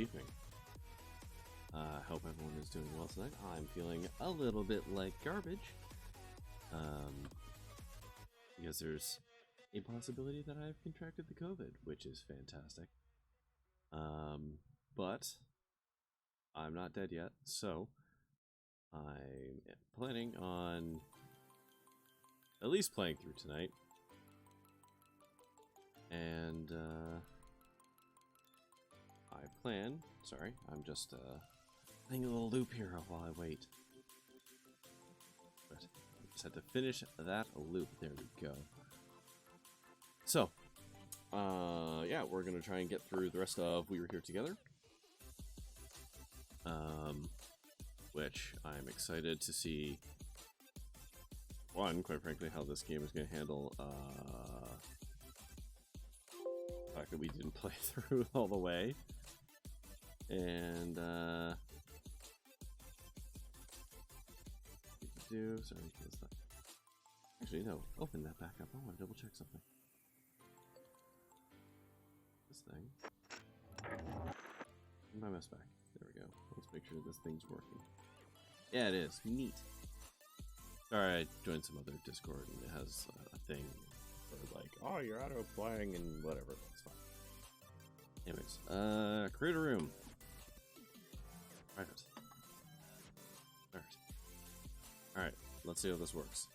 evening. Hope everyone is doing well tonight. I'm feeling a little bit like garbage. Because there's a possibility that I've contracted the COVID, which is fantastic. But I'm not dead yet, so I'm planning on at least playing through tonight. And I plan, sorry, I'm just playing a little loop here while I wait. But I just had to finish that loop. There we go. So, yeah, we're gonna try and get through the rest of We Were Here Together. Which I'm excited to see. One, quite frankly, how this game is going to handle the fact that we didn't play through all the way, and sorry, actually no, open that back up. I want to double check something. This thing. My mouse back. There we go. Let's make sure this thing's working. Yeah, it is. Neat. Sorry, I joined some other Discord and it has a thing for like, oh, you're auto-playing and whatever. That's fine. Anyways, create a room. Private. Alright. Alright, let's see how this works.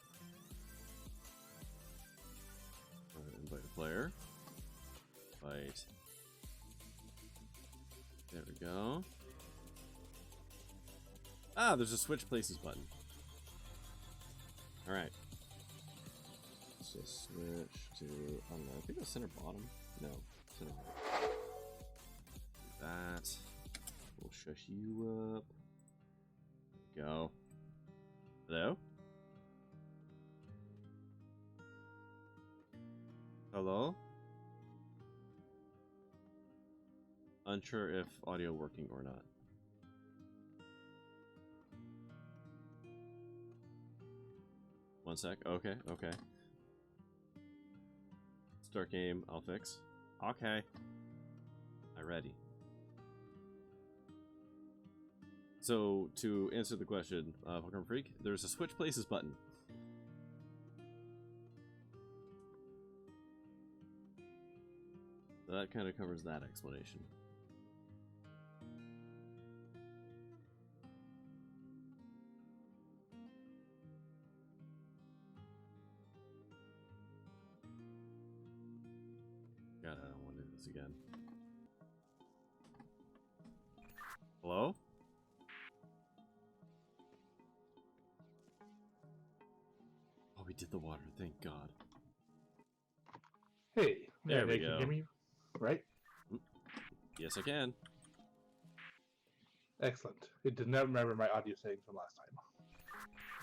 Invite a player. Invite. There we go. Ah, there's a switch places button. Alright. Let's just switch to, I don't know, I think it was center bottom. No, center right. Do that. We'll shush you up. There we go. Hello? Hello? Unsure if audio working or not. One sec. Okay, okay. Start game. I'll fix. Okay. I'm ready. So, to answer the question, Pokemon Freak, there's a switch places button. So that kind of covers that explanation. God, I don't want to do this again. Hello? Oh, we did the water, thank God. Hey, there we go. go. Can you hear me? Right? Yes, I can. Excellent. It did not remember my audio settings from last time.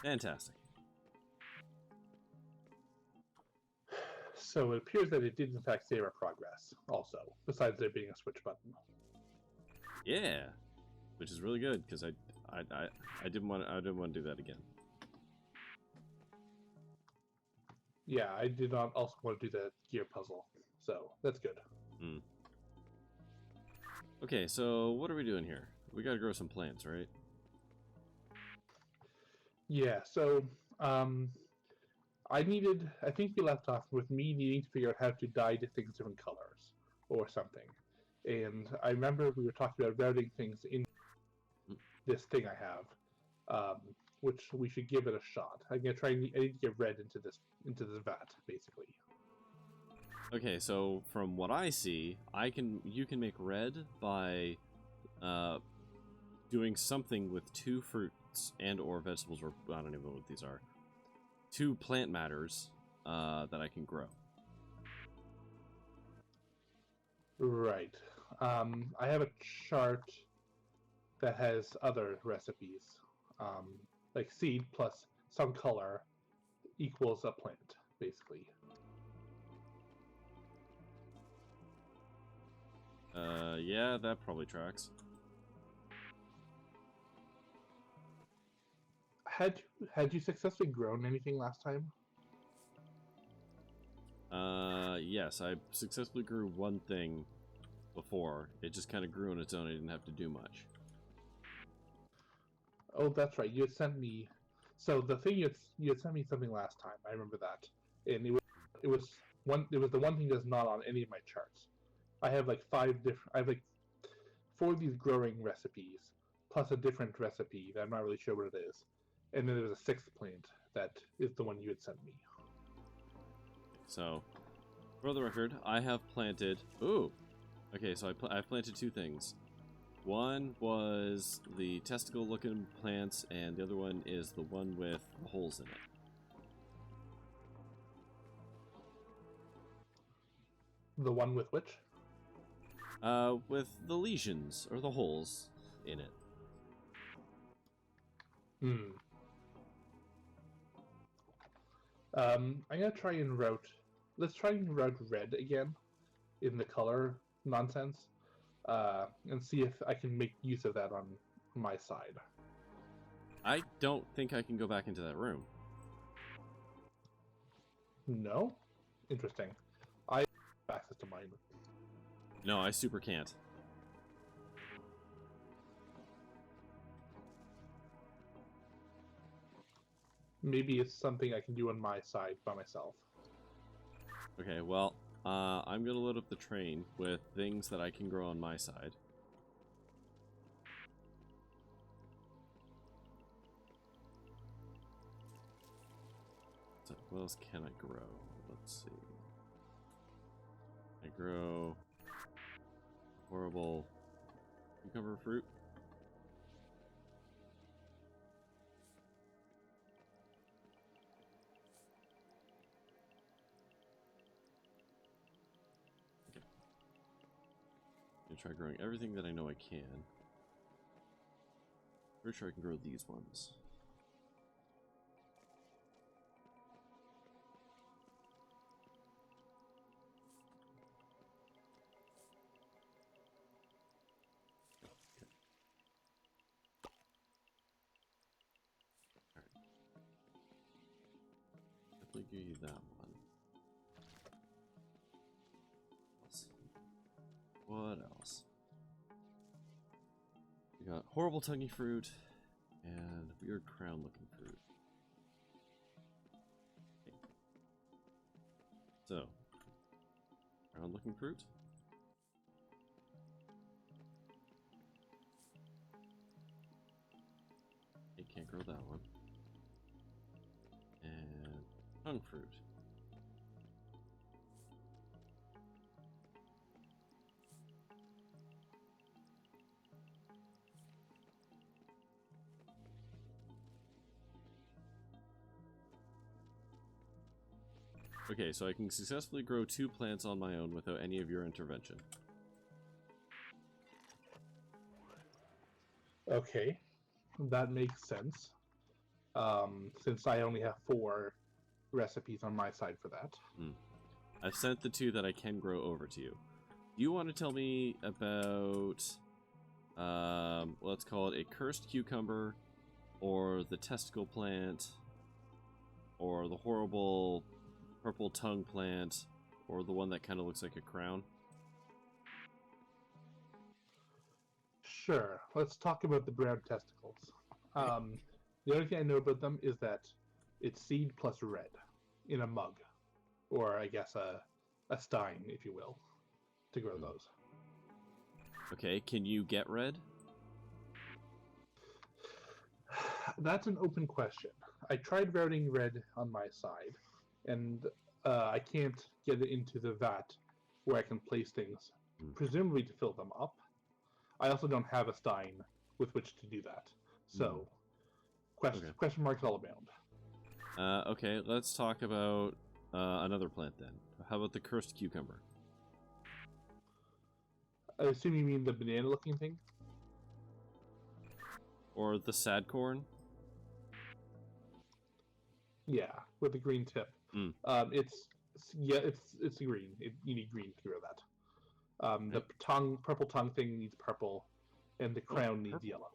Fantastic. So it appears that it did in fact save our progress, also, besides there being a switch button. Yeah, which is really good because I didn't want to do that again. Yeah, I did not also want to do the gear puzzle, so that's good. Hmm. Okay, so what are we doing here? We gotta grow some plants, right? Yeah, so I think you left off with me needing to figure out how to dye things different colors or something. And I remember we were talking about routing things in this thing I have, which we should give it a shot. I'm gonna try. I need to get red into this vat, basically. Okay, so from what I see, you can make red by doing something with 2 fruits and or vegetables, or I don't even know what these are. 2 plant matters that I can grow. Right. I have a chart that has other recipes, like seed plus some color equals a plant, basically. Yeah, that probably tracks. Had you successfully grown anything last time? Yes, I successfully grew one thing before. It just kind of grew on its own. I didn't have to do much. Oh, that's right. You had sent me. So the thing you had sent me something last time. I remember that, and it was the one thing that's not on any of my charts. I have like 4 of these growing recipes, plus a different recipe that I'm not really sure what it is, and then there's a 6th plant that is the one you had sent me. So, for the record, I have planted. Ooh, okay. So I've planted 2 things. One was the testicle-looking plants, and the other one is the one with the holes in it. The one with which? With the lesions, or the holes in it. I'm gonna try and route. Let's try and route red again, in the color nonsense, and see if I can make use of that on my side. I don't think I can go back into that room. No? Interesting. I have access to mine. No, I super can't. Maybe it's something I can do on my side by myself. Okay, well, I'm gonna load up the train with things that I can grow on my side. So, what else can I grow? Let's see. I grow horrible cucumber fruit. Okay. I'm gonna try growing everything that I know I can. Pretty sure I can grow these ones. Give you that one. What else? We got horrible tonguey fruit and weird crown looking fruit. Okay. So, crown looking fruit. Okay, can't grow that one. And tongue fruit. Okay, so I can successfully grow 2 plants on my own without any of your intervention. Okay, that makes sense. Since I only have 4 recipes on my side for that. I've sent the 2 that I can grow over to you. Do you want to tell me about, let's call it a cursed cucumber, or the testicle plant, or the horrible purple tongue plant, or the one that kind of looks like a crown? Sure, let's talk about the brown testicles. The only thing I know about them is that it's seed plus red in a mug, or I guess a stein, if you will, to grow those. Okay, can you get red? That's an open question. I tried routing red on my side, and I can't get it into the vat where I can place things, presumably to fill them up. I also don't have a stein with which to do that. So, question marks all around. Okay, let's talk about another plant then. How about the cursed cucumber? I assume you mean the banana-looking thing? Or the sad corn? Yeah, with the green tip. It's green. You need green to grow that. The purple tongue thing needs purple, and the crown needs yellow.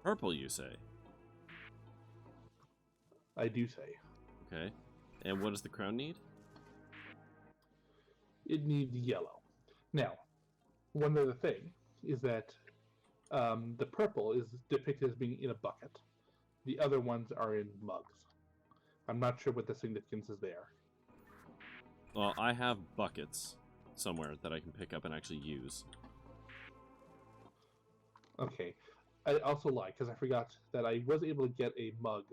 Purple, you say? I do say. Okay. And what does the crown need? It needs yellow. Now, one other thing is that the purple is depicted as being in a bucket. The other ones are in mugs. I'm not sure what the significance is there. Well, I have buckets somewhere that I can pick up and actually use. Okay. I also lied because I forgot that I was able to get a mug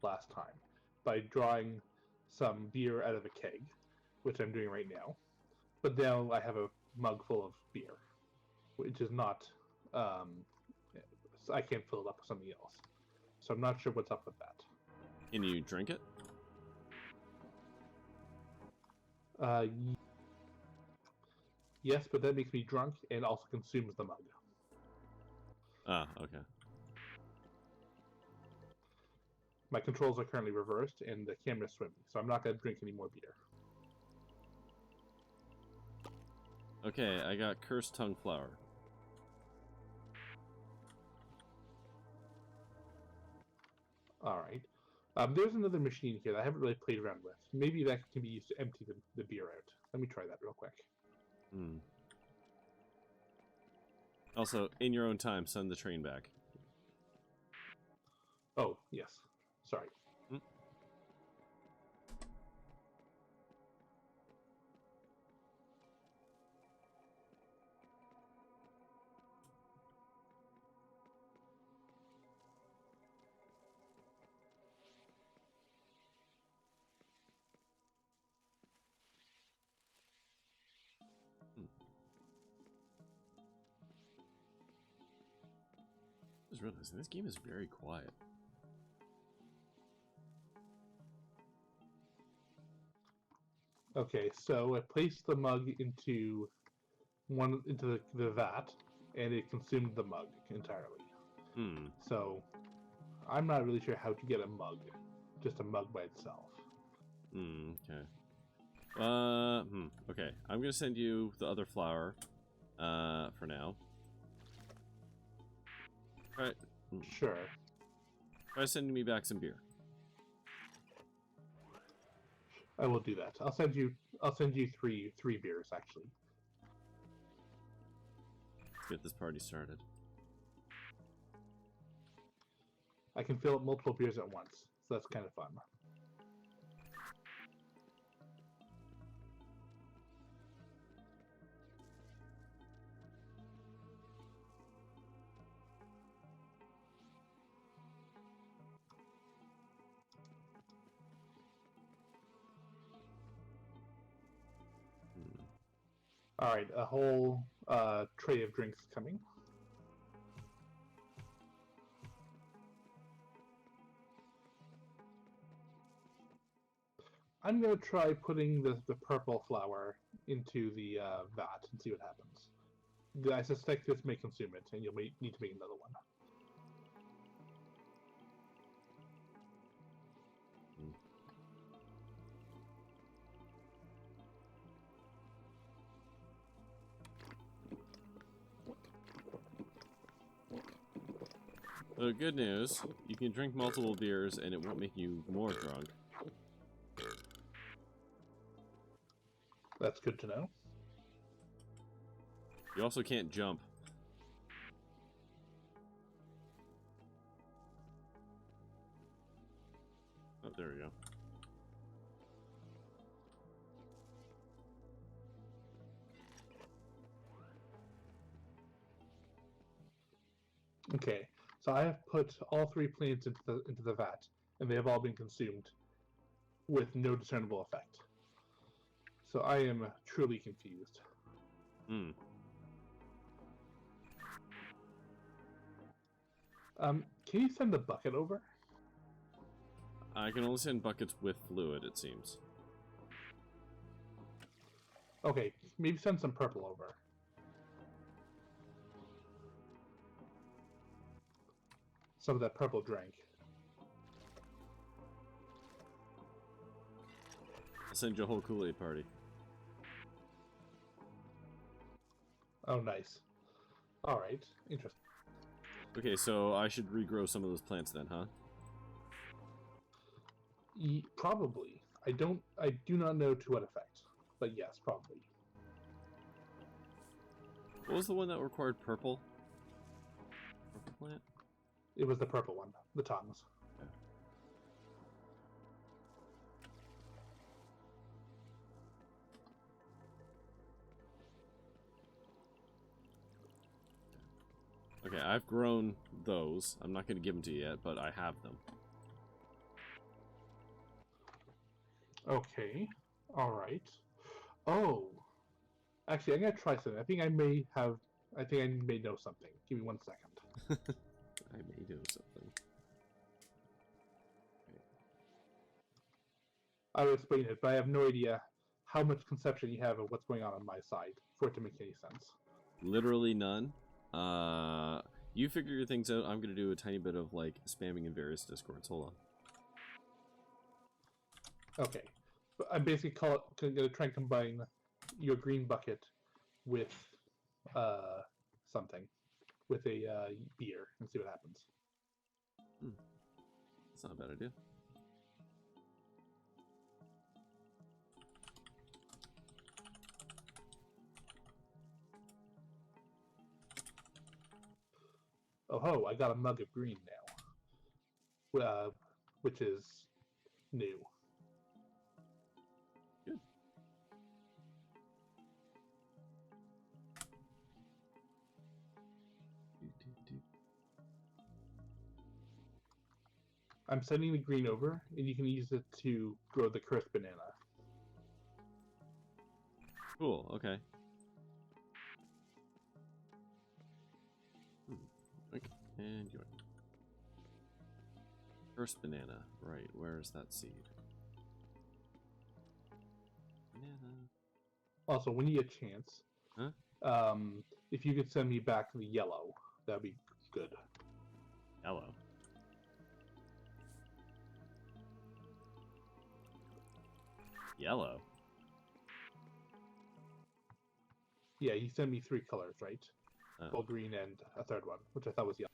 last time by drawing some beer out of a keg, which I'm doing right now. But now I have a mug full of beer, which is not... I can't fill it up with something else. So I'm not sure what's up with that. Can you drink it? Yes, but that makes me drunk and also consumes the mug. Ah, okay. My controls are currently reversed and the camera's swimming, so I'm not going to drink any more beer. Okay, I got cursed tongue flower. Alright. There's another machine here that I haven't really played around with. Maybe that can be used to empty the beer out. Let me try that real quick. Hmm. Also, in your own time, send the train back. Oh, yes. Sorry. Hmm. I just realizing this game is very quiet. Okay, so I placed the mug into the vat, and it consumed the mug entirely. Hmm. So I'm not really sure how to get a mug, just a mug by itself. Hmm. Okay. Okay. I'm gonna send you the other flower. For now. All right. Sure. Try sending me back some beer. I will do that. I'll send you three beers actually. Let's get this party started. I can fill up multiple beers at once, so that's kind of fun. All right, a whole tray of drinks coming. I'm going to try putting the purple flower into the vat and see what happens. I suspect this may consume it, and you'll need to make another one. So good news, you can drink multiple beers and it won't make you more drunk. That's good to know. You also can't jump. Oh, there we go. Okay, so I have put all three plants into the vat, and they have all been consumed with no discernible effect. So I am truly confused. Hmm. Can you send the bucket over? I can only send buckets with fluid, it seems. Okay, maybe send some purple over. Some of that purple drink. I'll send you a whole Kool-Aid party. Oh, nice. Alright, interesting. Okay, so I should regrow some of those plants then, huh? Probably. I do not know to what effect, but yes, probably. What was the one that required purple? Purple plant? It was the purple one, the tongs. Okay, I've grown those. I'm not going to give them to you yet, but I have them. Okay. Alright. Oh. Actually, I'm going to try something. I think I may know something. Give me 1 second. I may know something. Okay. I will explain it, but I have no idea how much conception you have of what's going on my side for it to make any sense. Literally none. You figure your things out. I'm gonna do a tiny bit of like spamming in various discords. Hold on. Okay, but I'm basically gonna try and combine your green bucket with something, with a beer, and see what happens. That's not a bad idea. Oh ho, I got a mug of green now. Which is new. Good. I'm sending the green over, and you can use it to grow the cursed banana. Cool, okay. Okay, and you first banana. Right, where's that seed? Banana. Also, when you get a chance, huh? If you could send me back the yellow, that'd be good. Yellow. Yellow. Yeah, you sent me 3 colors, right? Oh. Well, green and a third one, which I thought was yellow.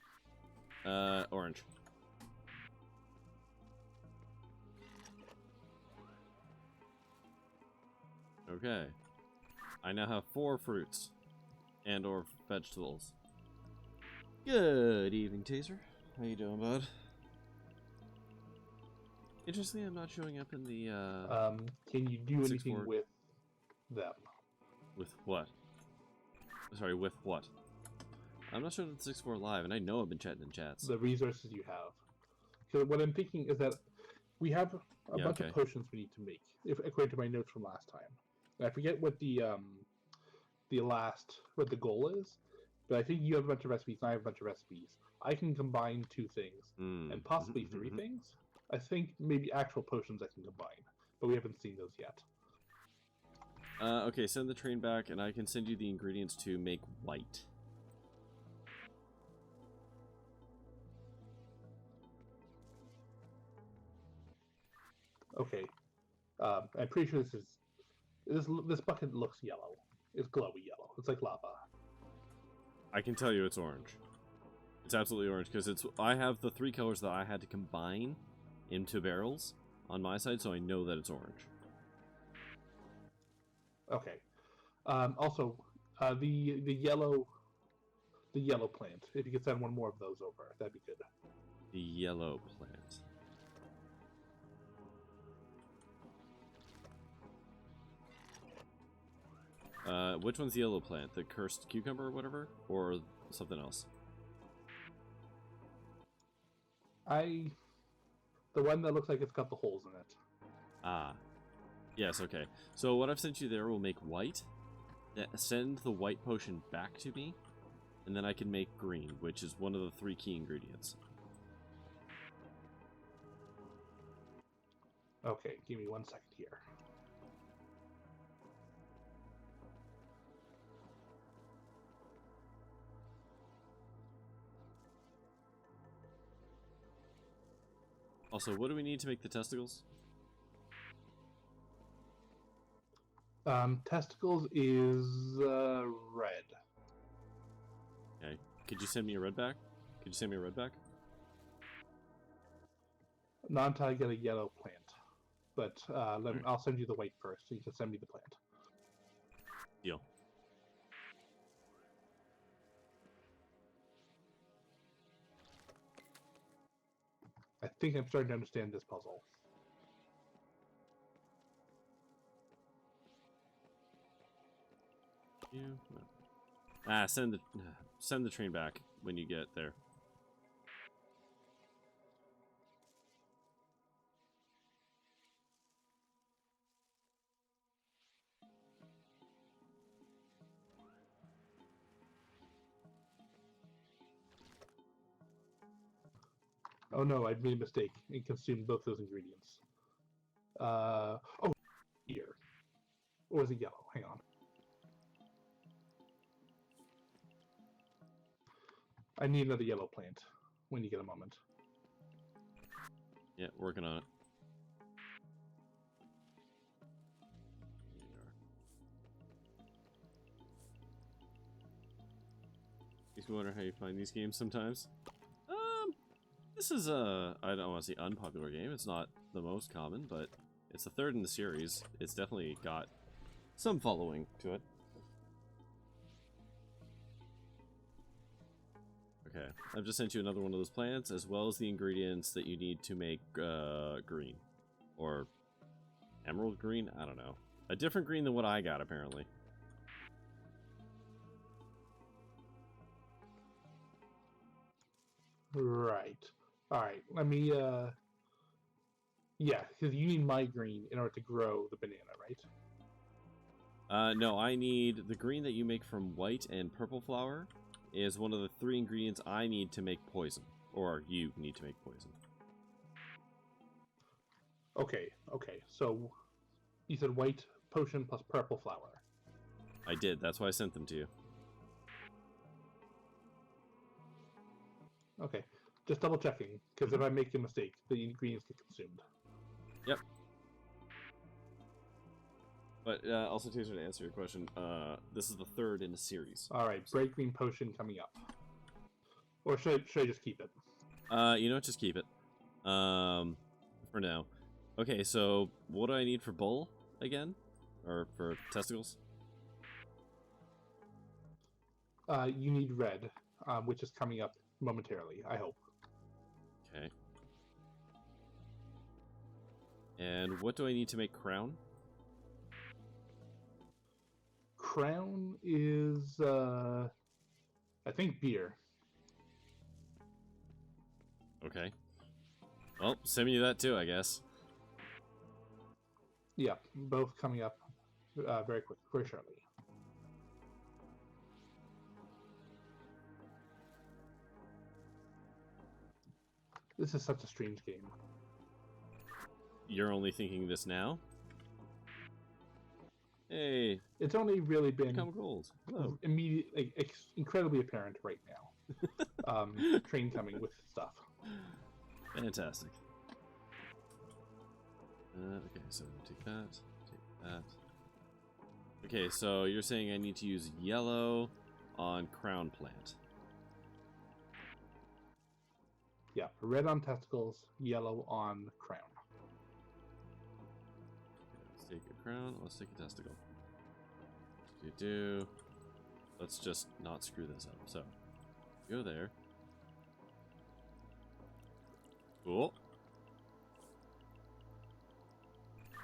Orange. Okay. I now have 4 fruits and or vegetables. Good evening, Taser. How you doing, bud? Interestingly, I'm not showing up in the, Can you do anything with them? With what? Sorry, with what? I'm not showing up in 6-4 live, and I know I've been chatting in chats. The resources you have. So what I'm thinking is that we have a bunch of potions we need to make, according to my notes from last time. And I forget what the goal is, but I think you have a bunch of recipes, and I have a bunch of recipes. I can combine 2 things, and possibly 3 things. I think maybe actual potions I can combine, but we haven't seen those yet. Okay, send the train back, and I can send you the ingredients to make white. Okay, I'm pretty sure this bucket looks yellow. It's glowy yellow. It's like lava. I can tell you it's orange. It's absolutely orange because I have the 3 colors that I had to combine into barrels on my side, so I know that it's orange. Okay. Also, the yellow plant. If you could send 1 more of those over, that'd be good. The yellow plant. Which one's the yellow plant? The cursed cucumber or whatever? Or something else? The one that looks like it's got the holes in it. Ah. Yes, okay. So what I've sent you there will make white. Send the white potion back to me. And then I can make green, which is one of the 3 key ingredients. Okay, give me 1 second here. Also, what do we need to make the testicles? Testicles is red. Okay. Could you send me a red back? Could you send me a red back? Not until I get a yellow plant. But I'll send you the white first, so you can send me the plant. Deal. think I'm starting to understand this puzzle. Send the train back when you get there. Oh no, I made a mistake and consumed both those ingredients. Oh, here. Or is it yellow? Hang on. I need another yellow plant when you get a moment. Yeah, working on it. Makes me wonder how you find these games sometimes. This is I don't want to say unpopular game. It's not the most common, but it's the third in the series. It's definitely got some following to it. Okay, I've just sent you another one of those plants, as well as the ingredients that you need to make green. Or emerald green? I don't know. A different green than what I got, apparently. Right. Alright, let me, yeah, because you need my green in order to grow the banana, right? No, I need the green that you make from white and purple flower is one of the 3 ingredients I need to make poison. Or you need to make poison. Okay, so you said white potion plus purple flower. I did, that's why I sent them to you. Okay, just double checking, because if I make a mistake, the ingredients get consumed. Yep. But also, Taser, to answer your question, this is the 3rd in a series. Alright, bright green potion coming up. Or should I just keep it? You know, just keep it. For now. Okay, so what do I need for bull again? Or for testicles? You need red, which is coming up momentarily, I hope. Okay. And what do I need to make crown? Crown is, I think beer. Okay. Well, send me that too, I guess. Yeah, both coming up very shortly. This is such a strange game. You're only thinking this now? Hey, it's only really been gold. Hello. immediately incredibly apparent right now. Train coming with stuff. Fantastic. Okay, so take that, take that. Okay, so you're saying I need to use yellow on crown plant. Yeah, red on testicles, yellow on crown. Okay, let's take a crown, let's take a testicle. Do. Let's just not screw this up. So, go there. Cool.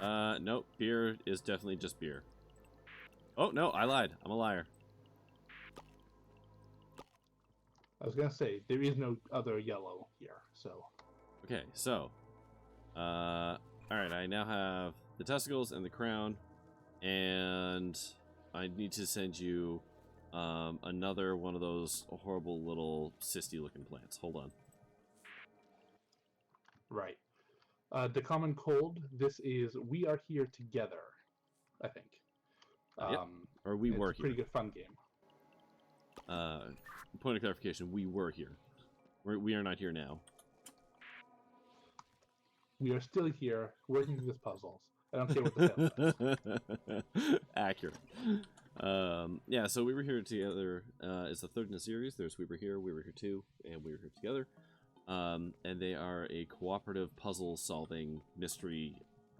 Nope. Beer is definitely just beer. Oh, no, I lied. I'm a liar. I was gonna say, there is no other yellow here, so... Okay, so... alright, I now have the testicles and the crown, and I need to send you another one of those horrible little cysty-looking plants. Hold on. Right. The Common Cold, this is We Are Here Together, I think. Yep. Or We Were Here. It's a pretty good fun game. Point of clarification, we were here. We are not here now. We are still here, working through this puzzles. I don't care what the hell is. Accurate. Yeah, so We Were Here Together is the 3rd in the series. There's We Were Here 2, and We Were Here Together. And they are a cooperative puzzle-solving mystery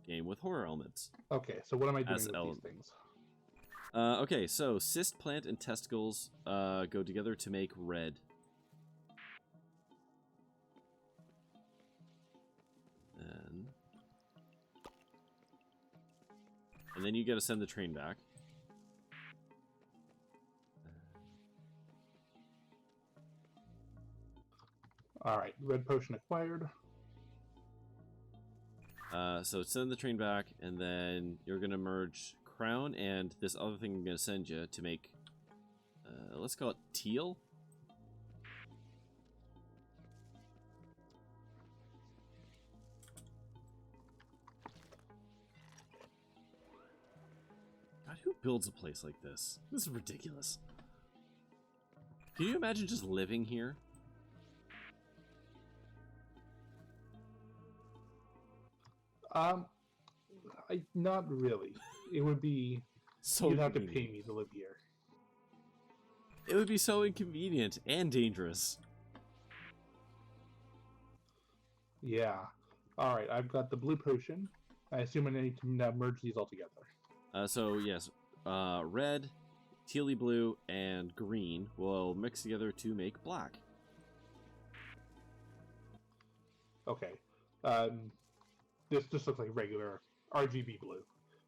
game with horror elements. Okay, so what am I doing with these things? Okay, so cyst, plant, and testicles go together to make red. And then you got to send the train back. All right, red potion acquired. So send the train back, and then you're gonna merge crown and this other thing I'm gonna send you to make. Let's call it teal. God, who builds a place like this? This is ridiculous. Can you imagine just living here? Not really. It would be So you'd have to pay me to live here. It would be so inconvenient and dangerous. Yeah. All right, I've got the blue potion. I assume I need to now merge these all together. So yes, red, tealy blue, and green will mix together to make black. Okay. This just looks like regular RGB blue.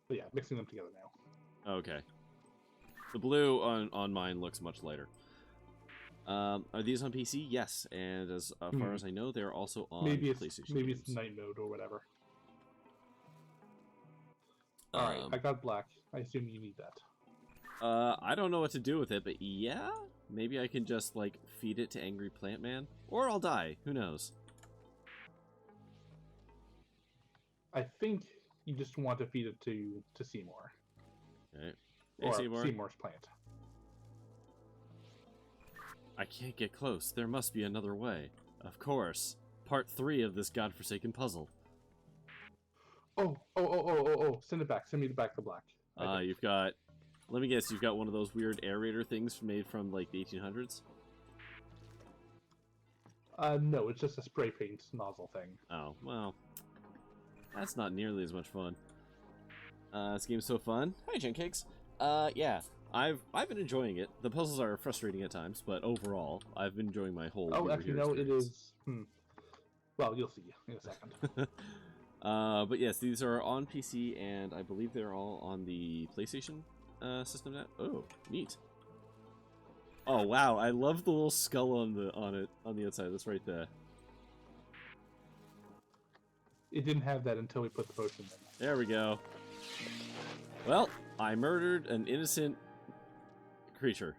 But yeah, mixing them together now. Okay. The blue on mine looks much lighter. Are these on PC? Yes, and as far as I know, they're also on PlayStation. Maybe games. it's night mode or whatever. All right, I got black. I assume you need that. I don't know what to do with it, but yeah, maybe I can just like feed it to Angry Plant Man, or I'll die. Who knows? I think you just want to feed it to Seymour. Okay. Hey, Or Seymour. Seymour's plant. I can't get close. There must be another way. Of course. Part 3 of this godforsaken puzzle. Oh! Send it back. Send me back the black. You've got... Let me guess, you've got one of those weird aerator things made from, like, the 1800s? No, it's just a spray paint nozzle thing. Oh, well... That's not nearly as much fun. This game's so fun. Hi, Gencakes. Yeah. I've been enjoying it. The puzzles are frustrating at times, but overall, I've been enjoying my whole. Oh, actually, no, it is. Well, you'll see in a second. But yes, these are on PC, and I believe they're all on the PlayStation system now. Oh, neat. Oh wow, I love the little skull on the outside. That's right there. It didn't have that until we put the potion in. There we go. Well, I murdered an innocent creature.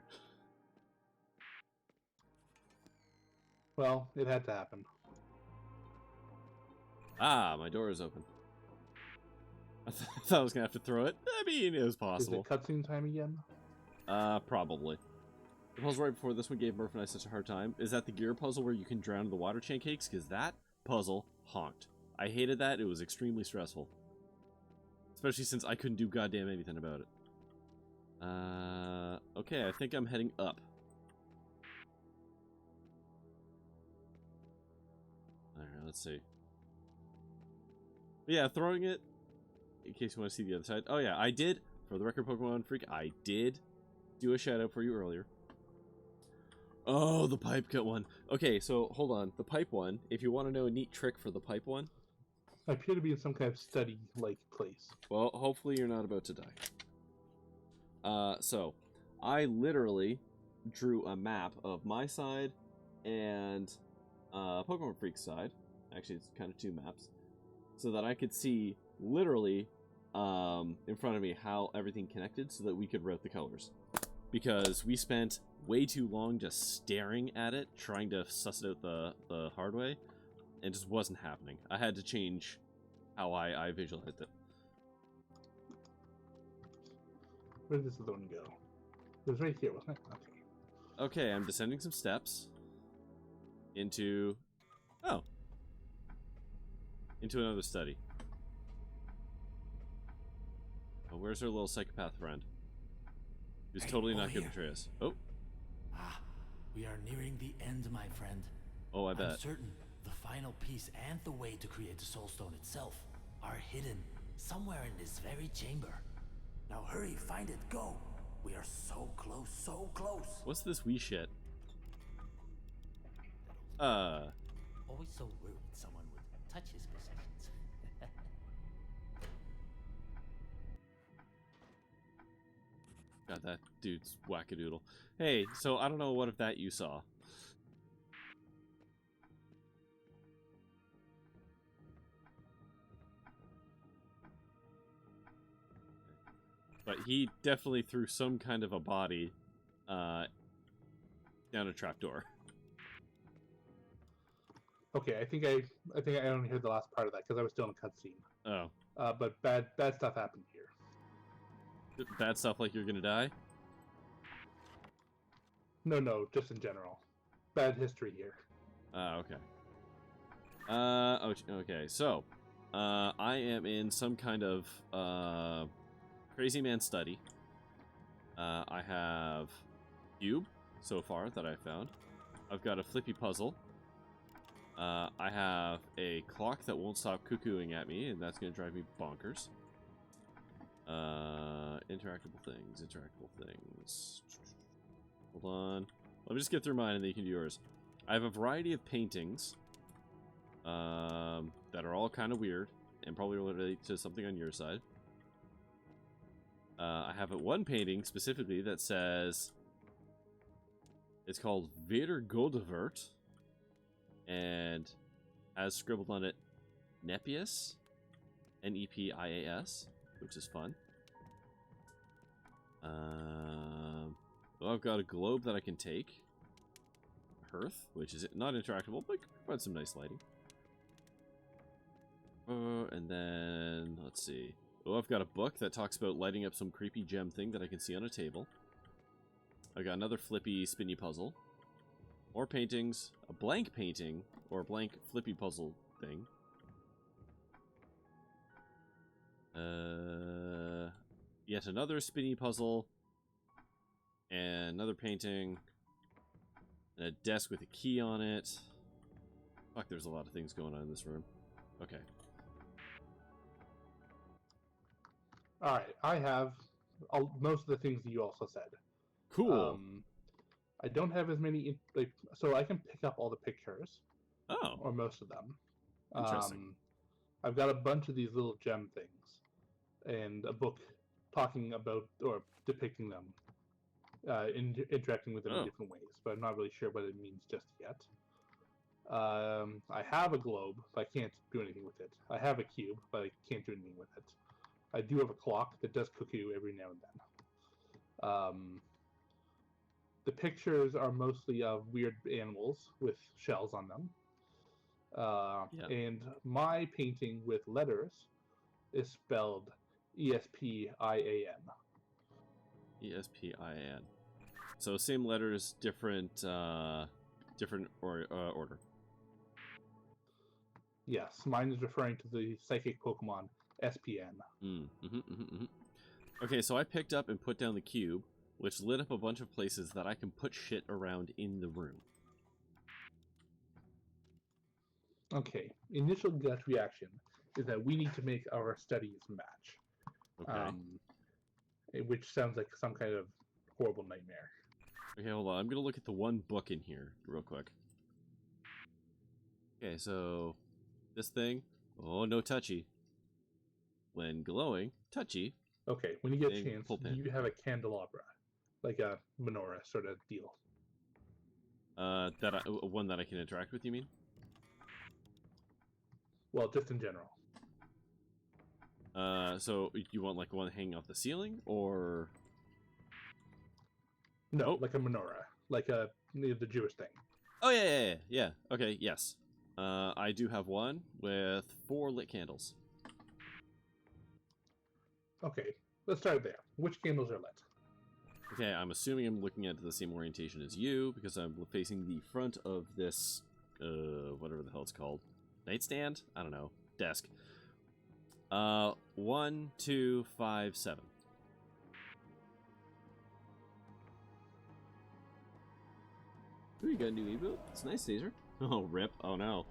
Well, it had to happen. Ah, my door is open. I thought I was gonna have to throw it. I mean, it was possible. Is it cutscene time again? Probably. The puzzle right before this one gave Murph and I such a hard time. Is that the gear puzzle where you can drown the water chain cakes? Because that puzzle honked. I hated that. It was extremely stressful. Especially since I couldn't do goddamn anything about it. Okay, I think I'm heading up. Alright, let's see. But yeah, throwing it, in case you want to see the other side. Oh yeah, I did, for the record, Pokemon Freak, I did do a shout out for you earlier. Oh, the pipe cut one. Okay, so hold on. The pipe one, if you want to know a neat trick for the pipe one. I appear to be in some kind of study-like place. Well, hopefully you're not about to die. So, I literally drew a map of my side and Pokemon Freak's side. Actually, it's kind of two maps. So that I could see, literally, in front of me how everything connected so that we could route the colors. Because we spent way too long just staring at it, trying to suss it out the hard way. It just wasn't happening. I had to change how I visualized it. Where did this zone go? It was right here, wasn't it? Okay. Okay, I'm descending some steps into... Oh. Into another study. Oh, where's our little psychopath friend? Who's totally not going to betray us. Oh. Ah, we are nearing the end, my friend. Oh, I bet. I'm certain the final piece and the way to create the Soul Stone itself are hidden somewhere in this very chamber. Now hurry, find it, go! We are so close, so close! What's this wee shit? Always so rude someone would touch his possessions. God, that dude's wackadoodle. Hey, so I don't know what of that you saw. But he definitely threw some kind of a body down a trapdoor. Okay, I think I only heard the last part of that because I was still in a cutscene. Oh. But bad stuff happened here. Bad stuff like you're gonna die? No, just in general. Bad history here. Okay. Okay, so, I am in some kind of, crazy man study. I have cube, so far, that I found. I've got a flippy puzzle. I have a clock that won't stop cuckooing at me, and that's gonna drive me bonkers. Interactable things. Hold on. Let me just get through mine and then you can do yours. I have a variety of paintings that are all kind of weird and probably relate to something on your side. I have one painting specifically that says it's called Vader Goldevert and has scribbled on it Nepias, Nepias, which is fun. Well, I've got a globe that I can take. Hearth, which is not interactable, but provides some nice lighting. And then, let's see. Oh, I've got a book that talks about lighting up some creepy gem thing that I can see on a table. I've got another flippy, spinny puzzle. More paintings. A blank painting, or a blank flippy puzzle thing. Yet another spinny puzzle. And another painting. And a desk with a key on it. Fuck, there's a lot of things going on in this room. Okay. Alright, I have most of the things that you also said. Cool. I don't have as many, so I can pick up all the pictures. Oh. Or most of them. Interesting. I've got a bunch of these little gem things. And a book talking about, or depicting them. Interacting with them in different ways, but I'm not really sure what it means just yet. I have a globe, but I can't do anything with it. I have a cube, but I can't do anything with it. I do have a clock that does cuckoo every now and then. The pictures are mostly of weird animals with shells on them. And my painting with letters is spelled E-S-P-I-A-N. E-S-P-I-A-N. So same letters, different order. Yes, mine is referring to the psychic Pokemon SPN. Okay, so I picked up and put down the cube, which lit up a bunch of places that I can put shit around in the room. Okay, initial gut reaction is that we need to make our studies match. Okay. Which sounds like some kind of horrible nightmare. Okay, hold on. I'm going to look at the one book in here real quick. Okay, so this thing. Oh, no touchy. When glowing, touchy. Okay, when you get a chance, pull pin. do you have a candelabra? Like a menorah sort of deal? One that I can interact with, you mean? Well, just in general. So you want like one hanging off the ceiling, or? No, like a menorah, like the Jewish thing. Oh yeah. Okay, yes. I do have one with 4 lit candles. Okay, let's start there. Which candles are lit? Okay, I'm assuming I'm looking at the same orientation as you because I'm facing the front of this, whatever the hell it's called, nightstand. I don't know, desk. 1, 2, 5, 7. Ooh, you got a new ebook? It's nice, Caesar. Oh, rip. Oh, no.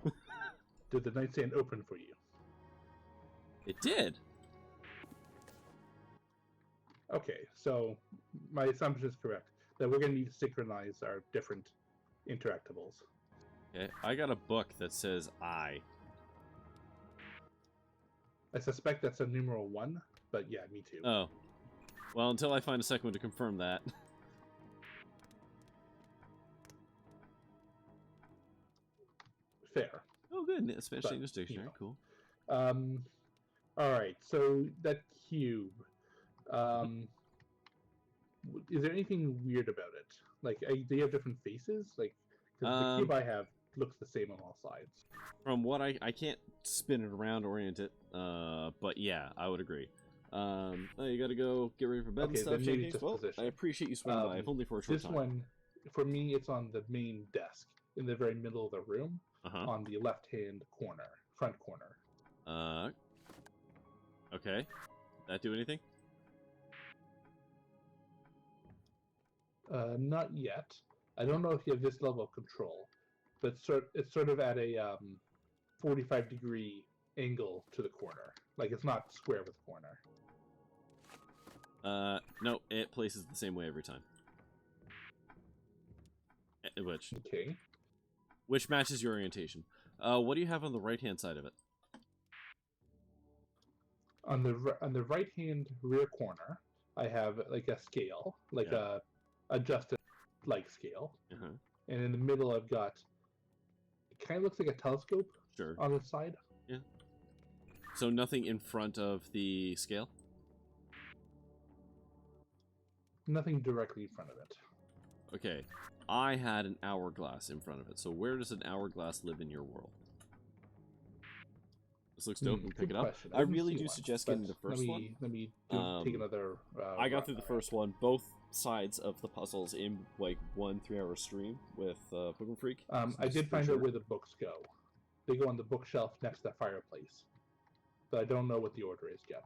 Did the nightstand open for you? It did. Okay, so my assumption is correct. That we're going to need to synchronize our different interactables. Okay, I got a book that says I. I suspect that's a numeral 1, but yeah, me too. Oh. Well, until I find a second one to confirm that. Fair. Oh, good. Especially But, in a dictionary. you know. Cool. All right. So that cube. Is there anything weird about it? Like, do you have different faces? Like, because the cube I have looks the same on all sides. From what I can't spin it around, orient it. But yeah, I would agree. Oh, you gotta go get ready for bed and Okay, stuff. then maybe Jenkins? just Well, position. I appreciate you swinging by, if only for a short This time. one, for me, it's on the main desk in the very middle of the room, on the left-hand corner, front corner. Okay. That do anything? Not yet. I don't know if you have this level of control, but it's sort of at a 45-degree angle to the corner. Like, it's not square with the corner. No, it places the same way every time. Which matches your orientation. What do you have on the right-hand side of it? On the right-hand rear corner, I have like a scale, like a adjusted like scale, and in the middle I've got. It kind of looks like a telescope. Sure. On the side. Yeah. So nothing in front of the scale? Nothing directly in front of it. Okay. I had an hourglass in front of it. So where does an hourglass live in your world? This looks dope. Pick it up. I really do suggest getting the first one. Let me take another. I got through the first one. Both sides of the puzzles in like 1 3-hour stream with Pokemon Freak. I did find out where the books go. They go on the bookshelf next to the fireplace. But I don't know what the order is yet.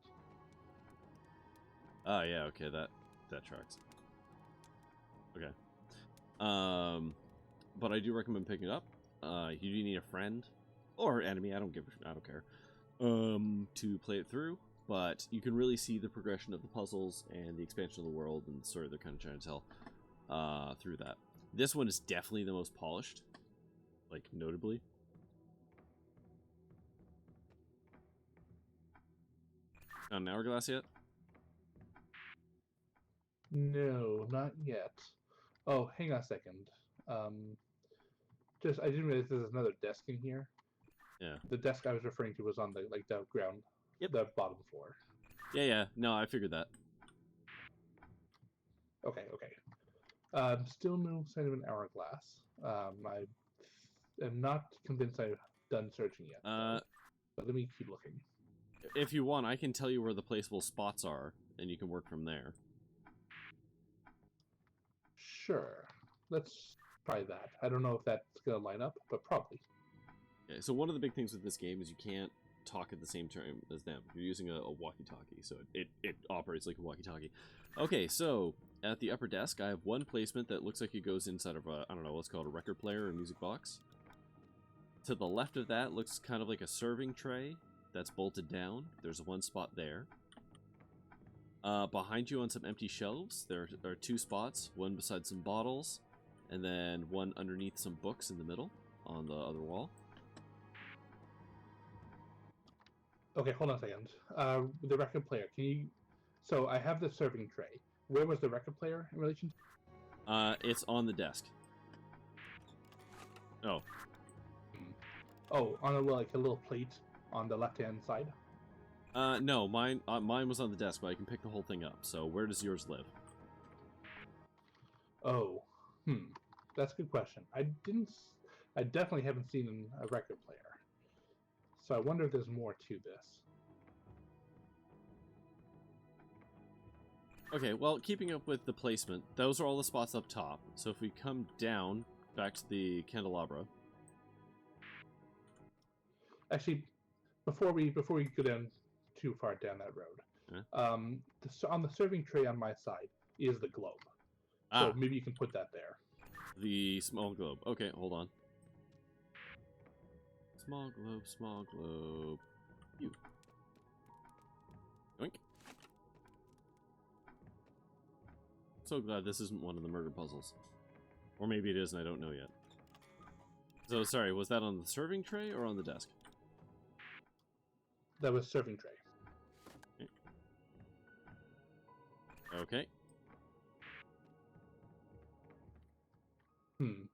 Oh yeah, okay, that tracks. Okay. But I do recommend picking it up. You do need a friend or enemy. I don't care. To play it through, but you can really see the progression of the puzzles and the expansion of the world and the story they're kind of trying to tell through that. This one is definitely the most polished, like notably. Found an hourglass yet? No, not yet. Oh, hang on a second. I didn't realize there's another desk in here. Yeah. The desk I was referring to was on the ground, the bottom floor. Yeah. No, I figured that. Okay. Still no sign of an hourglass. I am not convinced I've done searching yet. But let me keep looking. If you want, I can tell you where the placeable spots are, and you can work from there. Sure. Let's try that. I don't know if that's going to line up, but probably. Okay, so one of the big things with this game is you can't talk at the same time as them. You're using a walkie-talkie, so it operates like a walkie-talkie. Okay, so at the upper desk, I have one placement that looks like it goes inside of a, I don't know, what's called a record player or a music box. To the left of that looks kind of like a serving tray that's bolted down. There's one spot there. Behind you on some empty shelves, there are 2 spots, one beside some bottles, and then one underneath some books in the middle on the other wall. Okay, hold on a second. The record player, can you... So I have the serving tray. Where was the record player in relation to? It's on the desk. Oh. Oh, on a little plate on the left-hand side? No, mine was on the desk, but I can pick the whole thing up. So where does yours live? Oh, that's a good question. I definitely haven't seen a record player. So I wonder if there's more to this. Okay, well, keeping up with the placement, those are all the spots up top. So if we come down, back to the candelabra. Actually, before we go down too far down that road, on the serving tray on my side is the globe. So maybe you can put that there. The small globe. Okay, hold on. Small globe. You. Yoink. So glad this isn't one of the murder puzzles. Or maybe it is and I don't know yet. So, sorry, was that on the serving tray or on the desk? That was serving tray. Okay. Okay.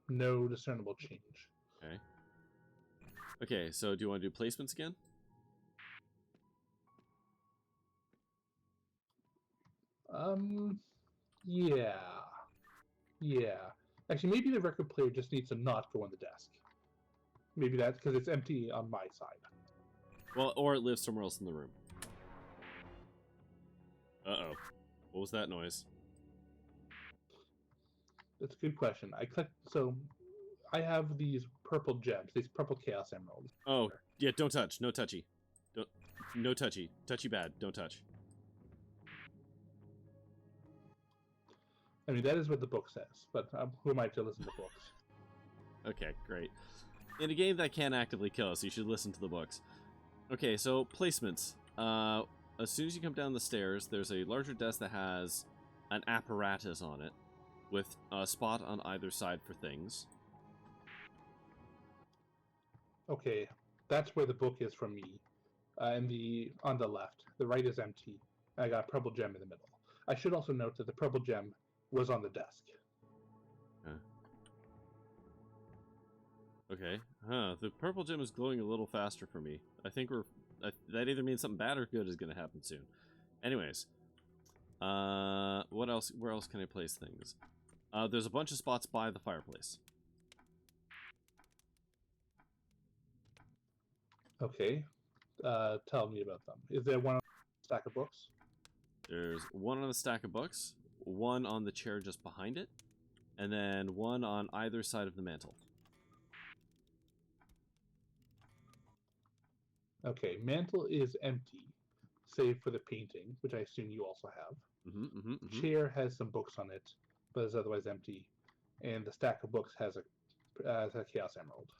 No discernible change. Okay. Okay, so do you want to do placements again? Yeah. Yeah. Actually, maybe the record player just needs to not go on the desk. Maybe that's because it's empty on my side. Well, or it lives somewhere else in the room. Uh-oh. What was that noise? That's a good question. So I have these purple gems, these purple chaos emeralds. Oh, yeah, don't touch. No touchy. No touchy. Touchy bad. Don't touch. I mean, that is what the book says, but who am I to listen to books? Okay, great. In a game that can actively kill us, you should listen to the books. Okay, so placements. As soon as you come down the stairs, there's a larger desk that has an apparatus on it with a spot on either side for things. Okay, that's where the book is from me. And on the left, the right is empty. I got a purple gem in the middle. I should also note that the purple gem was on the desk. Okay. The purple gem is glowing a little faster for me. I think that either means something bad or good is going to happen soon. Anyways. What else? Where else can I place things? There's a bunch of spots by the fireplace. Okay. Tell me about them. Is there one on the stack of books? There's one on the stack of books, one on the chair just behind it, and then one on either side of the mantle. Okay, mantle is empty, save for the painting, which I assume you also have. Chair has some books on it, but is otherwise empty. And the stack of books has a chaos emerald.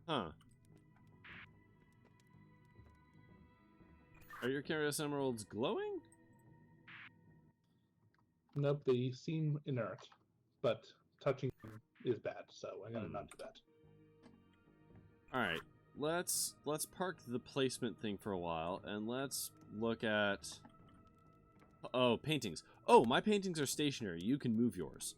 Huh. Are your chaos emeralds glowing? Nope, they seem inert, but touching them is bad, so I'm gonna not do that. Alright, let's park the placement thing for a while, and let's look at... Oh, paintings. Oh, my paintings are stationary. You can move yours.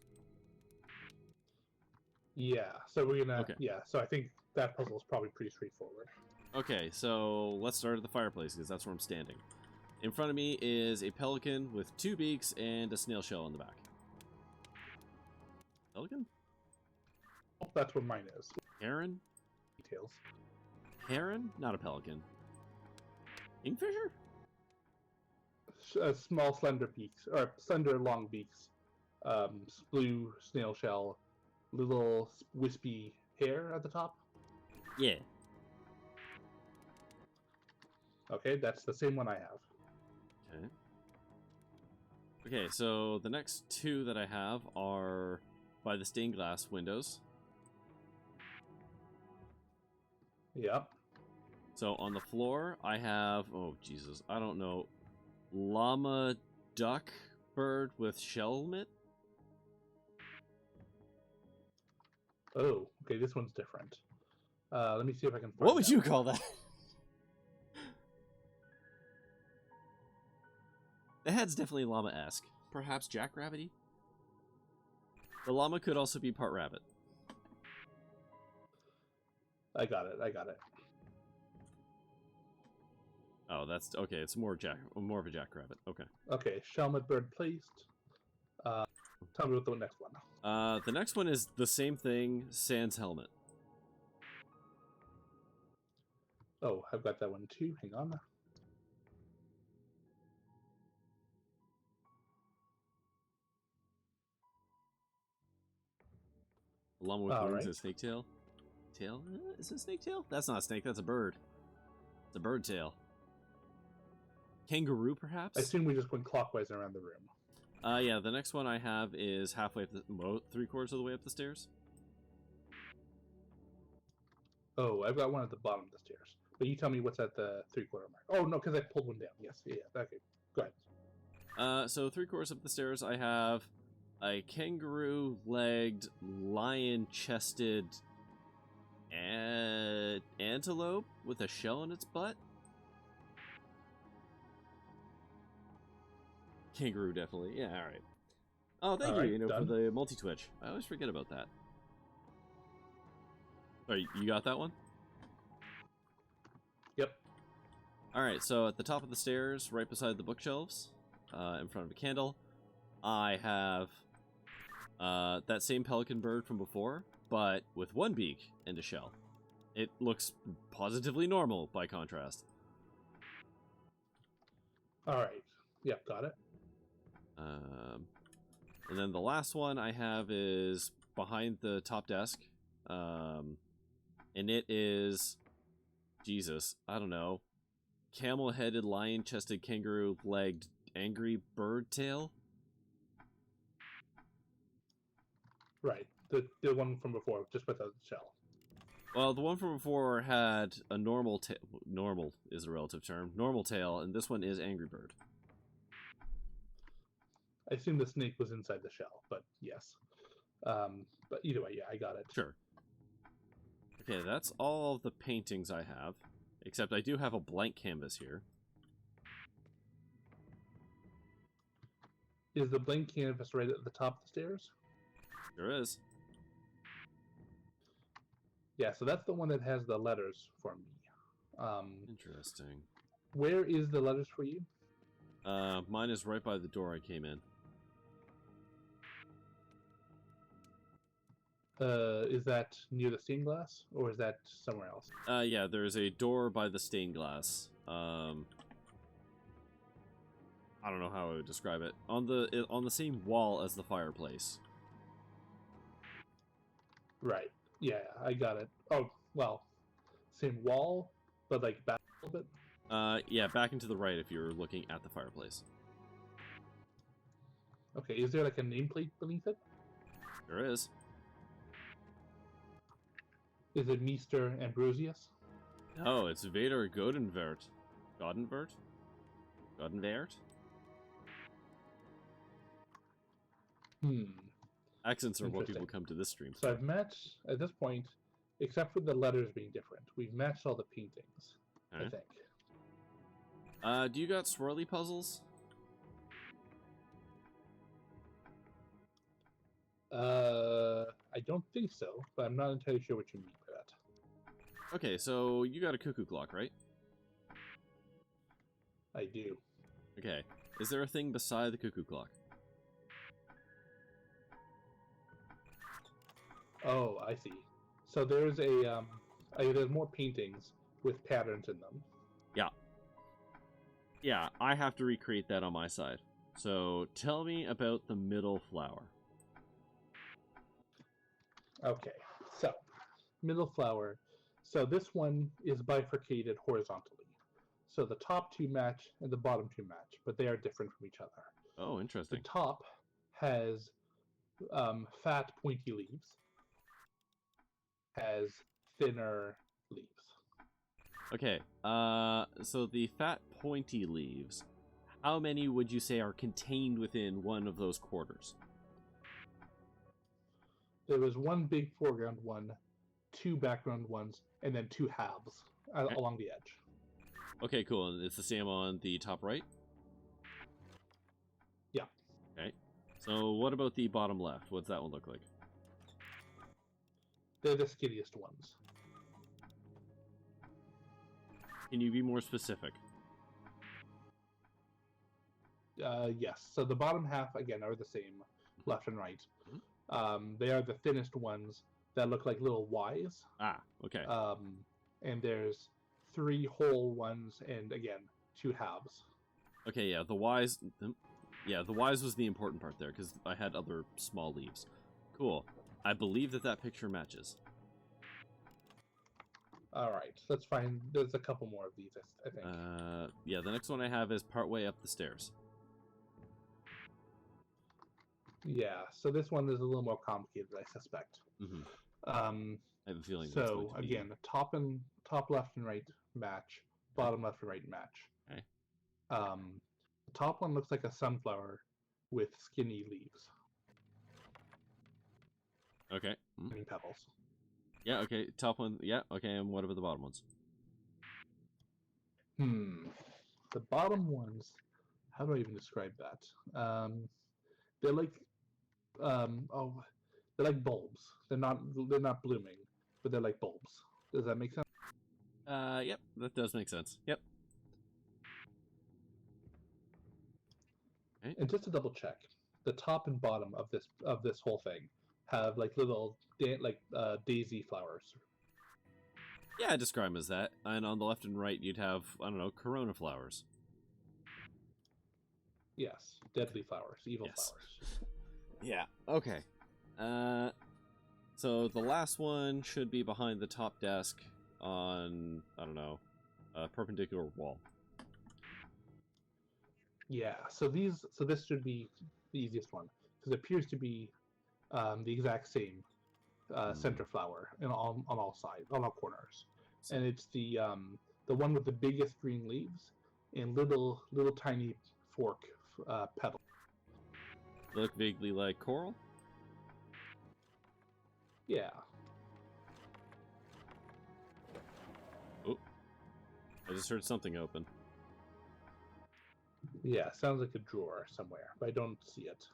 Yeah, so we're gonna... Okay. Yeah, so I think that puzzle is probably pretty straightforward. Okay, so let's start at the fireplace, because that's where I'm standing. In front of me is a pelican with 2 beaks and a snail shell on the back. Pelican? Oh, that's where mine is. Heron? Details. Heron? Not a pelican. Kingfisher? Small, slender beaks, or slender, long beaks. Blue snail shell, little wispy hair at the top. Yeah. Okay, that's the same one I have. Okay. Okay, so the next 2 that I have are by the stained glass windows. Yep. So on the floor, I have, oh Jesus, I don't know, llama duck bird with shell mitt? Oh, okay, this one's different. Let me see if I can find What would that you one. call that? The head's definitely llama-esque. Perhaps jackrabbity? The llama could also be part rabbit. I got it. Oh, that's okay. It's more of a jackrabbit. Okay. Okay, Shelmet bird placed. Tell me what the next one. The next one is the same thing, sans helmet. Oh, I've got that one too. Hang on. Llama with wings right. and snake tail. Tail? Is it a snake tail? That's not a snake. That's a bird. It's a bird tail. Kangaroo, perhaps? I assume we just went clockwise around the room. Yeah, the next one I have is halfway up the... 3/4 of the way up the stairs. Oh, I've got one at the bottom of the stairs. But you tell me what's at the 3/4 mark. Oh, no, because I pulled one down. Yes, yeah, okay. Go ahead. So 3/4 up the stairs, I have a kangaroo-legged, lion-chested antelope with a shell in its butt. kangaroo, definitely. Yeah, all right. Oh, thank All you, right, for done. the multi-twitch. I always forget about that. Sorry, you got that one? Yep. All right, so at the top of the stairs, right beside the bookshelves, in front of a candle, I have that same pelican bird from before, but with one beak and a shell. It looks positively normal by contrast. All right. Yep, got it. And then the last one I have is behind the top desk, and it is, Jesus, I don't know, camel-headed, lion-chested, kangaroo-legged, angry bird tail? Right. The one from before, just without the shell. Well, the one from before had a normal tail. Normal is a relative term. Normal tail, and this one is angry bird. I assume the snake was inside the shell, but yes. But either way, yeah, I got it. Sure. Okay, that's all of the paintings I have. Except I do have a blank canvas here. Is the blank canvas right at the top of the stairs? There is. Yeah, so that's the one that has the letters for me. Interesting. Where is the letters for you? Mine is right by the door I came in. Is that near the stained glass, or is that somewhere else? Yeah, there's a door by the stained glass. I don't know how I would describe it. On the same wall as the fireplace. Right. Yeah, I got it. Oh, well, same wall, but like back a little bit. Yeah, back and to the right if you're looking at the fireplace. Okay, is there like a nameplate beneath it? There is. Is it Meester Ambrosius? No, it's Vader Godenvert. Godenvert? Godenvert? Accents are what people come to this stream So for. I've matched, at this point, except for the letters being different, we've matched all the paintings, I Okay. think. Do you got swirly puzzles? I don't think so, but I'm not entirely sure what you mean by that. Okay, so you got a cuckoo clock, right? I do. Okay. Is there a thing beside the cuckoo clock? Oh, I see. So there's there's more paintings with patterns in them. Yeah. Yeah, I have to recreate that on my side. So tell me about the middle flower. Okay, so middle flower. So this one is bifurcated horizontally. So the top two match and the bottom two match, but they are different from each other. Oh, The interesting. top has fat, pointy leaves. Has thinner leaves. Okay, so the fat pointy leaves, how many would you say are contained within one of those quarters? There was one big foreground one, two background ones, and then two halves along the edge. Okay, cool. And it's the same on the top right? Yeah. Okay. So what about the bottom left? What's that one look like? They're the skinniest ones. Can you be more specific? Yes. So the bottom half, again, are the same, left and right. They are the thinnest ones that look like little Ys. Ah, okay. And there's three whole ones, and again, two halves. Okay, yeah, the Ys... Yeah, the Ys was the important part there, because I had other small leaves. Cool. I believe that picture matches. Alright, that's fine. There's a couple more of these, I think. Yeah, the next one I have is partway up the stairs. Yeah, so this one is a little more complicated, I suspect. Mm-hmm. I have a feeling that's going So, to be... again, top left and right match, bottom left and right match. Okay. The top one looks like a sunflower with skinny leaves. Okay. Green pebbles. Yeah, okay. Top one. Yeah, okay. And what about the bottom ones? The bottom ones how do I even describe that? They're like oh, they're like bulbs. They're not blooming, but they're like bulbs. Does that make sense? Yep, that does make sense. Yep. Okay. And just to double check, the top and bottom of this whole thing have like little daisy flowers. Yeah, I describe them as that. And on the left and right, you'd have, I don't know, corona flowers. Yes, deadly flowers, evil Yes. flowers. Yeah, okay. So the last one should be behind the top desk on, I don't know, a perpendicular wall. Yeah, so this should be the easiest one because it appears to be the exact same center flower on all sides, on all corners, and it's the one with the biggest green leaves and little tiny fork petals. Look vaguely like coral? Yeah. Oh, I just heard something open. Yeah, sounds like a drawer somewhere, but I don't see it.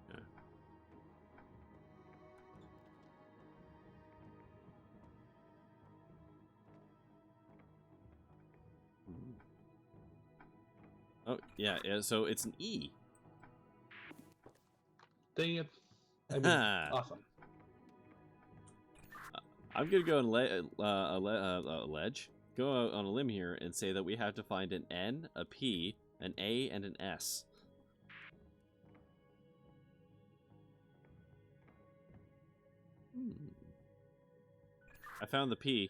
Yeah. Oh, yeah, so it's an E. Dang it. I mean, awesome. I'm going to go on a ledge, go on a limb here, and say that we have to find an N, a P, an A, and an S. I found the P.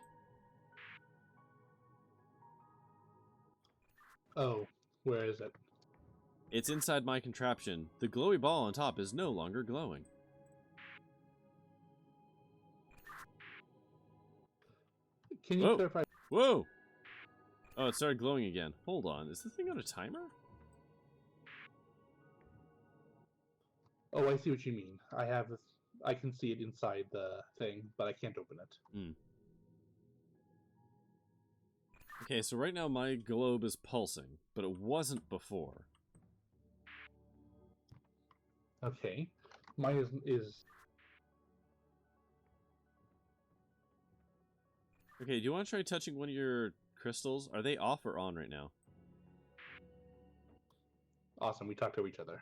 Oh, where is it? It's inside my contraption. The glowy ball on top is no longer glowing. Can you clarify? Whoa! Oh, it started glowing again. Hold on. Is this thing on a timer? Oh, I see what you mean. I can see it inside the thing, but I can't open it. Okay, so right now my globe is pulsing, but it wasn't before. Okay. Mine is Okay, do you want to try touching one of your crystals? Are they off or on right now? awesome. We talk to each other.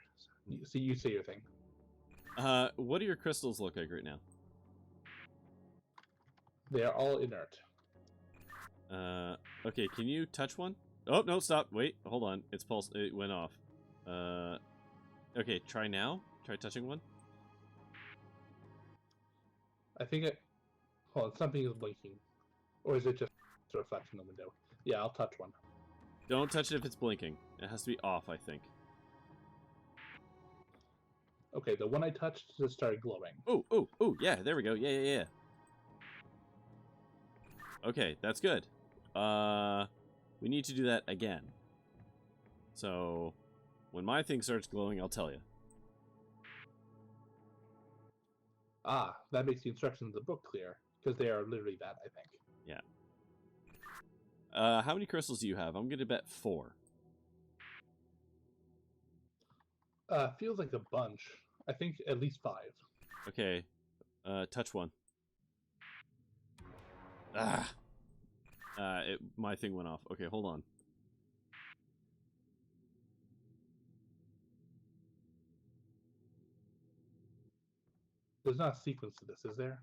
So you say your thing. What do your crystals look like right now? They are all inert. Okay, can you touch one? Oh, no, stop. Wait, hold on. It's pulse. It went off. Okay, try now. Try touching one. I think it. Hold on, something is blinking. Or is it just a reflection in the window? Yeah, I'll touch one. Don't touch it if it's blinking. It has to be off, I think. Okay, the one I touched just started glowing. Oh, yeah, there we go. Yeah. Okay, that's good. We need to do that again. So, when my thing starts glowing, I'll tell you. Ah, that makes the instructions of the book clear, because they are literally that, I think. Yeah. How many crystals do you have? I'm gonna bet 4. Feels like a bunch. I think at least 5. Okay. Touch one. Ah! My thing went off. Okay, hold on. There's not a sequence to this, is there?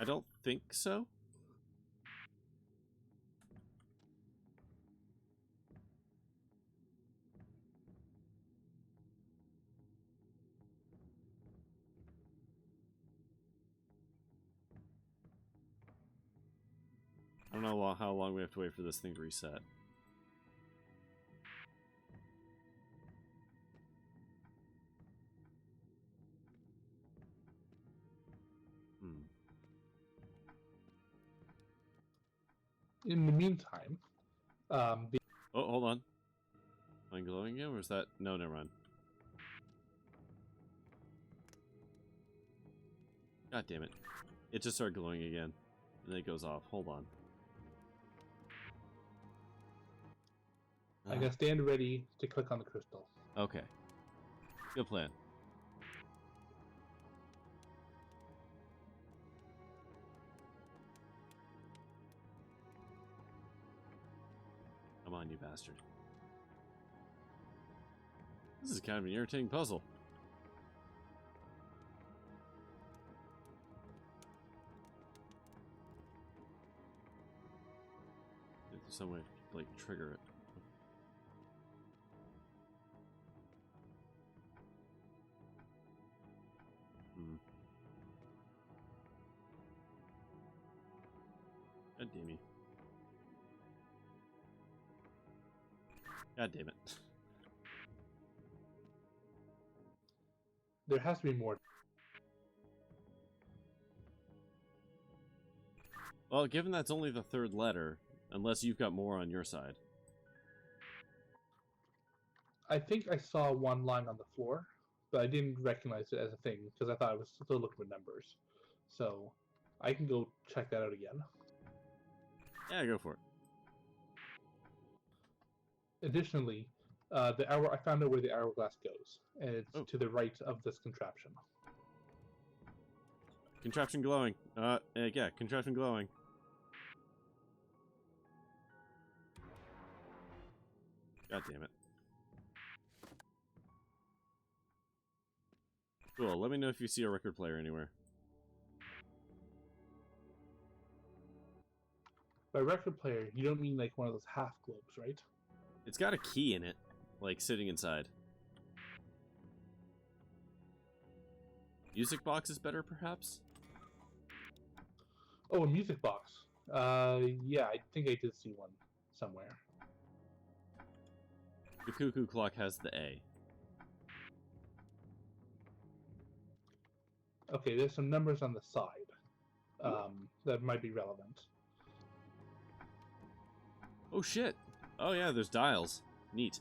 I don't think so. I don't know how long we have to wait for this thing to reset. In the meantime, Oh, hold on. Am I glowing again, or is that... No, never mind. God damn it. It just started glowing again. And then it goes off. Hold on. I'm gonna stand ready to click on the crystal. Okay. Good plan. Come on, you bastard. This is kind of an irritating puzzle. There's some way to, like, trigger it. God damn you. God damn it. There has to be more. Well, given that's only the third letter, unless you've got more on your side. I think I saw one line on the floor, but I didn't recognize it as a thing because I thought it was still looking for numbers. So I can go check that out again. Yeah, go for it. Additionally, I found out where the hourglass goes, and it's to the right of this contraption. Contraption glowing. Yeah, contraption glowing. God damn it. Cool, let me know if you see a record player anywhere. By record player, you don't mean like one of those half globes, right? It's got a key in it, like sitting inside. Music box is better, perhaps? Oh, a music box. Yeah, I think I did see one somewhere. The Cuckoo Clock has the A. Okay, there's some numbers on the side that might be relevant. Oh shit! Oh yeah, there's dials. Neat.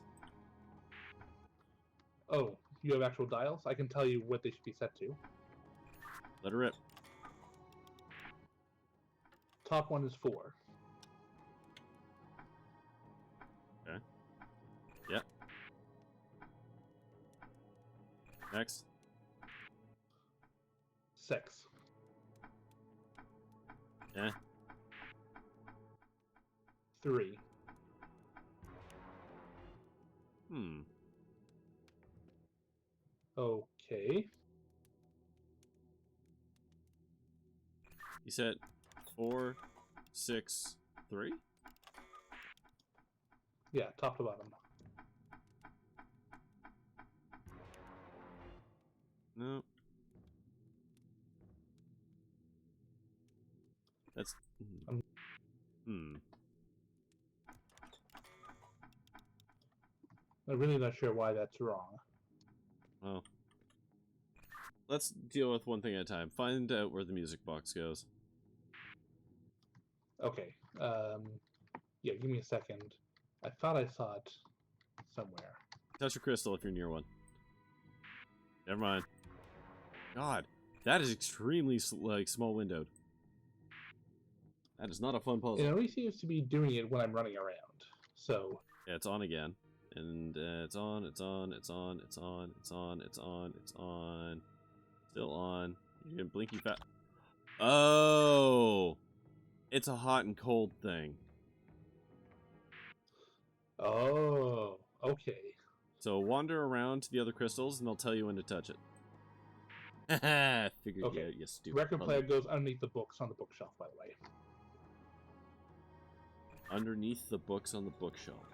Oh, you have actual dials? I can tell you what they should be set to. Let her rip. Top one is 4. Okay. Yep. Next. 6. Yeah. 3. Okay. You said 4, 6, 3? Yeah, top to bottom. No. That's... I'm really not sure why that's wrong. Well. Let's deal with one thing at a time. Find out where the music box goes. Okay. Yeah, give me a second. I thought I saw it somewhere. Touch a crystal if you're near one. Never mind. God, that is extremely like small windowed. That is not a fun puzzle. It only seems to be doing it when I'm running around. So yeah, it's on again, and it's on, it's on, it's on, it's on, it's on, it's on, it's on, still on. You didn't blinky fat. Oh, it's a hot and cold thing. Oh, okay. So wander around to the other crystals, and they'll tell you when to touch it. Figured you out, you stupid. Record player goes underneath the books on the bookshelf, by the way. Underneath the books on the bookshelf.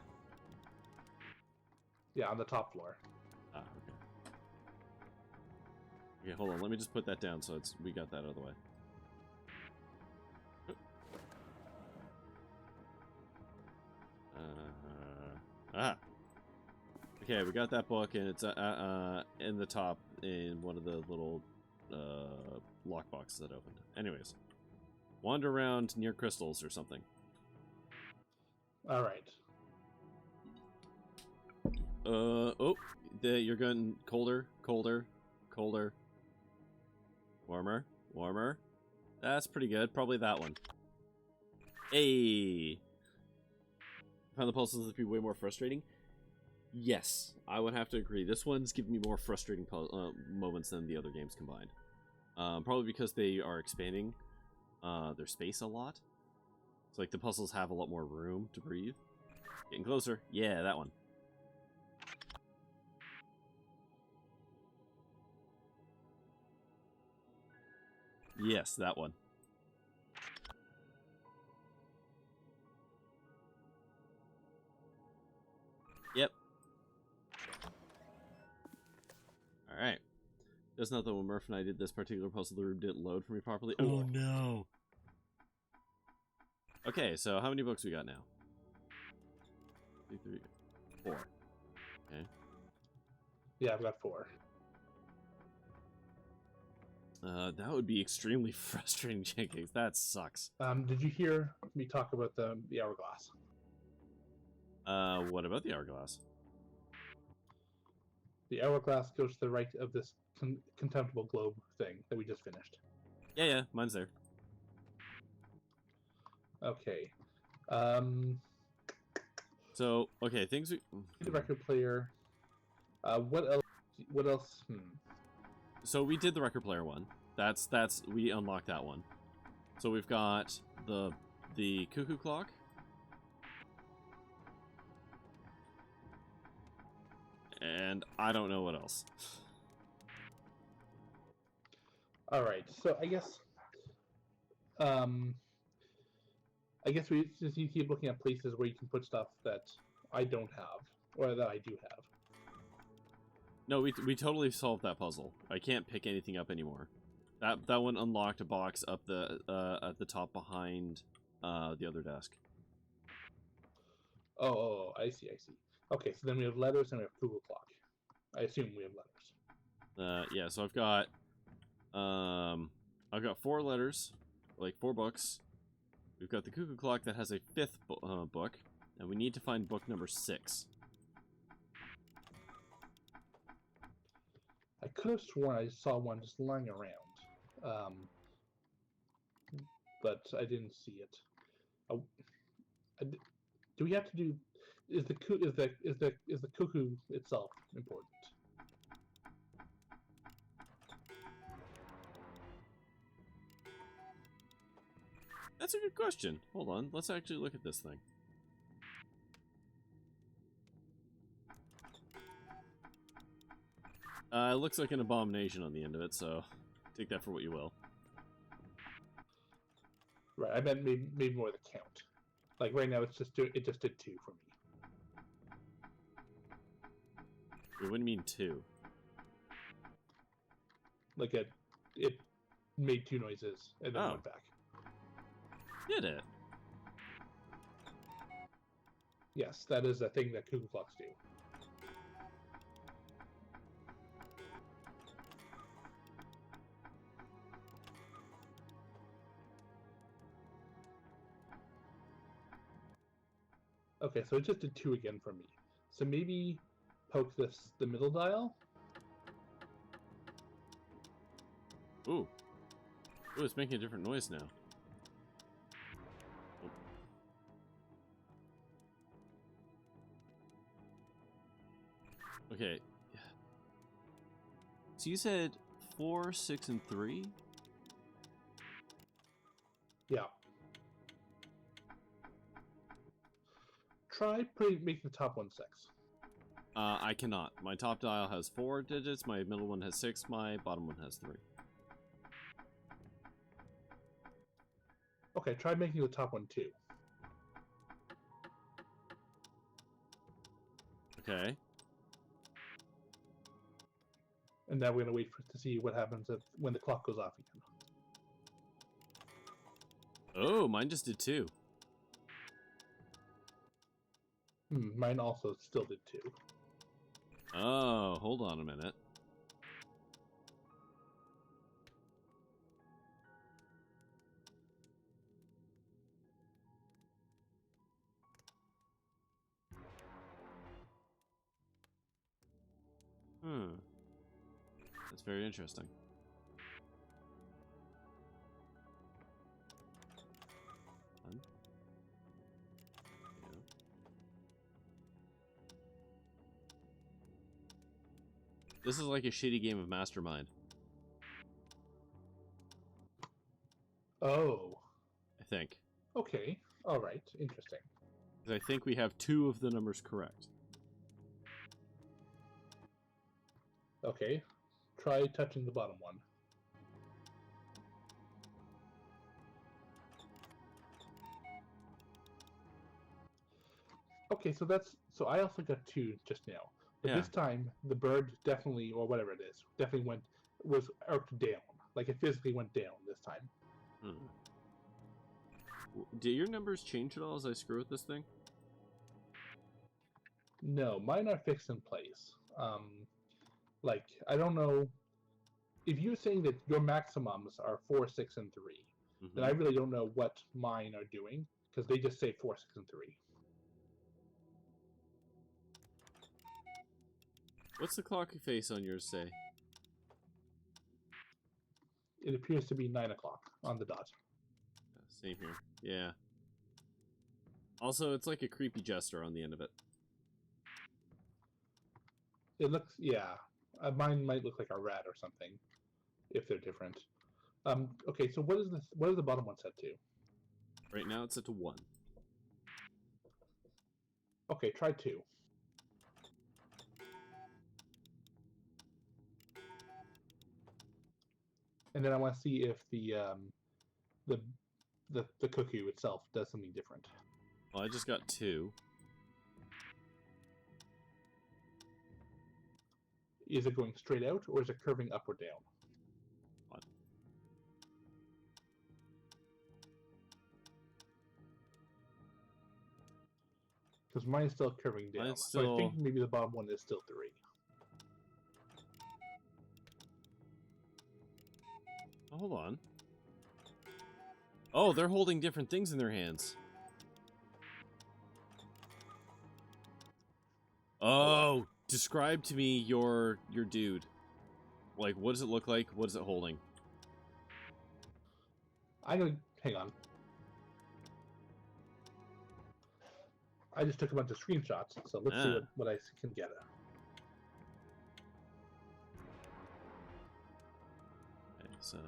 Yeah, on the top floor. Ah, okay. Okay, hold on. Let me just put that down so we got that out of the way. Okay, we got that book, and it's in the top in one of the little lock boxes that opened. Anyways, wander around near crystals or something. All right. Oh, you're getting colder, colder, colder. Warmer, warmer. That's pretty good. Probably that one. Hey. Find the puzzles to be way more frustrating. Yes, I would have to agree. This one's giving me more frustrating moments than the other games combined. Probably because they are expanding their space a lot. So like the puzzles have a lot more room to breathe. Getting closer. Yeah, that one. Yes, that one. Yep. Alright. Just not that when Murph and I did this particular puzzle, the room didn't load for me properly. Cool. Oh no! Okay, so how many books we got now? 2, 3, 4. Okay. Yeah, I've got 4. That would be extremely frustrating, Jenkins. That sucks. Did you hear me talk about the hourglass? What about the hourglass? The hourglass goes to the right of this contemptible globe thing that we just finished. Yeah, mine's there. Okay. So, okay, things we... The record player. What else? What else? So we did the record player one. That's we unlocked that one. So we've got the Cuckoo Clock. And I don't know what else. All right. So I guess we just need to keep looking at places where you can put stuff that I don't have or that I do have. No, we totally solved that puzzle. I can't pick anything up anymore. That one unlocked a box up the at the top behind the other desk. Oh, I see. Okay, so then we have letters and we have Cuckoo Clock. I assume we have letters. Yeah, so I've got 4 letters, like 4 books. We've got the Cuckoo Clock that has a 5th book, and we need to find book number 6. I could have sworn I saw one just lying around, but I didn't see it. Do we have to do? Is the cuckoo itself important? That's a good question. Hold on, let's actually look at this thing. It looks like an abomination on the end of it, so take that for what you will. Right, I meant maybe more the count. Like right now, it just did 2 for me. Wait, what do you mean 2? Like it made 2 noises and then went back. Did it? Yes, that is a thing that Cuckoo Clocks do. Okay, so it just did 2 again for me. So maybe poke the middle dial. Ooh, it's making a different noise now. Okay. So you said 4, 6, and 3? Yeah. Try making the top one 6. I cannot. My top dial has 4 digits, my middle one has 6, my bottom one has 3. Okay, try making the top one 2. Okay. And now we're going to wait to see what happens when the clock goes off again. Oh, mine just did 2. Mine also still did 2. Oh, hold on a minute. That's very interesting. This is like a shitty game of Mastermind. Oh. I think. Okay. All right. Interesting. 'Cause I think we have 2 of the numbers correct. Okay. Try touching the bottom one. Okay, so I also got 2 just now. But Yeah. this time the bird definitely, or whatever it is, definitely was arced down. Like it physically went down this time. Hmm. Do your numbers change at all as I screw with this thing? No, mine are fixed in place. Like I don't know if you're saying that your maximums are 4, 6, and 3. Then I really don't know what mine are doing because they just say 4, 6, and 3. What's the clock face on yours say? It appears to be 9 o'clock on the dot. Same here. Yeah. Also, it's like a creepy jester on the end of it. It looks, yeah. Mine might look like a rat or something, if they're different. Okay, so what is the bottom one set to? Right now it's set to 1. Okay, try 2. And then I want to see if the cuckoo itself does something different. Well, I just got 2. Is it going straight out, or is it curving up or down? What? Because mine is still curving down. Mine's So I still- think maybe the bottom one is still 3. Oh, hold on. Oh, they're holding different things in their hands. Oh, describe to me your dude. Like, what does it look like? What is it holding? I'm gonna hang on. I just took a bunch of screenshots, so let's see what I can get. Okay, so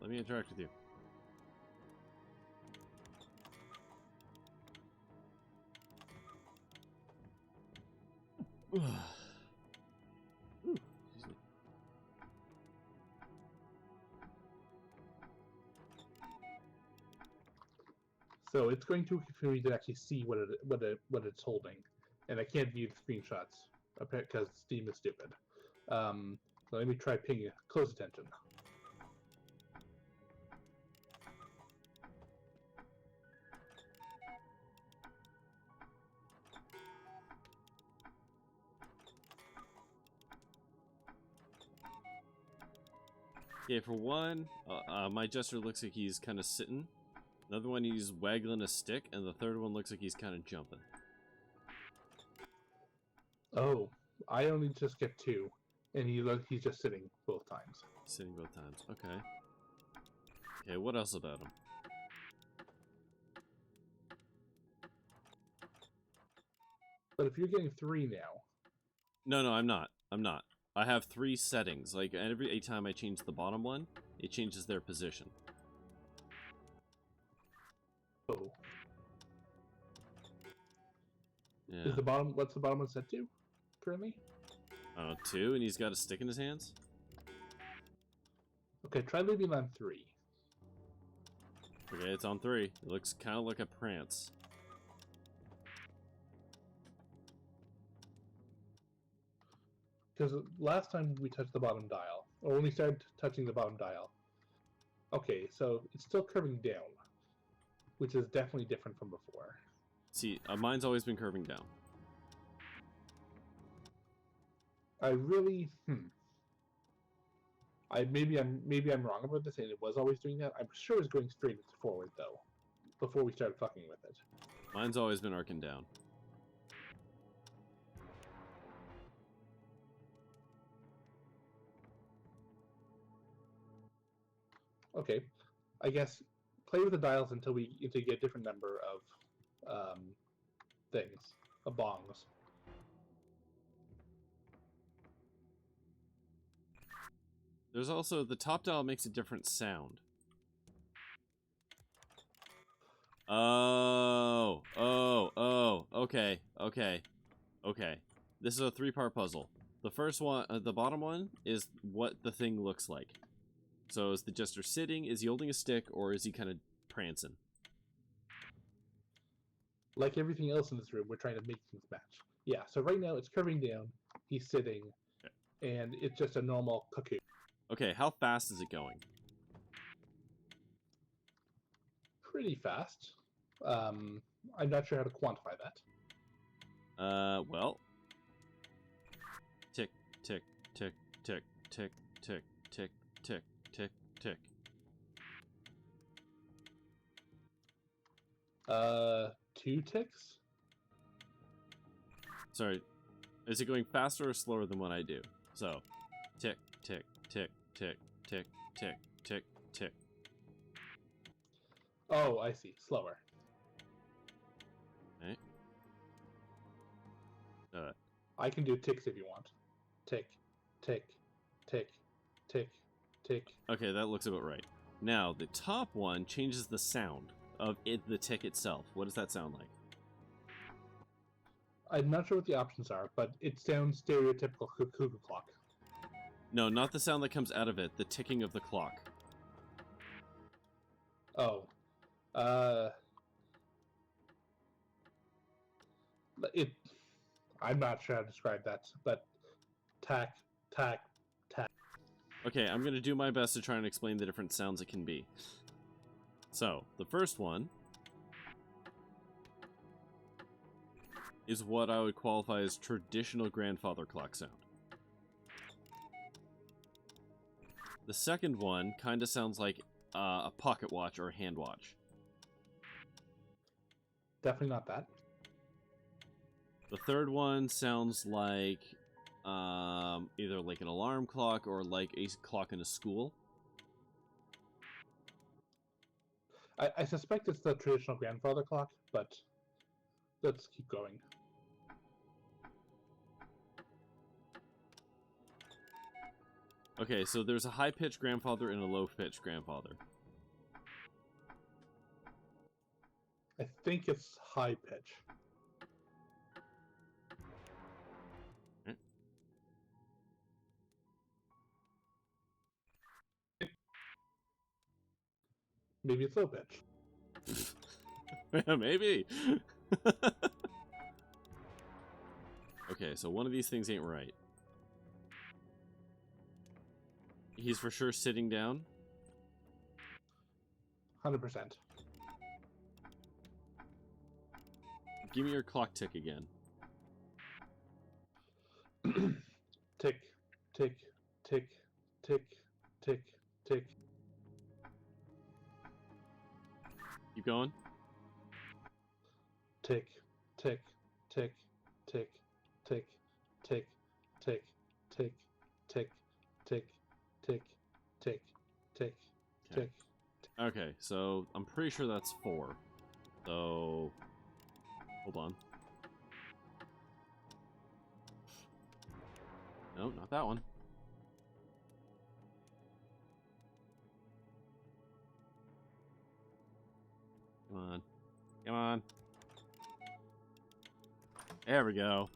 let me interact with you. Ooh, excuse me. So it's going to for me to actually see what it's holding, and I can't view the screenshots because Steam is stupid. So let me try paying close attention. Okay, for one, my Jester looks like he's kind of sitting. Another one, he's waggling a stick, and the third one looks like he's kind of jumping. Oh, I only just get 2, and he's just sitting both times. Sitting both times. Okay. Okay, what else about him? But if you're getting 3 now, No, I'm not. I'm not. I have 3 settings. Like, every time I change the bottom one, it changes their position. oh, Yeah. what's the bottom one set to currently? I don't know, 2, and he's got a stick in his hands? Okay, try leaving on 3. Okay, it's on 3. It looks kind of like a prance. Because last time we touched the bottom dial, or when we started touching the bottom dial, okay, so it's still curving down, which is definitely different from before. See, mine's always been curving down. I really, maybe I'm wrong about this, and it was always doing that. I'm sure it's going straight forward though, before we started fucking with it. Mine's always been arcing down. Okay, I guess play with the dials until you get a different number of things, of bongs. There's also the top dial makes a different sound. Oh, okay. This is a 3-part puzzle. The first one, the bottom one, is what the thing looks like. So is the Jester sitting, is he holding a stick, or is he kind of prancing? Like everything else in this room, we're trying to make things match. Yeah, so right now it's curving down, he's sitting, and it's just a normal cuckoo. Okay, how fast is it going? Pretty fast. I'm not sure how to quantify that. Well. Tick, tick, tick, tick, tick, tick, tick, tick, tick, tick. 2 ticks? Sorry, is it going faster or slower than what I do? So, tick, tick, tick, tick, tick, tick, tick, tick. Oh, I see. Slower. Right. I can do ticks if you want. Tick, tick, tick, tick, tick. Okay, that looks about right. Now, the top one changes the sound of the tick itself. What does that sound like? I'm not sure what the options are, but it sounds stereotypical Cuckoo Clock. No, not the sound that comes out of it. The ticking of the clock. Oh. I'm not sure how to describe that, but tack, tack, tack. Okay, I'm going to do my best to try and explain the different sounds it can be. So, the first one is what I would qualify as traditional grandfather clock sound. The second one kind of sounds like a pocket watch or a hand watch. Definitely not that. The third one sounds like either like an alarm clock or like a clock in a school. I suspect it's the traditional grandfather clock, but let's keep going. Okay, so there's a high-pitched grandfather and a low-pitched grandfather. I think it's high pitch. Maybe it's low pitch. Maybe. Okay, so one of these things ain't right. He's for sure sitting down. 100%. Give me your clock tick again. Tick, tick, tick, tick, tick, tick. Keep going. Tick, tick, tick, tick, tick, tick, tick, tick, tick, tick, tick, tick, tick, tick. Okay, so I'm pretty sure that's 4. So, hold on. No, not that one. Come on. Come on. There we go.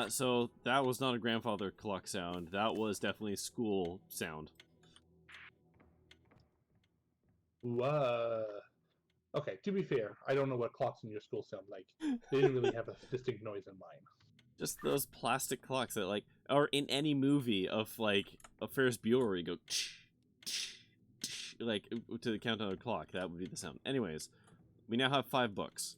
So that was not a grandfather clock sound. That was definitely a school sound. Okay, to be fair, I don't know what clocks in your school sound like. They didn't really have a distinct noise in mine. Just those plastic clocks that, like, or in any movie of, like, a Ferris Bueller where you go, like, to the countdown of the clock. That would be the sound. Anyways, we now have 5 books.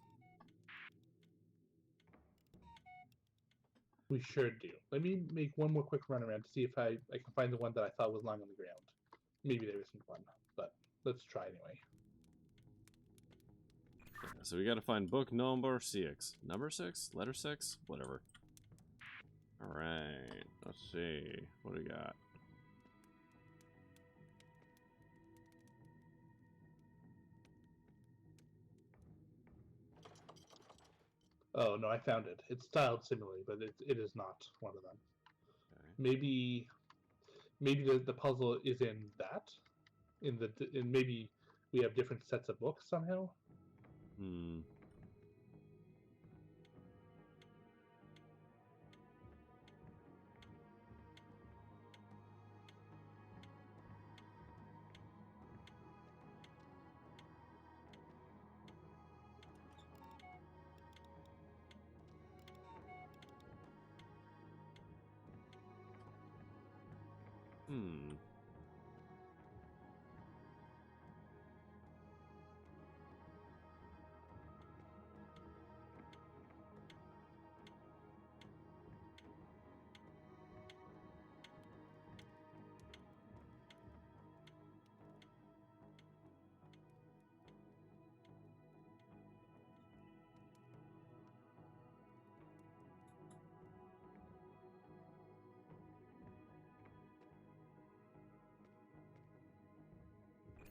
We sure do. Let me make one more quick run around to see if I can find the one that I thought was lying on the ground. Maybe there isn't one, but let's try anyway. So we gotta find book number 6. Number 6? Letter 6? Whatever. Alright, let's see. What do we got? Oh no, I found it. It's styled similarly, but it is not one of them. Okay. maybe the puzzle is in that, in maybe we have different sets of books somehow. Hmm. Hmm.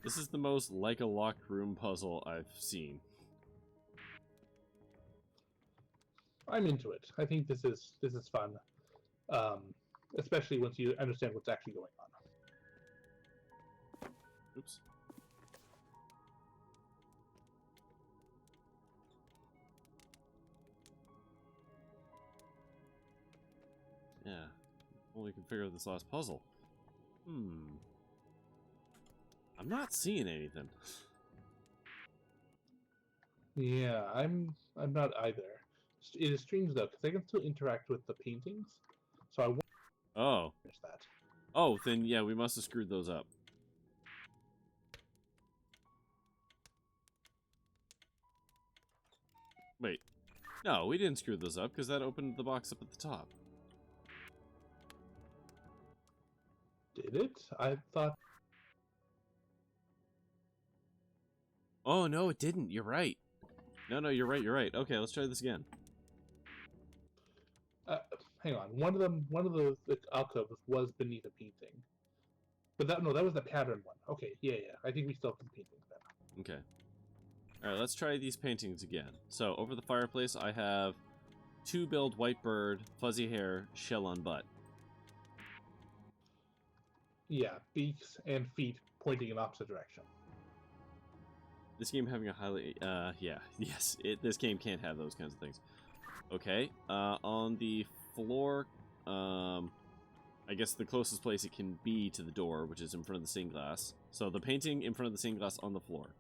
This is the most like a locked room puzzle I've seen. I'm into it. I think this is fun, especially once you understand what's actually going on. Oops. Yeah. Only can figure out this last puzzle. Hmm. I'm not seeing anything. Yeah, I'm not either. It is strange though, because I can still interact with the paintings, so I won't Oh. finish that. Oh, then yeah, we must have screwed those up. Wait. No, we didn't screw those up because that opened the box up at the top. Did it? I thought. Oh, no, it didn't. You're right. No, you're right, you're right. Okay, let's try this again. Hang on. One of the alcoves was beneath a painting, but that was the pattern one. Okay, yeah. I think we still have the paintings then. Okay. Alright, let's try these paintings again. So, over the fireplace, I have two-billed white bird, fuzzy hair, shell on butt. Yeah, beaks and feet pointing in opposite direction. This game having a highly, yes, this game can't have those kinds of things. Okay, on the floor, I guess the closest place it can be to the door, which is in front of the stained glass. So the painting in front of the stained glass on the floor.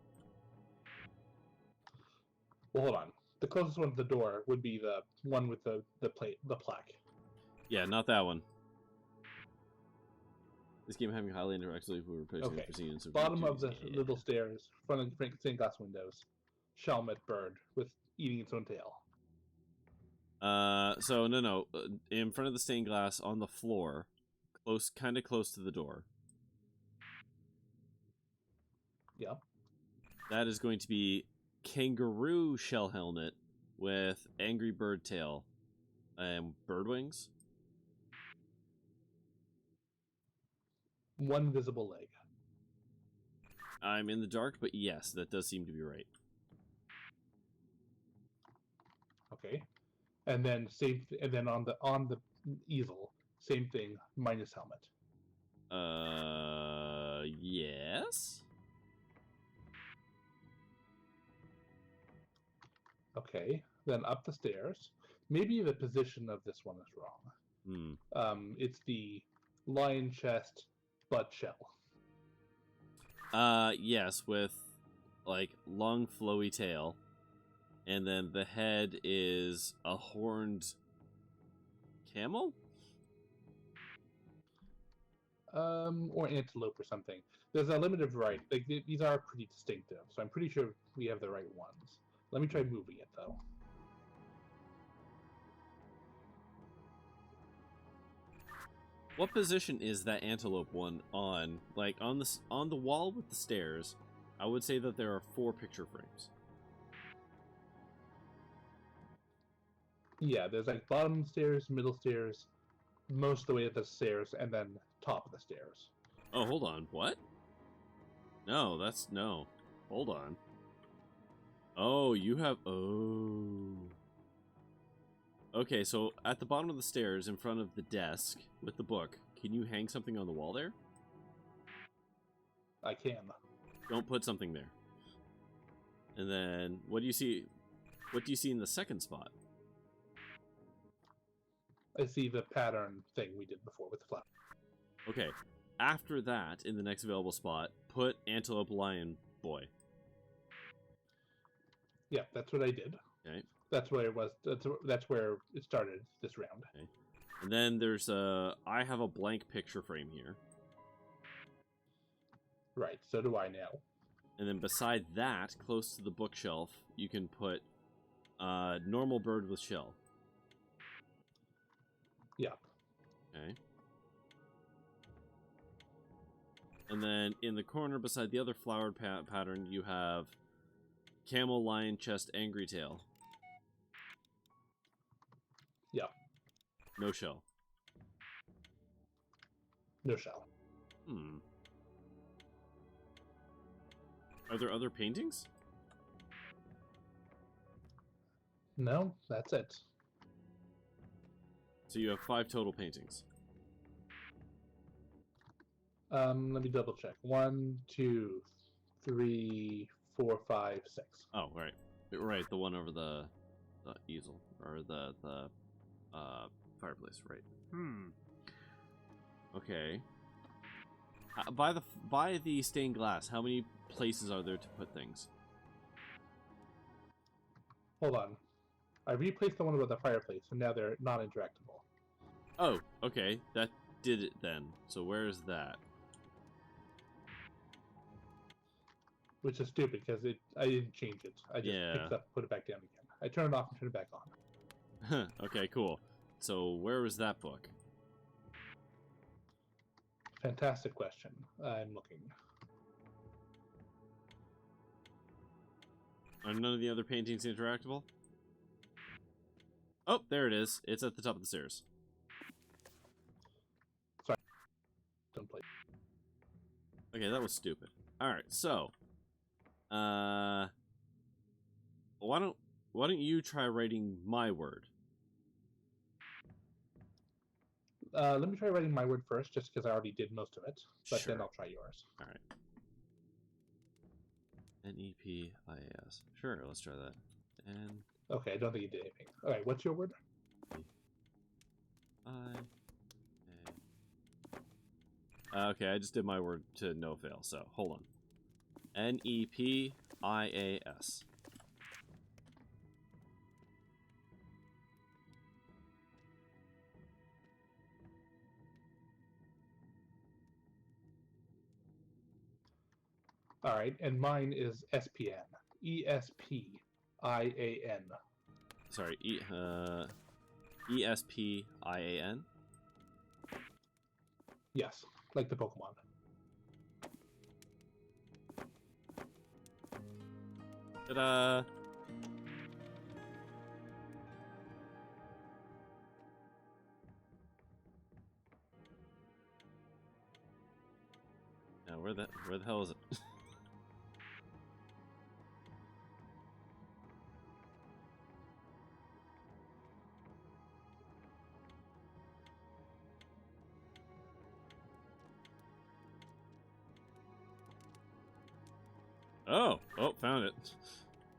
Well, hold on. The closest one to the door would be the one with the plaque. Yeah, not that one. This game having highly interactive, we were posting Okay. for scenes. Bottom of the little stairs, front of the stained glass windows. Shelmet bird with eating its own tail. So no, in front of the stained glass on the floor, kind of close to the door. Yep. That is going to be kangaroo shell helmet with angry bird tail and bird wings. One visible leg. I'm in the dark, but yes, that does seem to be right. Okay. And then on the easel, same thing minus helmet. Yes. Okay. Then up the stairs. Maybe the position of this one is wrong. It's the lion chest butt shell. Yes, with like long flowy tail. And then the head is a horned camel? Or antelope or something. There's a limited variety. Like, these are pretty distinctive, so I'm pretty sure we have the right ones. Let me try moving it though. What position is that antelope one on? Like on the wall with the stairs, I would say that there are 4 picture frames. Yeah, there's like bottom stairs, middle stairs, most of the way up the stairs, and then top of the stairs. Oh, hold on. What? No, no. Hold on. Oh, you have... Oh. Okay, so at the bottom of the stairs, in front of the desk with the book, Can you hang something on the wall there? I can. Don't put something there. And then, what do you see? What do you see in the second spot? I see the pattern thing we did before with the flower. Okay. After that, in the next available spot, put Antelope Lion Boy. Yeah, that's what I did. Okay. That's where it was. That's where it started this round. Okay. And then there's I have a blank picture frame here. Right, so do I now. And then beside that, close to the bookshelf, you can put normal bird with shell. Yeah. Okay. And then in the corner beside the other flowered pattern, you have camel, lion, chest, angry tail. Yeah. No shell. No shell. Hmm. Are there other paintings? No, that's it. So you have 5 total paintings. Let me double check. 1, 2, 3, 4, 5, 6. Oh, right. Right, the one over the easel. Or the fireplace, right. Okay. By the stained glass, how many places are there to put things? Hold on. I replaced the one with the fireplace, and now they're not interactable. Oh, okay. That did it then. So where is that? Which is stupid, because I didn't change it. I just Yeah. picked it up and put it back down again. I turned it off and turned it back on. Okay, cool. So where was that book? Fantastic question. I'm looking. Are none of the other paintings interactable? Oh, there it is. It's at the top of the stairs. Sorry. Don't play. Okay, that was stupid. Alright, so why don't you try writing my word? Let me try writing my word first, just because I already did most of it. But Sure. then I'll try yours. Alright. Nepis. Sure, let's try that. And Okay, I don't think you did anything. Alright, what's your word? Okay, I just did my word to no fail, so hold on. Nepis. Alright, and mine is SPN. ESPIAN. Sorry, ESPIAN. Yes, like the Pokemon. Ta-da! Now where the hell is it? Oh, found it.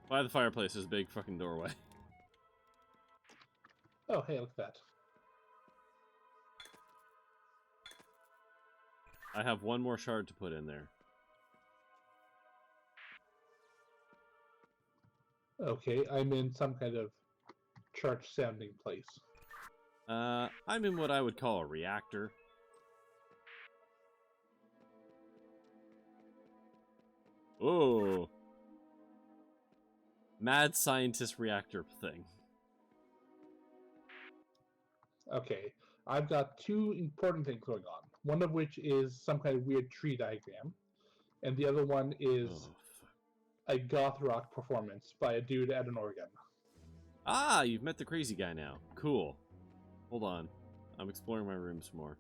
By the fireplace, there's a big fucking doorway. Oh, hey, look at that. I have one more shard to put in there. Okay, I'm in some kind of church-sounding place. I'm in what I would call a reactor. Oh. Mad scientist reactor thing. Okay, I've got 2 important things going on. One of which is some kind of weird tree diagram, and the other one is a goth rock performance by a dude at an organ. Ah, you've met the crazy guy now. Cool. Hold on. I'm exploring my rooms more.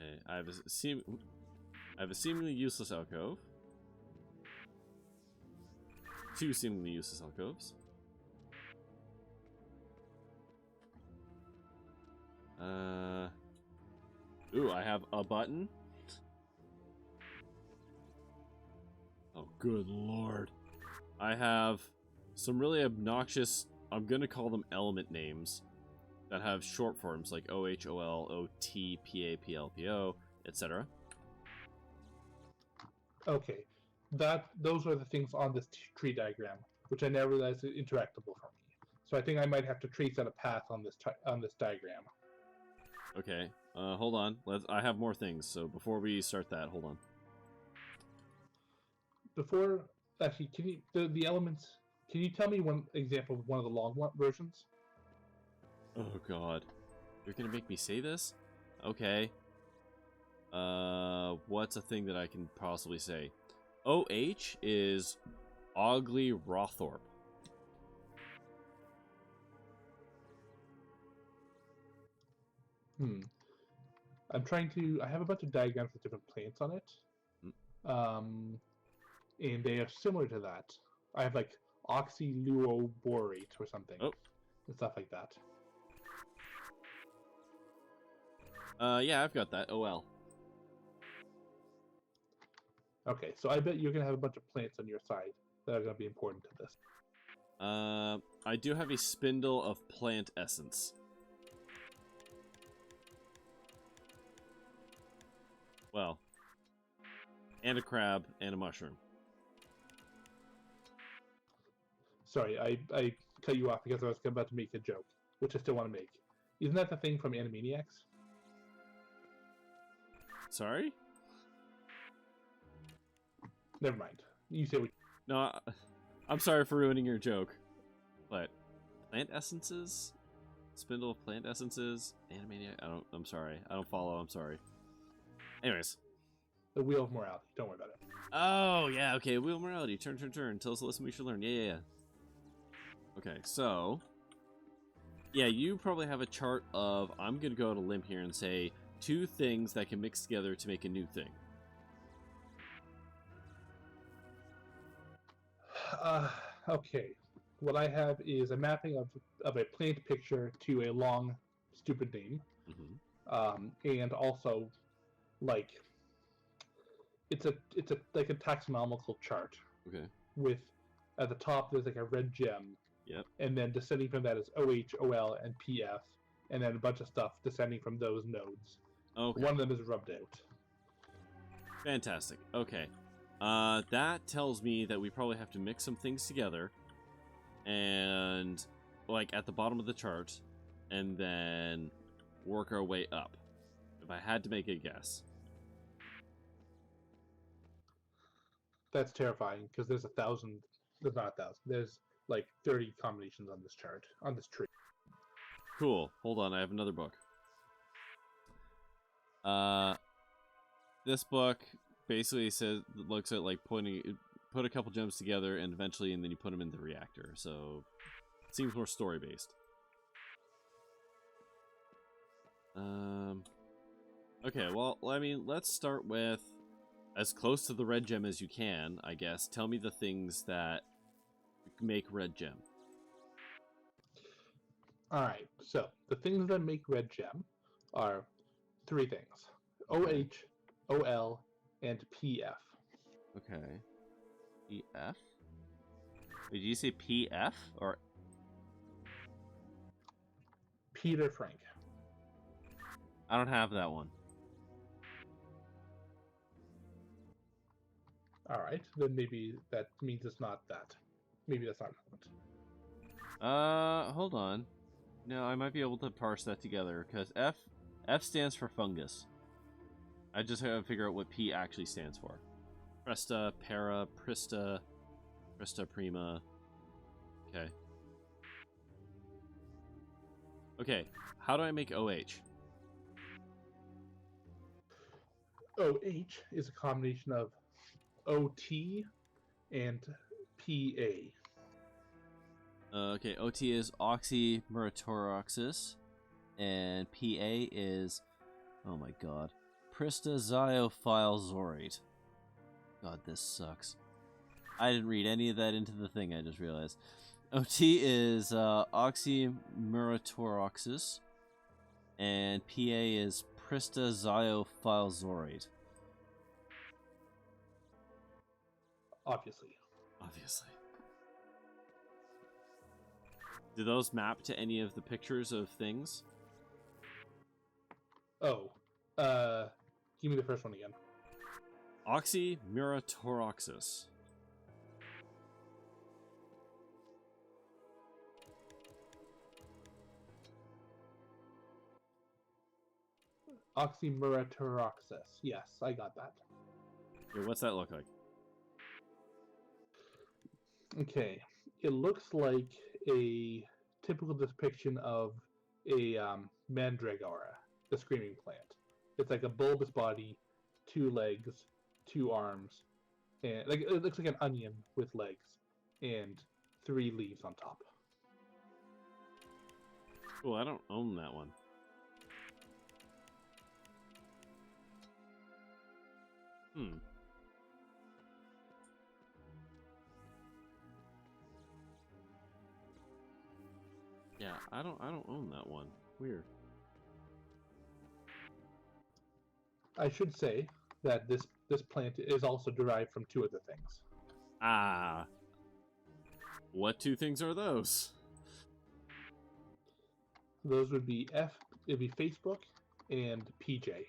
Okay, I have a seemingly useless alcove. 2 seemingly useless alcoves. Ooh, I have a button. Oh, good lord. I have some really obnoxious, I'm gonna call them element names, that have short forms like OH, OL, OT, PA, PL, PO, etc. Okay, those are the things on this tree diagram, which I never realized is interactable for me. So I think I might have to trace out a path on this diagram. Okay, hold on. I have more things, so before we start that, hold on. Before, actually, can you the elements? Can you tell me one example of one of the long versions? Oh god. You're gonna make me say this? Okay. What's a thing that I can possibly say? OH is Ogly Rothorpe. I have a bunch of diagrams with different plants on it. And they are similar to that. I have like oxyluoborate or something. Oh. And stuff like that. Yeah, I've got that. OL. Okay, so I bet you're gonna have a bunch of plants on your side that are gonna be important to this. I do have a spindle of plant essence. Well, and a crab and a mushroom. Sorry, I cut you off because I was about to make a joke, which I still want to make. Isn't that the thing from Animaniacs? Sorry? Never mind. You say what. No, I'm sorry for ruining your joke. But plant essences? Spindle of plant essences? Animaniac? I'm sorry. I don't follow. I'm sorry. Anyways. The Wheel of Morality. Don't worry about it. Oh, yeah, okay. Wheel of Morality. Turn. Tell us a lesson we should learn. Yeah. Okay, so. Yeah, you probably have a chart of, I'm going to go out a limb here and say, 2 things that can mix together to make a new thing. Okay. What I have is a mapping of a plant picture to a long, stupid name. And also, like, it's a like a taxonomical chart. Okay. With at the top there's like a red gem. Yep. And then descending from that is OH, OL, and PF, and then a bunch of stuff descending from those nodes. Okay. One of them is rubbed out. Fantastic. Okay. That tells me that we probably have to mix some things together, and like at the bottom of the chart, and then work our way up. If I had to make a guess. That's terrifying because there's 1,000. There's not 1,000. There's like 30 combinations on this chart, on this tree. Cool. Hold on, I have another book. This book basically looks at like put a couple gems together and then you put them in the reactor. So it seems more story based. Okay, well, I mean, let's start with as close to the red gem as you can, I guess. Tell me the things that make red gem. Alright, so the things that make red gem are 3 things. OH, OL, and PF. Okay. PF? Did you say PF or Peter Frank? I don't have that one. Alright, then maybe that means it's not that. Maybe that's not relevant. Hold on. No, I might be able to parse that together, because F stands for fungus. I just have to figure out what P actually stands for. Presta, para, prista prima. Okay. Okay, how do I make OH? OH is a combination of OT and PA. Okay, OT is oxymurotoroxis, and PA is, oh my god, pristaziophyllozorate. God, this sucks. I didn't read any of that into the thing, I just realized. OT is oxymurotoroxis, And PA is Pristaziophyllorate. Obviously. Obviously. Do those map to any of the pictures of things? Oh. Give me the first one again. Oxymuratoroxis. Oxymuratoroxis. Yes, I got that. Okay, what's that look like? Okay. It looks like a typical depiction of a mandragora, the screaming plant. It's like a bulbous body, 2 legs, 2 arms, and like it looks like an onion with legs and 3 leaves on top. Oh, I don't own that one. Hmm. Yeah, I don't own that one. Weird. I should say that this plant is also derived from 2 other things. Ah. What 2 things are those? Those would be Facebook and PJ.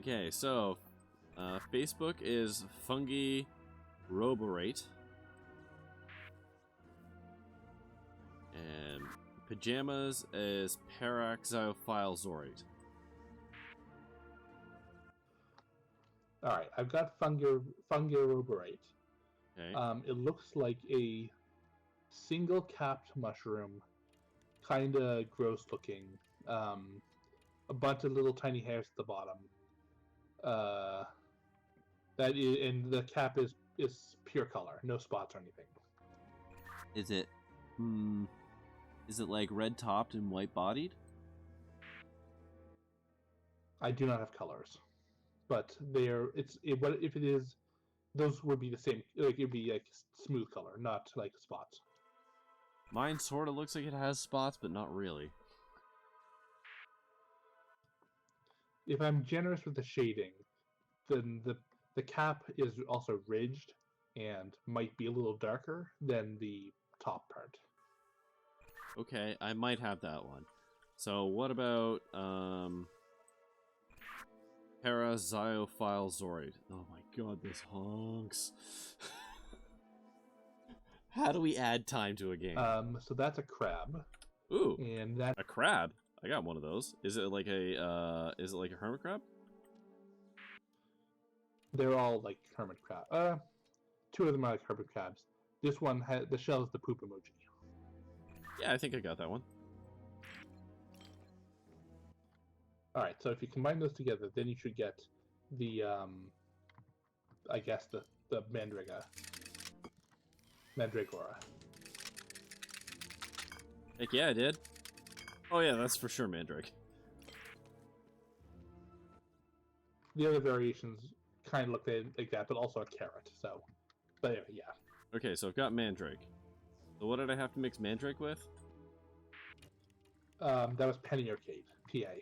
Okay, so Facebook is fungi roborate. And pajamas is paraxiophylzorate. Alright, I've got fungiroborate. Okay. It looks like a single capped mushroom, kind of gross looking. A bunch of little tiny hairs at the bottom. That is, and the cap is pure color, no spots or anything. Is it is it like red topped and white bodied? I do not have colors, but if it is, those would be the same. Like it'd be like smooth color, not like spots. Mine sort of looks like it has spots, but not really. If I'm generous with the shading, then the cap is also ridged and might be a little darker than the top part. Okay, I might have that one. So what about paraxiophylzorate? Oh my god, this honks. How do we add time to a game? So that's a crab. Ooh, and that a crab. I got one of those. Is it like a hermit crab? They're all like hermit crab. 2 of them are like hermit crabs. This one has the shell is the poop emoji. Yeah, I think I got that one. All right, so if you combine those together, then you should get the I guess the mandragora. Heck yeah, I did. Oh yeah, that's for sure Mandrake. The other variations kind of look like that, but also a carrot. So, but anyway, yeah. Okay, so I've got Mandrake. So what did I have to mix Mandrake with? That was Penny Arcade, PA.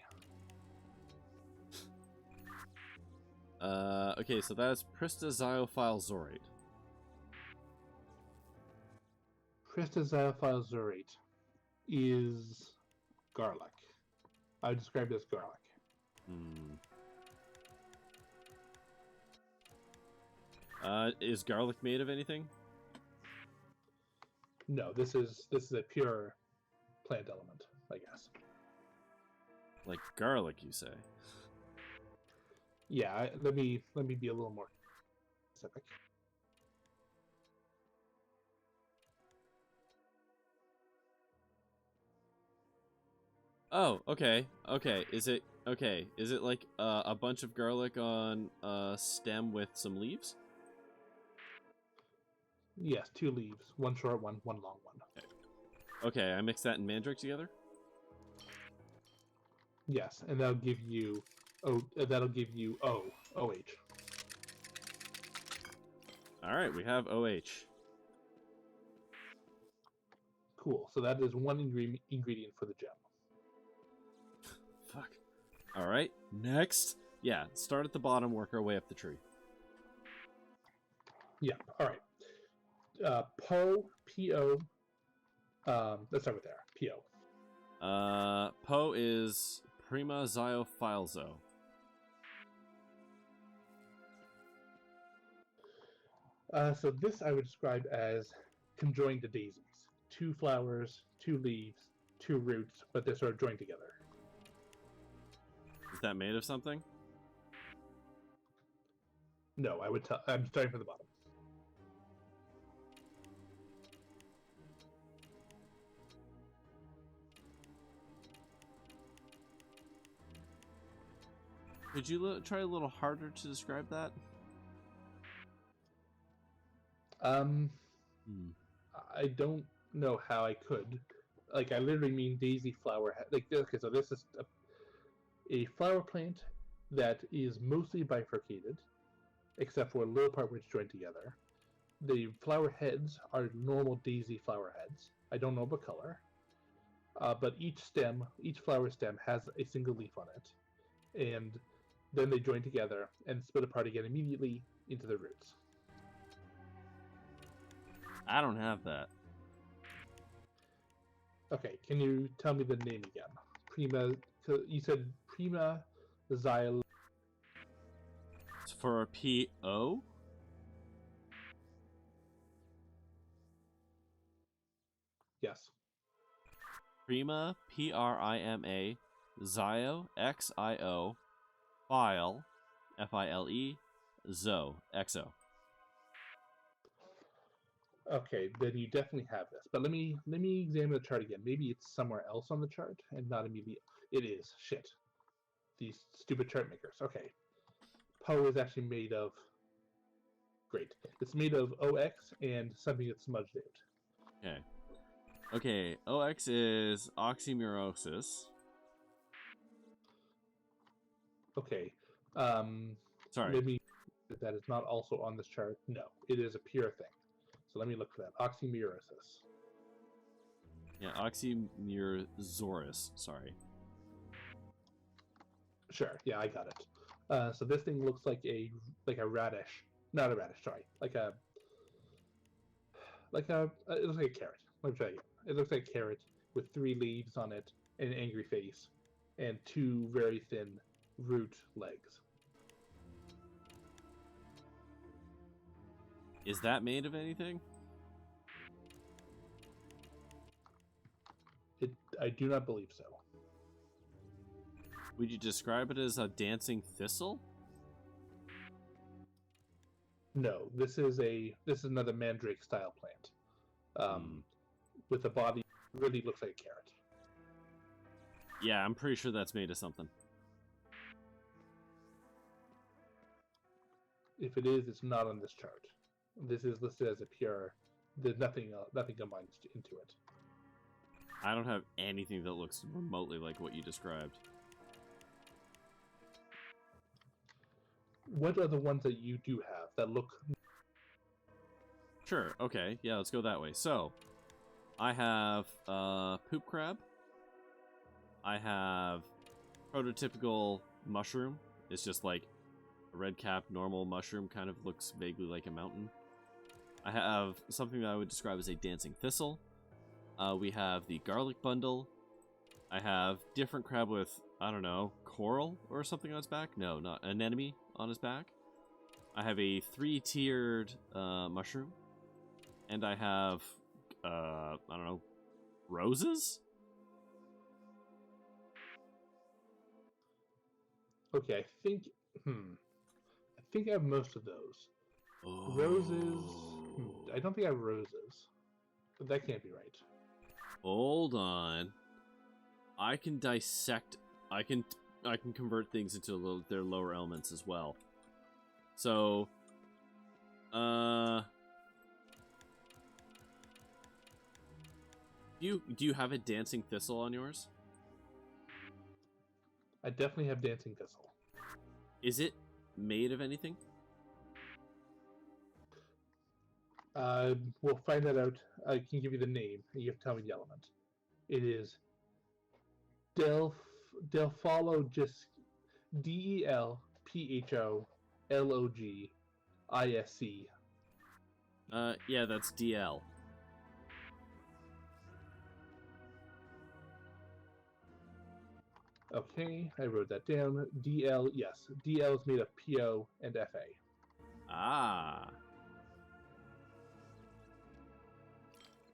Okay, so that's Pristaziophyllzorate. Pristaziophyllzorate is garlic. I would describe it as garlic. Is garlic made of anything? No, this is a pure plant element, I guess. Like garlic, you say? Yeah, let me be a little more specific. Oh, okay. Okay, is it like a bunch of garlic on a stem with some leaves? Yes, 2 leaves, 1 short one, 1 long one. Okay, I mix that and Mandrake together? Yes, and that'll give you OH. Alright, we have OH. Cool. So that is 1 ingredient for the gem. All right. Next. Yeah. Start at the bottom. Work our way up the tree. Yeah. All right. Po, P-O. Let's start with there. P-O. Po is Prima Xiophilzo. So this I would describe as conjoined to daisies. 2 flowers, 2 leaves, 2 roots, but they're sort of joined together. Is that made of something? No, I'm starting from the bottom. Could you try a little harder to describe that? I don't know how I could. Like, I literally mean daisy flower head. Like, okay, so this is a flower plant that is mostly bifurcated, except for a little part where it's joined together. The flower heads are normal daisy flower heads. I don't know what color. But each flower stem has a single leaf on it. And then they join together and split apart again immediately into the roots. I don't have that. Okay, can you tell me the name again? You said Prima Xyl. For a P-O? Yes. Prima, P-R-I-M-A, Xio, X-I-O, File, F-I-L-E, Zo, X-O. Okay, then you definitely have this. But let me examine the chart again. Maybe it's somewhere else on the chart and not immediately. It is. Shit. These stupid chart makers. Okay. Po is actually made of. Great. It's made of OX and something that's smudged out. Okay. Okay, OX is oxymorosis. Okay. Sorry. Maybe that is not also on this chart. No, it is a pure thing. So let me look for that. Oxymorosis. Yeah, oxymorosaurus. Sorry. Sure. Yeah, I got it. So this thing looks like a radish. Not a radish. Sorry. It looks like a carrot. Let me try again. It looks like a carrot with 3 leaves on it and an angry face, and 2 very thin root legs. Is that made of anything? I do not believe so. Would you describe it as a dancing thistle? No, this is another mandrake style plant. With a body really looks like a carrot. Yeah, I'm pretty sure that's made of something. If it is, it's not on this chart. This is listed as a pure. There's nothing combined into it. I don't have anything that looks remotely like what you described. What are the ones that you do have that look? Sure, okay, yeah, let's go that way. So, I have poop crab. I have prototypical mushroom. It's just like a red-capped normal mushroom, kind of looks vaguely like a mountain. I have something that I would describe as a dancing thistle. We have the garlic bundle. I have different crab with, I don't know, coral or something on its back. No, not anemone on his back. I have a 3-tiered mushroom. And I have, I don't know, roses? Okay, I think I have most of those. Oh. Roses. I don't think I have roses. But that can't be right. Hold on. I can dissect. I can convert things into their lower elements as well. So, do you have a dancing thistle on yours? I definitely have dancing thistle. Is it made of anything? We'll find that out. I can give you the name. You have to tell me the element. It is DELPHOLOGISC. Yeah, that's DL. Okay, I wrote that down. DL, yes. DL is made of PO and FA. Ah.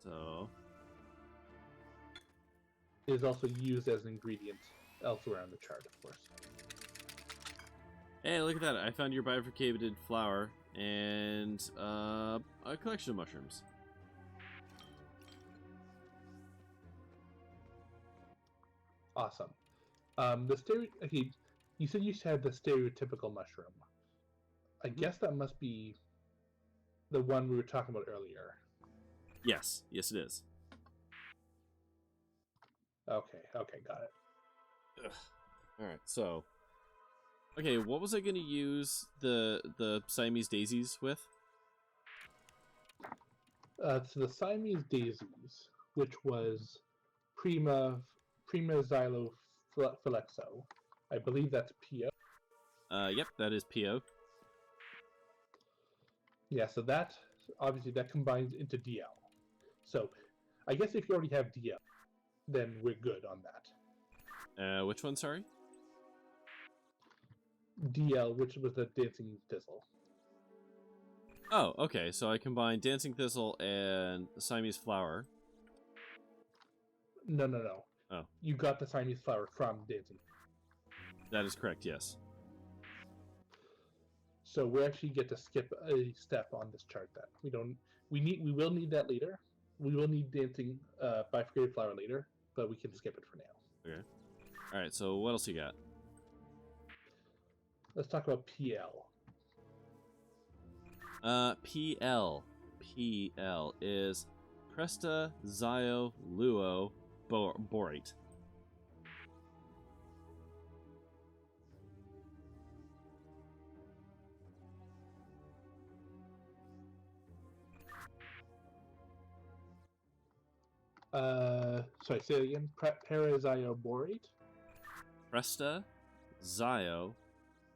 So. It is also used as an ingredient elsewhere on the chart, of course. Hey, look at that. I found your bifurcated flower and a collection of mushrooms. Awesome. Okay, you said you had the stereotypical mushroom. I guess that must be the one we were talking about earlier. Yes, yes, it is. Okay, got it. Ugh. All right, so. Okay, what was I going to use the Siamese daisies with? So the Siamese daisies, which was Prima xylophyllexo. I believe that's PO. Yep, that is PO. Yeah, so that obviously that combines into DL. So I guess if you already have DL, then we're good on that. Which one, sorry? DL, which was the dancing thistle. Oh, okay, so I combined dancing thistle and Siamese flower. No. Oh. You got the Siamese flower from dancing. That is correct, yes. So we actually get to skip a step on this chart then. We will need that later. We will need dancing bifurcated flower later, but we can skip it for now. Okay. Alright, so what else you got? Let's talk about PL. PL is Presta Zio Luo Borate. Sorry, say it again. Parazioborate? Presta Zio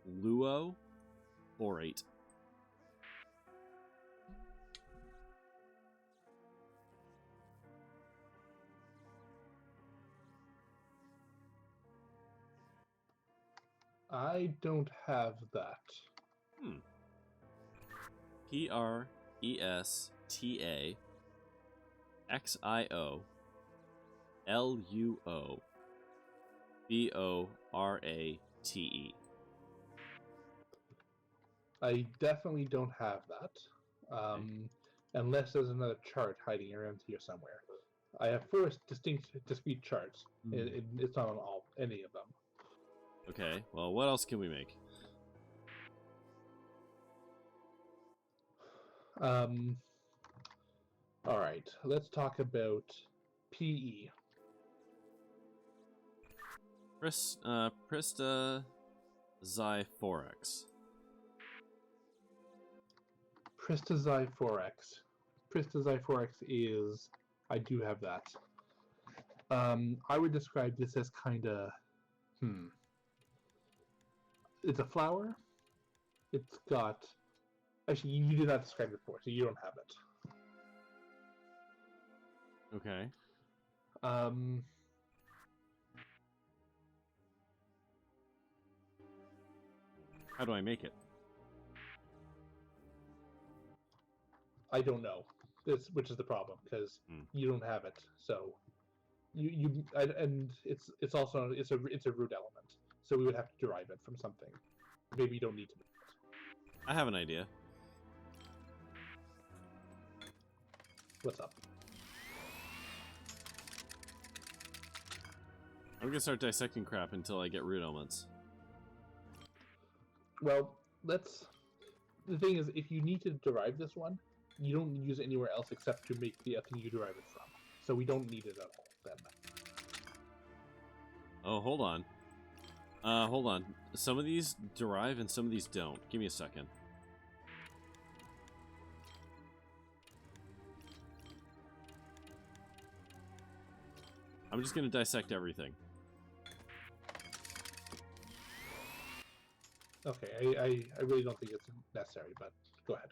Luo Borate. I don't have that. Presta XIOLUOBORATE. I definitely don't have that. Unless there's another chart hiding around here somewhere. I have four discrete charts. It's not on any of them. Okay, well, what else can we make? Alright, let's talk about PE. Prista Xiphorex. Pristaxiphorex. Pristaxiphorex is... I do have that. I would describe this as kind of... It's a flower. It's got... Actually, you did not describe it before, so you don't have it. Okay. How do I make it? I don't know. Which is the problem, because you don't have it. So and it's also a root element. So we would have to derive it from something. Maybe you don't need to make it. I have an idea. What's up? I'm gonna start dissecting crap until I get root elements. Well, the thing is, if you need to derive this one, you don't use it anywhere else except to make the thing you derive it from. So we don't need it at all, then. Oh, hold on. Hold on. Some of these derive and some of these don't. Give me a second. I'm just gonna dissect everything. Okay, I really don't think it's necessary, but go ahead.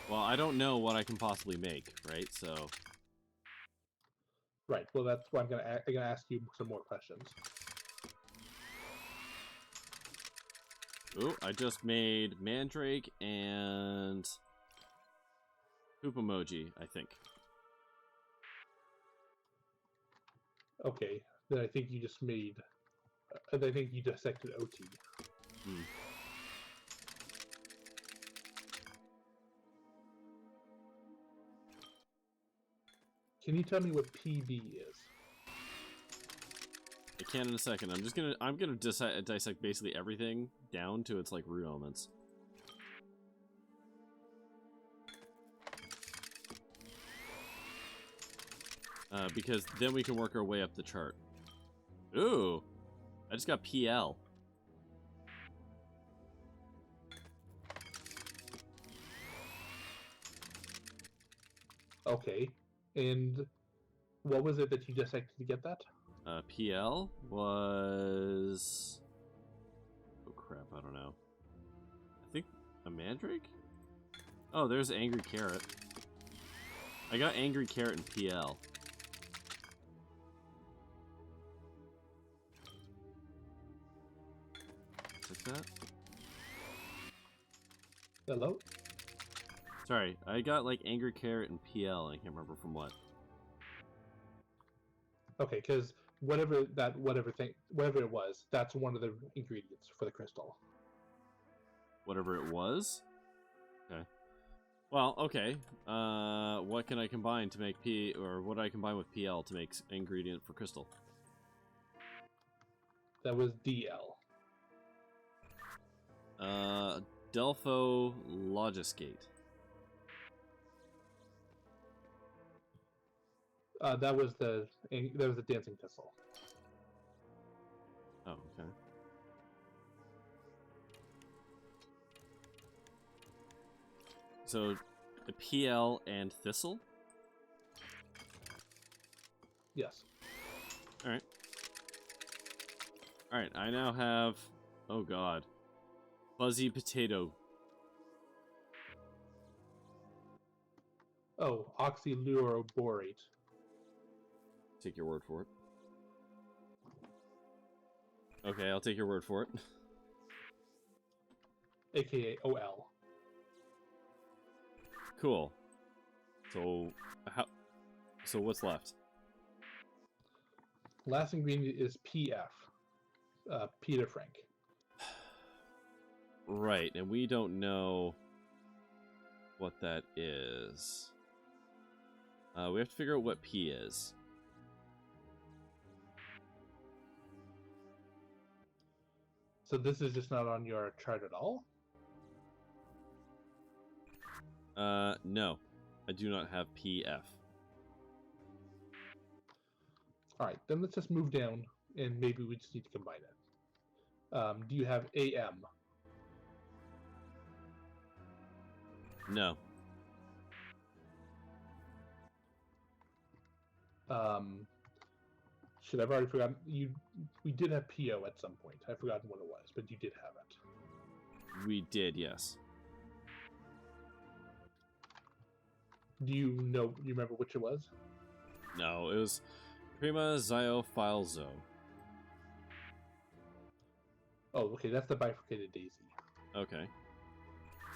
Well, I don't know what I can possibly make, right? So, Right. Well, that's why I'm gonna ask you some more questions. ooh, I just made Mandrake and poop emoji, I think. Okay, then I think you just made. I think you dissected OT. Hmm. Can you tell me what PB is? I can in a second. I'm gonna dissect basically everything down to its like root elements. Because then we can work our way up the chart. Ooh, I just got PL. Okay, and what was it that you dissected to get that? PL was... oh crap, I don't know. I think a Mandrake? Oh, there's Angry Carrot. I got Angry Carrot and PL. Like that? Hello? Sorry, I got like Angry Carrot and PL, and I can't remember from what. Okay, because whatever it was, that's one of the ingredients for the crystal. Whatever it was? Okay. Well, okay. What can I combine to make what do I combine with PL to make ingredient for crystal? That was DL. Delpho Logiscate. That was the dancing pistol. Oh, okay. So, the PL and Thistle? Yes. Alright. Alright, I now have... oh god. Fuzzy Potato. Oh, oxyluroborate. Take your word for it. Okay, I'll take your word for it. AKA OL. Cool. So, so what's left? Last ingredient is PF. Peter Frank. Right, and we don't know what that is. We have to figure out what P is. So this is just not on your chart at all? No. I do not have PF. Alright, then let's just move down, and maybe we just need to combine it. Do you have AM? No. Shit, I've already forgotten. We did have PO at some point. I've forgotten what it was, but you did have it. We did, yes. Do you remember which it was? No, it was Prima Xiophilzo. Oh, okay, that's the bifurcated daisy. Okay.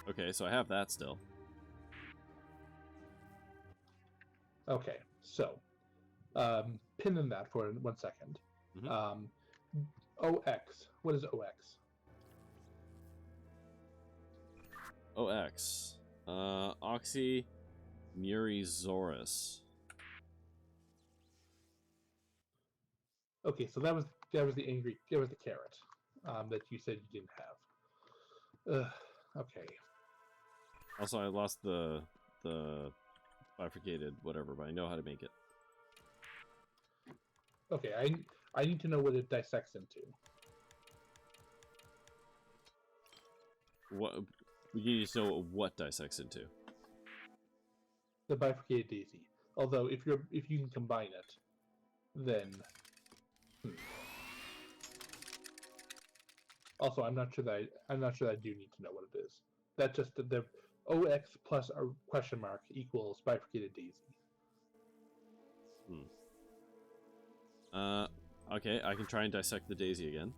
Okay, so I have that still. Okay, so pin in that for 1 second. Mm-hmm. OX. What is OX? OX. Oxymurizoris. Okay, so that was the carrot that you said you didn't have. Okay. Also, I lost the bifurcated whatever, but I know how to make it. Okay, I need to know what it dissects into. What we need to know what dissects into. The bifurcated daisy. Although if you can combine it, then Also, I'm not sure that I do need to know what it is. That's just the OX plus a question mark equals bifurcated daisy. Okay, I can try and dissect the daisy again.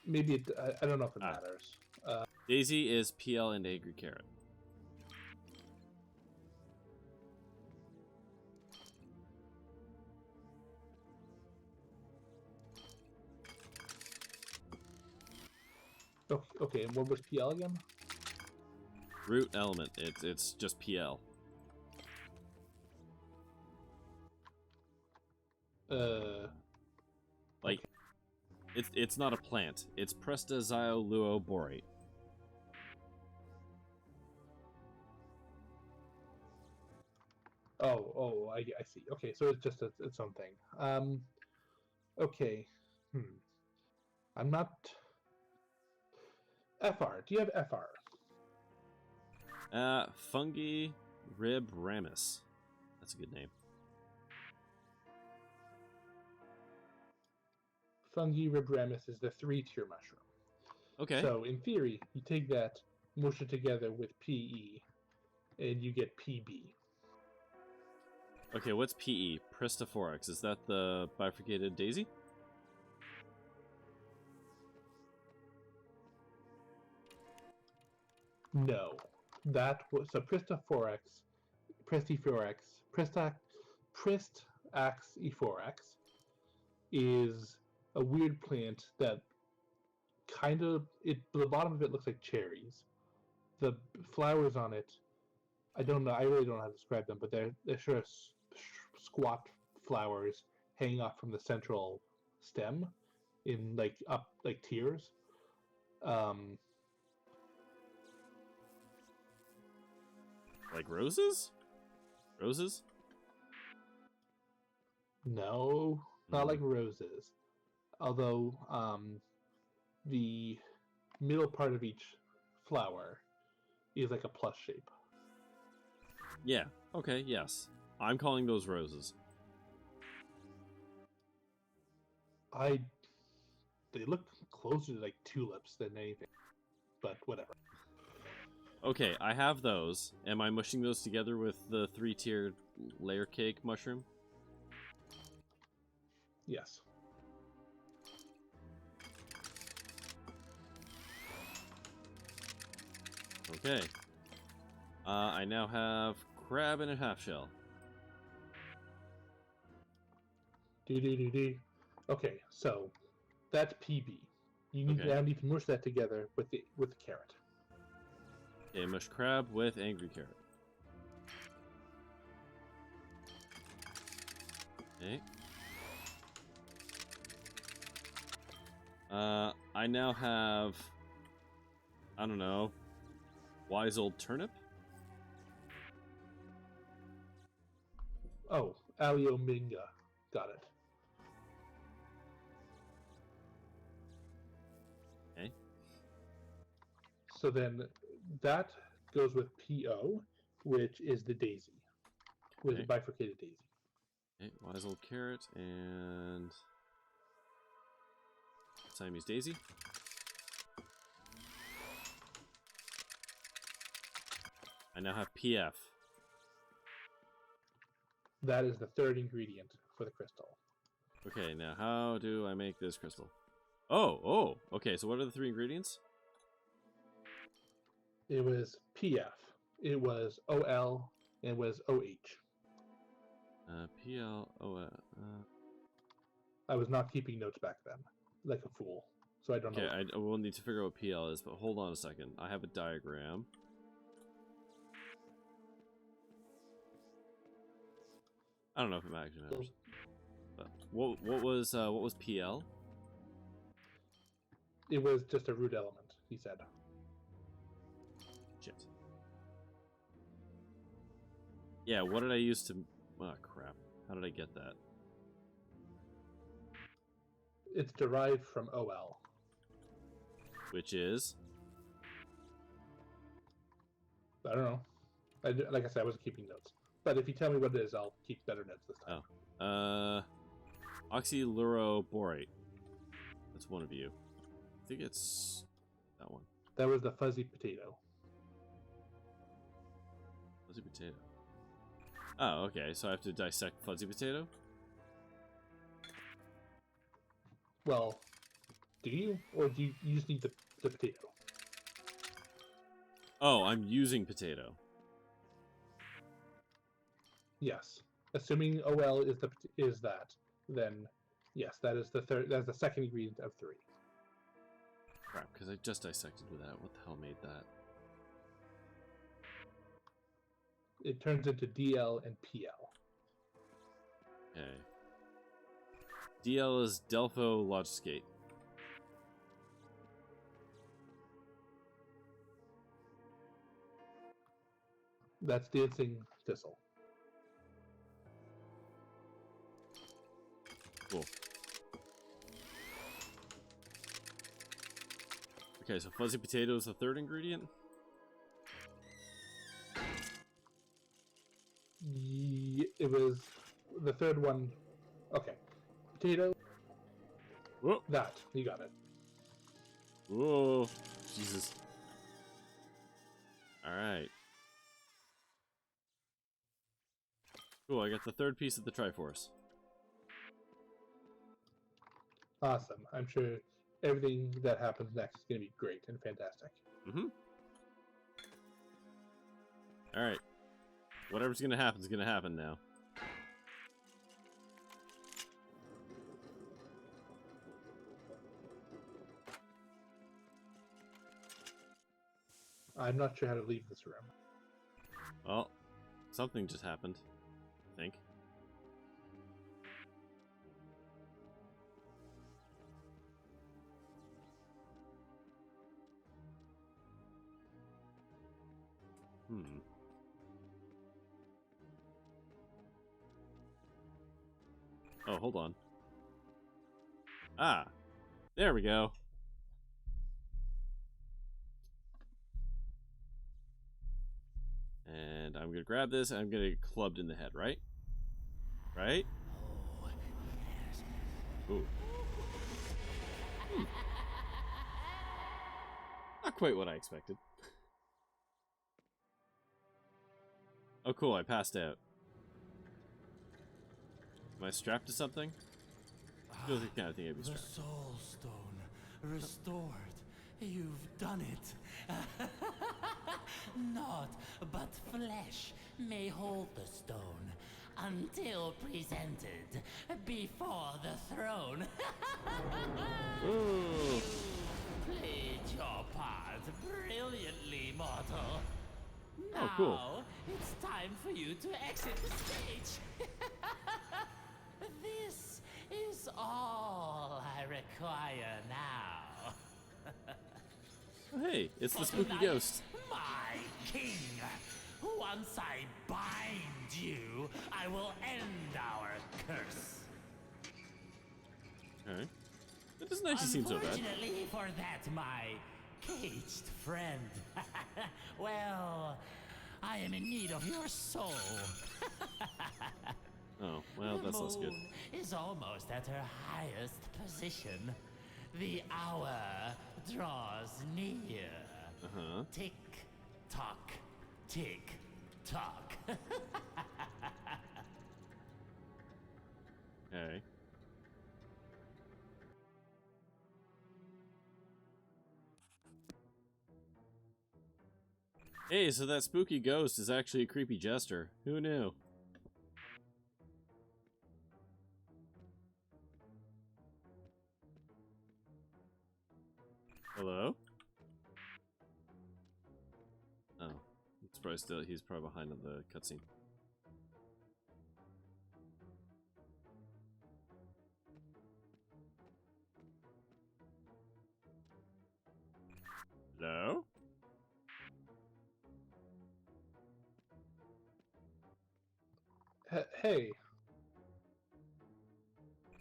Maybe I don't know if it matters. Daisy is PL and angry carrot. Okay, and what was PL again? Root element. It's just PL. Like, okay. It's not a plant. It's prestizioluoborate. Oh, I see. Okay, so it's just its own thing. Okay. I'm not. FR. Do you have FR? Fungi rib ramus. That's a good name. Fungi rib ramus is the 3-tier mushroom. Okay. So in theory, you take that, mush it together with PE, and you get PB. Okay, what's PE? Pristophorax. Is that the bifurcated daisy? No. That was so Pristophorax, Pristaxiphorax is a weird plant that kind of the bottom of it looks like cherries. The flowers on it, I don't know. I really don't know how to describe them, but they're sort of squat flowers hanging off from the central stem in up tiers. Like roses? Roses? No, not like roses. Although the middle part of each flower is like a plus shape. Yeah. Okay, yes. I'm calling those roses. They look closer to like tulips than anything, but whatever. Okay, I have those. Am I mushing those together with the 3-tiered layer cake mushroom? Yes. Okay. I now have crab and a half shell. Okay, so that's PB. You need Okay. to mush that together with the carrot. Okay, mush crab with angry carrot. Okay. I now have, I don't know, wise old turnip? Oh, Aliominga. Got it. Okay. So then that goes with PO, which is the daisy. With the bifurcated daisy. Okay, wise old carrot and Siamese daisy. I now have PF. That is the third ingredient for the crystal. Okay, now how do I make this crystal? Oh, okay, so what are the 3 ingredients? It was PF, it was OL, and it was OH. PL, I was not keeping notes back then, like a fool, so I don't know. Okay, I will need to figure out what PL is, but hold on a second. I have a diagram. I don't know if it actually matters. But what was PL? It was just a root element, he said. Shit. Yeah, what did I use to... Oh, crap. How did I get that? It's derived from OL. Which is? I don't know. Like I said, I wasn't keeping notes. but if you tell me what it is, I'll keep better notes this time. Oh. Oxyluroborate. That's one of you. I think it's that one. That was the fuzzy potato. Fuzzy potato. Oh, okay. So I have to dissect fuzzy potato? Well, do you? Or do you just need the potato? Oh, I'm using potato. Yes. Assuming OL is that, then yes, that is the third. That's the second ingredient of 3. Crap, because I just dissected with that. What the hell made that? It turns into DL and PL. Okay. DL is Delpho Logiscate. That's dancing thistle. Cool. Okay, so fuzzy potato is the third ingredient? It was the third one. Okay. Potato. Whoa! That. You got it. Whoa! Jesus. Alright. Cool, I got the third piece of the Triforce. Awesome. I'm sure everything that happens next is going to be great and fantastic. Mm-hmm. Alright. Whatever's gonna happen is gonna happen now. I'm not sure how to leave this room. Well, something just happened, I think. Oh, hold on. Ah, there we go. And I'm gonna grab this and I'm gonna get clubbed in the head, right? Right? Ooh. Not quite what I expected. Oh, cool, I passed out. Am I strapped to something? Feels like the kind of thing I'd be The strapped. soul stone restored. You've done it. Naught but flesh may hold the stone until presented before the throne. Ooh. Played your part brilliantly, mortal. Now, Oh, cool. it's time for you to exit the stage. This is all I require now. Oh, hey, it's the For spooky tonight, ghost. My king. Once I bind you, I will end our curse. Alright. It doesn't actually seem so bad. Unfortunately for that, my caged friend. Well, I am in need of your soul. Oh, well, that's less good. The moon is almost at her highest position. The hour draws near. Uh-huh. Tick tock, tick tock. Okay. Hey, so that spooky ghost is actually a creepy jester. Who knew? Hello? Oh. It's probably still, he's probably behind on the cutscene. Hello? Hey,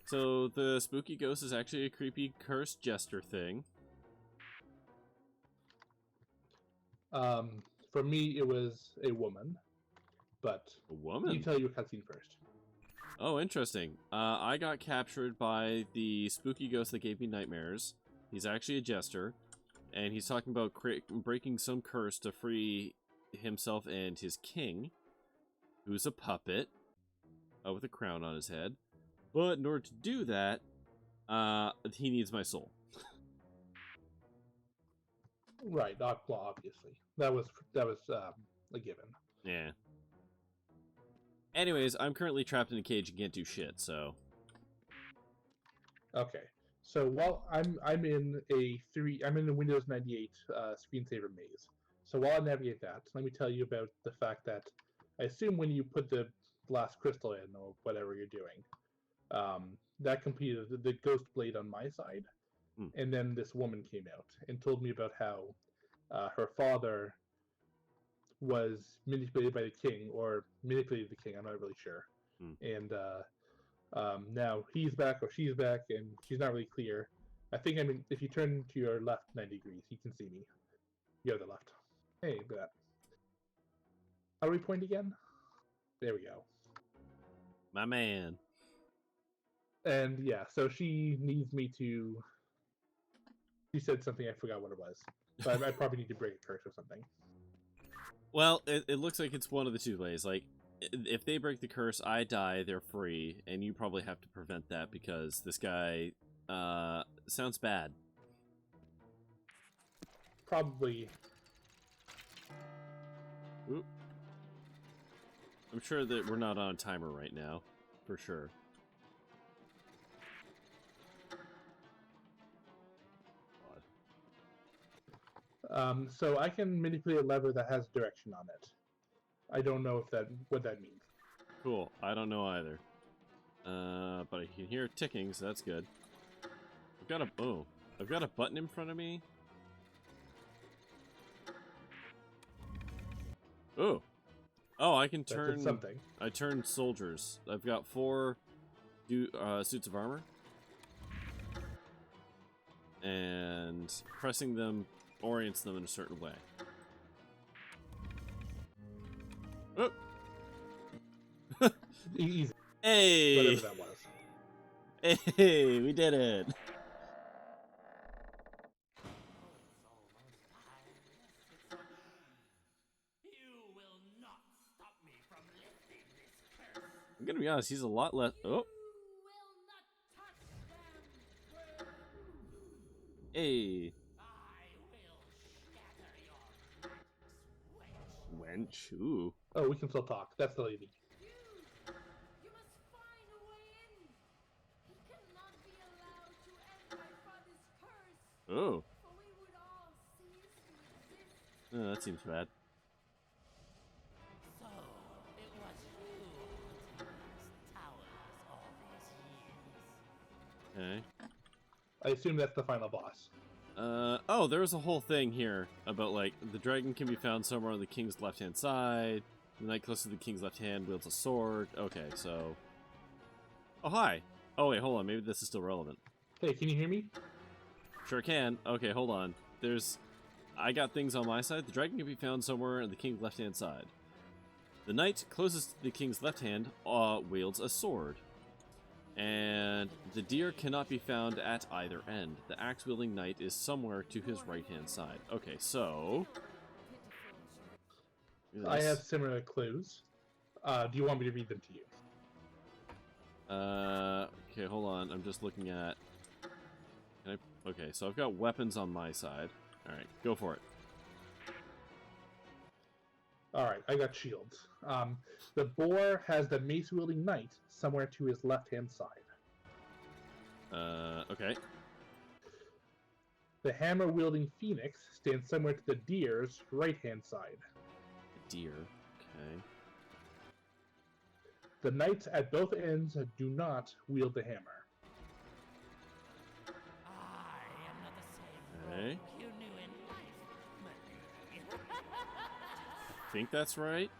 So the spooky ghost is actually a creepy cursed jester thing. for me, it was a woman, but A you woman? tell your cutscene first. Oh, interesting. I got captured by the spooky ghost that gave me nightmares. He's actually a jester, and he's talking about breaking some curse to free himself and his king, who's a puppet with a crown on his head. But in order to do that, he needs my soul. Right, well, obviously. That was a given. Yeah. Anyways, I'm currently trapped in a cage and can't do shit, so... Okay. So while I'm in a Windows 98 screensaver maze. So while I navigate that, let me tell you about the fact that I assume when you put the last crystal in or whatever you're doing, that completed the ghost blade on my side, and then this woman came out and told me about how her father was manipulated by the king, or manipulated the king. I'm not really sure. And now he's back or she's back, and she's not really clear. I think if you turn to your left 90 degrees, you can see me. You have the left. Hey, look at that. How do we point again? There we go. My man. And yeah, so she needs me to. She said something, I forgot what it was. But I probably need to break a curse or something. Well, it looks like it's one of the two ways. Like, if they break the curse, I die, they're free, and you probably have to prevent that because this guy sounds bad. Probably. Oop. I'm sure that we're not on a timer right now, for sure. So I can manipulate a lever that has direction on it. I don't know what that means. Cool. I don't know either. But I can hear ticking, so that's good. I've got a button in front of me. Oh. Oh, I can turn something. I turn soldiers. I've got 4 suits of armor. And pressing them orients them in a certain way. Oh. Easy. Hey! Whatever that was. Hey, we did it! I'm gonna be honest, he's a lot less. Oh! Hey! Wench. Ooh. Oh, we can still talk. That's the lady. You must find a way in. He cannot be allowed to end my father's curse. Oh. For we would all cease to exist. Oh, that seems bad. So, it was you haunting these towers all these years. Okay. I assume that's the final boss. Oh, there was a whole thing here about, like, the dragon can be found somewhere on the king's left-hand side. The knight close to the king's left hand wields a sword. Okay, so... Oh, hi! Oh, wait, hold on. Maybe this is still relevant. Hey, can you hear me? Sure can. Okay, hold on. I got things on my side. The dragon can be found somewhere on the king's left-hand side. The knight closest to the king's left hand wields a sword. And the deer cannot be found at either end. The axe-wielding knight is somewhere to his right-hand side. Okay, so... I have similar clues. Do you want me to read them to you? Okay, hold on. I'm just looking at... Okay, so I've got weapons on my side. Alright, go for it. Alright, I got shields. The boar has the mace-wielding knight somewhere to his left-hand side. Okay. The hammer-wielding phoenix stands somewhere to the deer's right-hand side. Deer. Okay. The knights at both ends do not wield the hammer. I am not the same Okay. rogue you knew in life, Marie. I think that's right.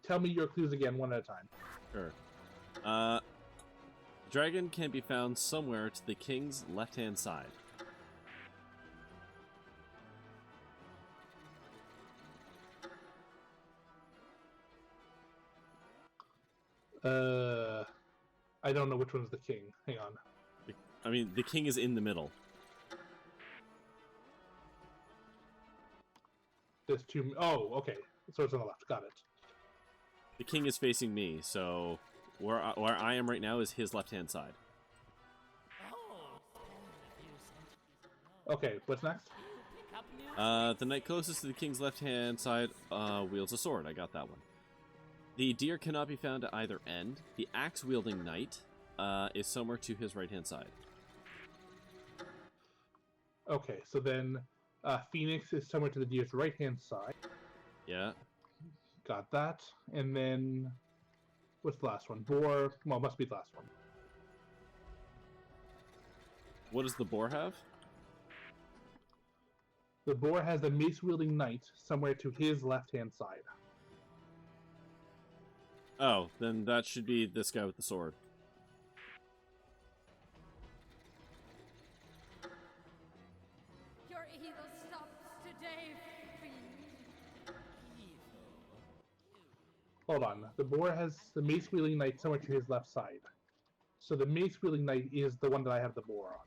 Tell me your clues again, one at a time. Sure. Dragon can be found somewhere to the king's left-hand side. I don't know which one's the king. Hang on. I mean, the king is in the middle. There's two. Oh, okay. So it's on the left. Got it. The king is facing me, so where I am right now is his left-hand side. Okay, what's next? The knight closest to the king's left-hand side wields a sword. I got that one. The deer cannot be found at either end. The axe-wielding knight is somewhere to his right-hand side. Okay, so then Phoenix is somewhere to the deer's right-hand side. Yeah. Got that. And then, what's the last one? Boar. Well, must be the last one. What does the boar have? The boar has the mace-wielding knight somewhere to his left-hand side. Oh, then that should be this guy with the sword. Your evil stops today, fiend. Hold on. The boar has the mace-wielding knight somewhere to his left side. So the mace-wielding knight is the one that I have the boar on.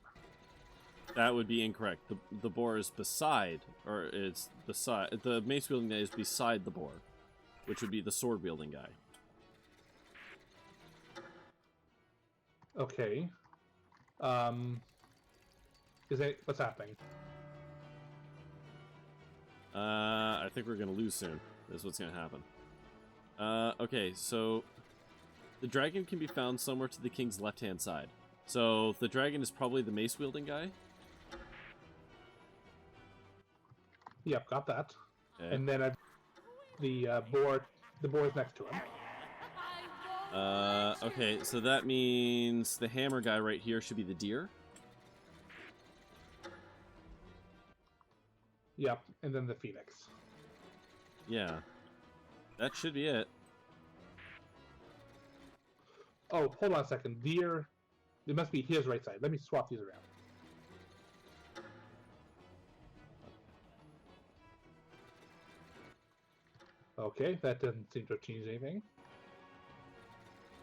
That would be incorrect. The boar is beside, or it's beside. The mace wielding guy is beside the boar, which would be the sword wielding guy. Okay. Is it what's happening? I think we're gonna lose soon. Is what's gonna happen. Okay, so the dragon can be found somewhere to the king's left-hand side. So the dragon is probably the mace wielding guy. Yep, got that. Okay. And then the boar is next to him. Okay, so that means the hammer guy right here should be the deer. Yep, and then the phoenix. Yeah. That should be it. Oh, hold on a second. Deer, it must be his right side. Let me swap these around. Okay, that doesn't seem to have changed anything.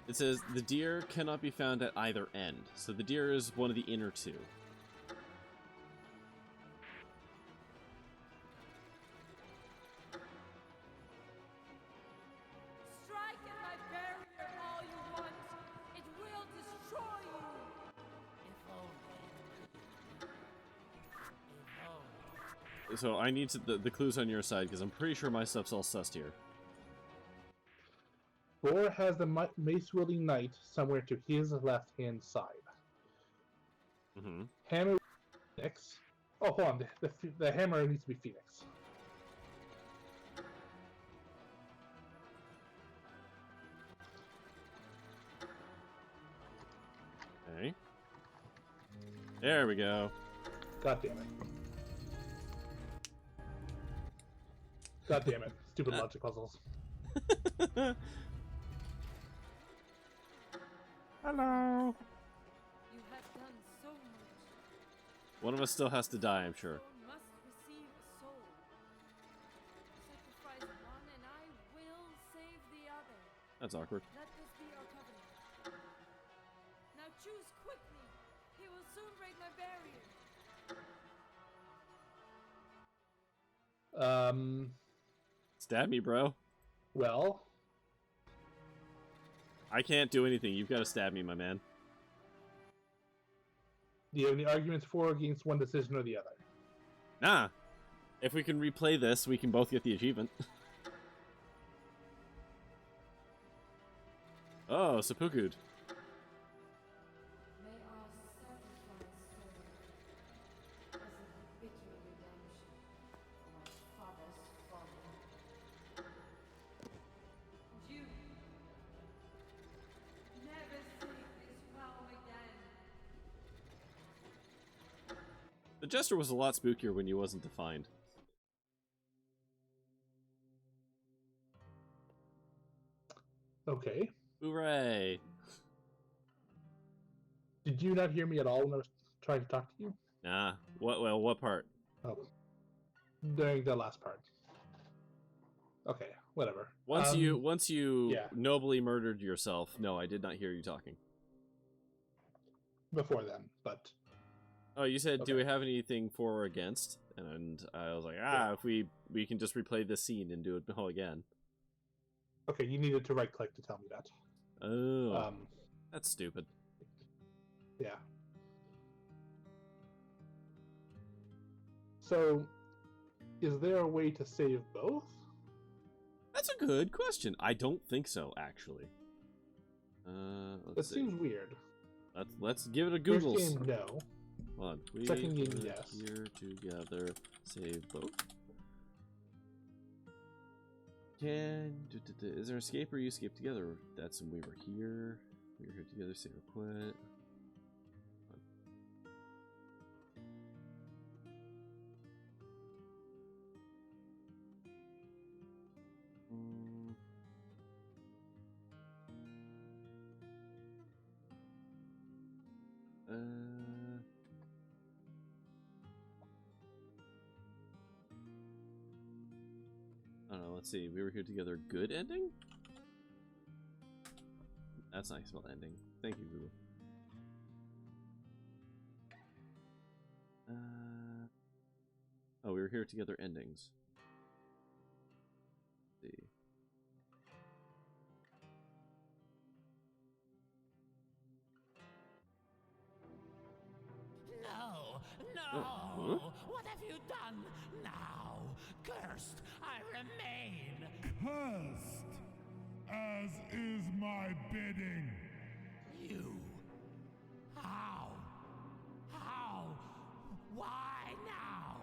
It says the deer cannot be found at either end. So the deer is one of the inner two. Strike at my barrier all you want. It will destroy you. So I need the clues on your side, because I'm pretty sure my stuff's all sussed here. Boar has the mace-wielding knight somewhere to his left-hand side. Mm-hmm. Hammer Phoenix. Oh, hold on. The hammer needs to be Phoenix. Okay. There we go. God damn it. God damn it. Stupid logic puzzles. Hello. You have done so much. One of us still has to die, I'm sure. Soul must receive a soul. Sacrifice one and I will save the other. That's awkward. Let this be our covenant. Now choose quickly. He will soon break my barrier. Stab me, bro. Well, I can't do anything. You've got to stab me, my man. do you have any arguments for or against one decision or the other? Nah. If we can replay this, we can both get the achievement. Oh, seppuku'd. May our sacrifice serve as a bitter redemption for my father's folly. You never seek this realm again. The Jester was a lot spookier when he wasn't defined. Okay. Hooray! Did you not hear me at all when I was trying to talk to you? Nah. What part? Oh. During the last part. Okay. whatever. Once you yeah. nobly murdered yourself. No, I did not hear you talking. Before then, but Oh, you said, do Okay. we have anything for or against? And I was like, Yeah. if we can just replay this scene and do it all again. okay, you needed to right click to tell me that. Oh, that's stupid. Yeah. So, is there a way to save both? That's a good question. I don't think so, actually. That Let's see. seems weird. Let's give it a Google. First game, no. Hold on. We Second game, were yes. here together. Save both. Is there escape or you escape together? That's when we were here. We were here together. Save or quit. I don't know, let's see. We were here together. Good ending? That's not spelled ending. Thank you, Google. Oh, we were here together endings. Let's see. No, no! Huh? What have you done now? Cursed I remain! Cursed, as is my bidding. You? How? How? Why now?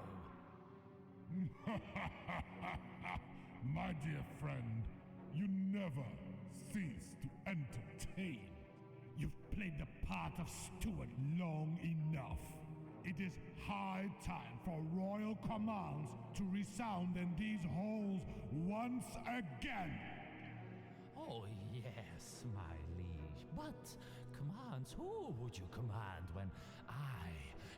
My dear friend, you never cease to entertain. You've played the part of steward long enough. It is high time for royal commands to resound in these halls once again. Oh, yes, my liege. But commands, who would you command when I,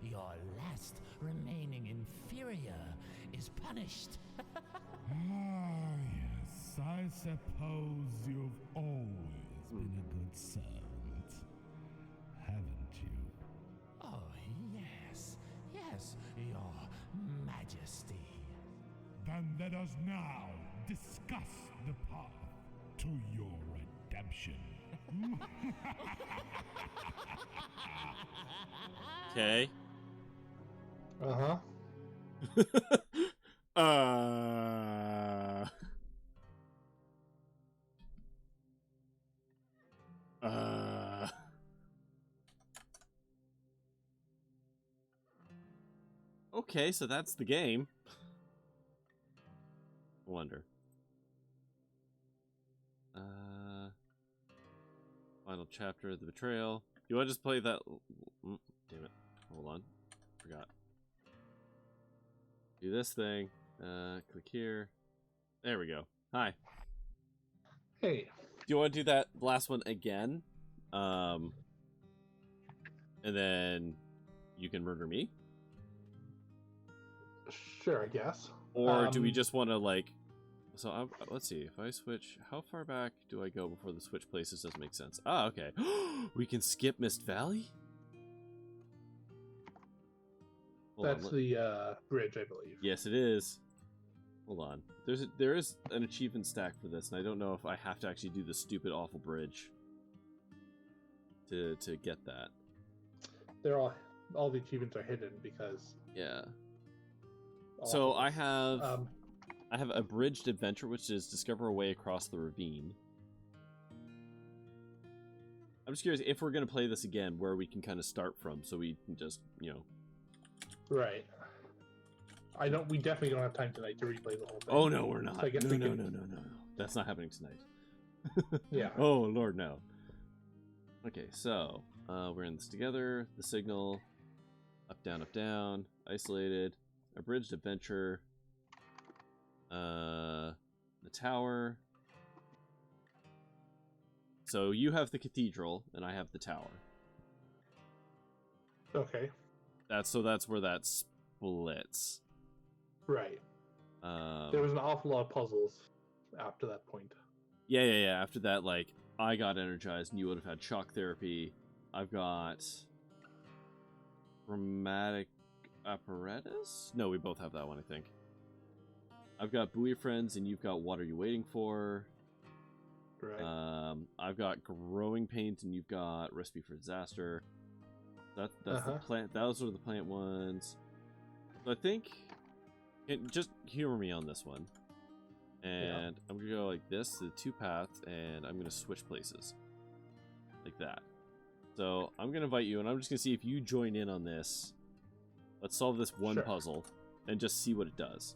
your last remaining inferior, is punished? Ah, yes, I suppose you've always been a good servant, haven't you? Oh, yes, yes, your majesty. Then let us now discuss the path to your redemption. Okay. Uh-huh. uh... Uh... Okay, so that's the game. I wonder. Final chapter of the betrayal. You want to just play that? Damn it. Hold on. Forgot. Do this thing. Click here. There we go. Hi. Hey. Do you want to do that last one again? And then you can murder me? Sure, I guess. Or do we just want to, like... So, let's see. If I switch... How far back do I go before the switch places doesn't make sense? Ah, okay. We can skip Mist Valley? That's the bridge, I believe. Yes, it is. Hold on. There is an achievement stack for this, and I don't know if I have to actually do the stupid, awful bridge to get that. They're all the achievements are hidden because... Yeah. So I have a bridged adventure, which is discover a way across the ravine. I'm just curious if we're going to play this again, where we can kind of start from, so we can just, you know... Right. We definitely don't have time tonight to replay the whole thing. Oh, no, we're not. So I guess No. That's not happening tonight. Yeah. Oh, Lord, no. Okay, so, we're in this together. The signal. Up, down, isolated. Abridged adventure. The tower. So you have the cathedral, and I have the tower. Okay. That's where that splits. Right. There was an awful lot of puzzles after that point. Yeah. After that, like, I got energized, and you would have had shock therapy. I've got chromatic apparatus? No, we both have that one, I think. I've got buoy friends, and you've got what are you waiting for? Right. I've got growing paint, and you've got recipe for disaster. That's the plant. Those are the plant ones. So I think, just humor me on this one. And I'm gonna go like this, the two paths, and I'm gonna switch places, like that. So I'm gonna invite you, and I'm just gonna see if you join in on this. Let's solve this one puzzle, and just see what it does.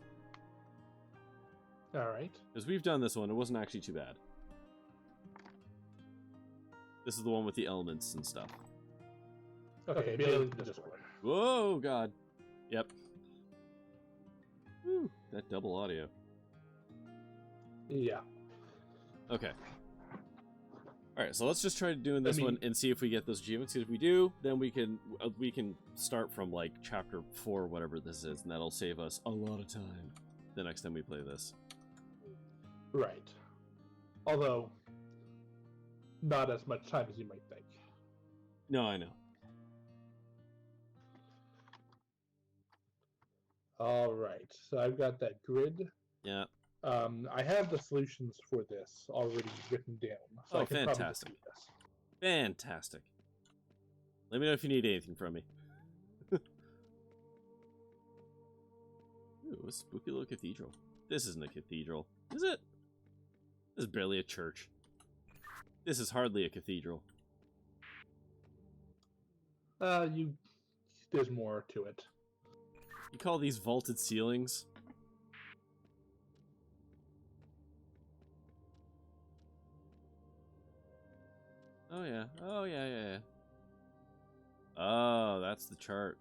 All right. Because we've done this one, it wasn't actually too bad. This is the one with the elements and stuff. Okay, Bailey the Discord. Whoa, God. Yep. Whew, that double audio. Yeah. Okay. Alright, so let's just try doing this one and see if we get those achievements. If we do, then we can start from like chapter 4, whatever this is, and that'll save us a lot of time the next time we play this. Right. Although, not as much time as you might think. No, I know. All right, so I've got that grid. Yeah. I have the solutions for this already written down. So I can fantastic. probably just do this. Fantastic. Let me know if you need anything from me. Ooh, a spooky little cathedral. This isn't a cathedral, is it? This is barely a church. This is hardly a cathedral. There's more to it. You call these vaulted ceilings? Oh yeah. Oh yeah. Oh, that's the chart.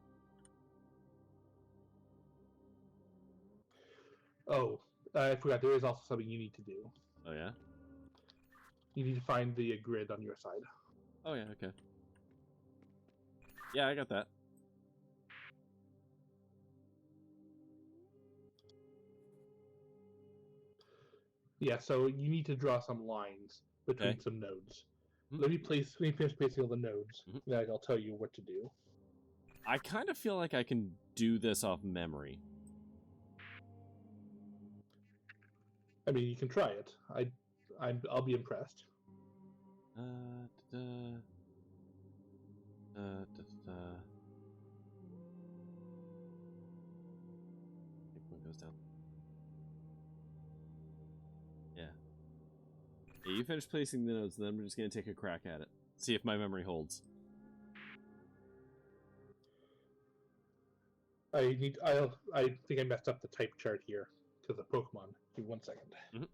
Oh, I forgot. There is also something you need to do. Oh yeah? You need to find the grid on your side. Oh yeah, okay. Yeah, I got that. Yeah, so you need to draw some lines between some nodes. Mm-hmm. Let me finish placing all the nodes, then I'll tell you what to do. I kind of feel like I can do this off memory. I mean, you can try it. I'll be impressed. Da, da. I think one goes down. Yeah. Yeah, you finish placing the nodes, and then I'm just going to take a crack at it. See if my memory holds. I think I messed up the type chart here because of Pokemon. Give me 1 second. Mm-hmm.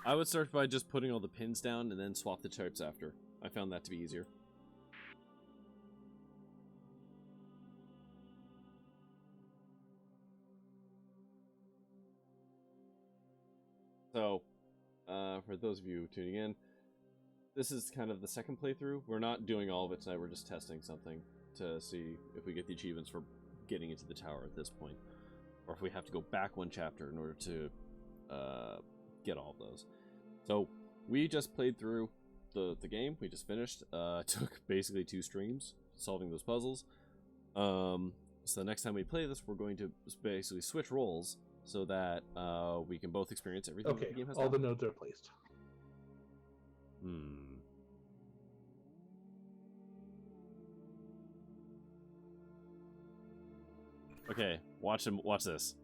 I would start by just putting all the pins down and then swap the types after. I found that to be easier. So, for those of you tuning in, this is kind of the second playthrough. We're not doing all of it tonight, we're just testing something to see if we get the achievements for getting into the tower at this point. Or if we have to go back one chapter in order to get all of those. So, we just played through the game. We just finished. Took basically 2 streams solving those puzzles. So the next time we play this, we're going to basically switch roles so that we can both experience everything that the game has. All the nodes are placed. Okay, watch this.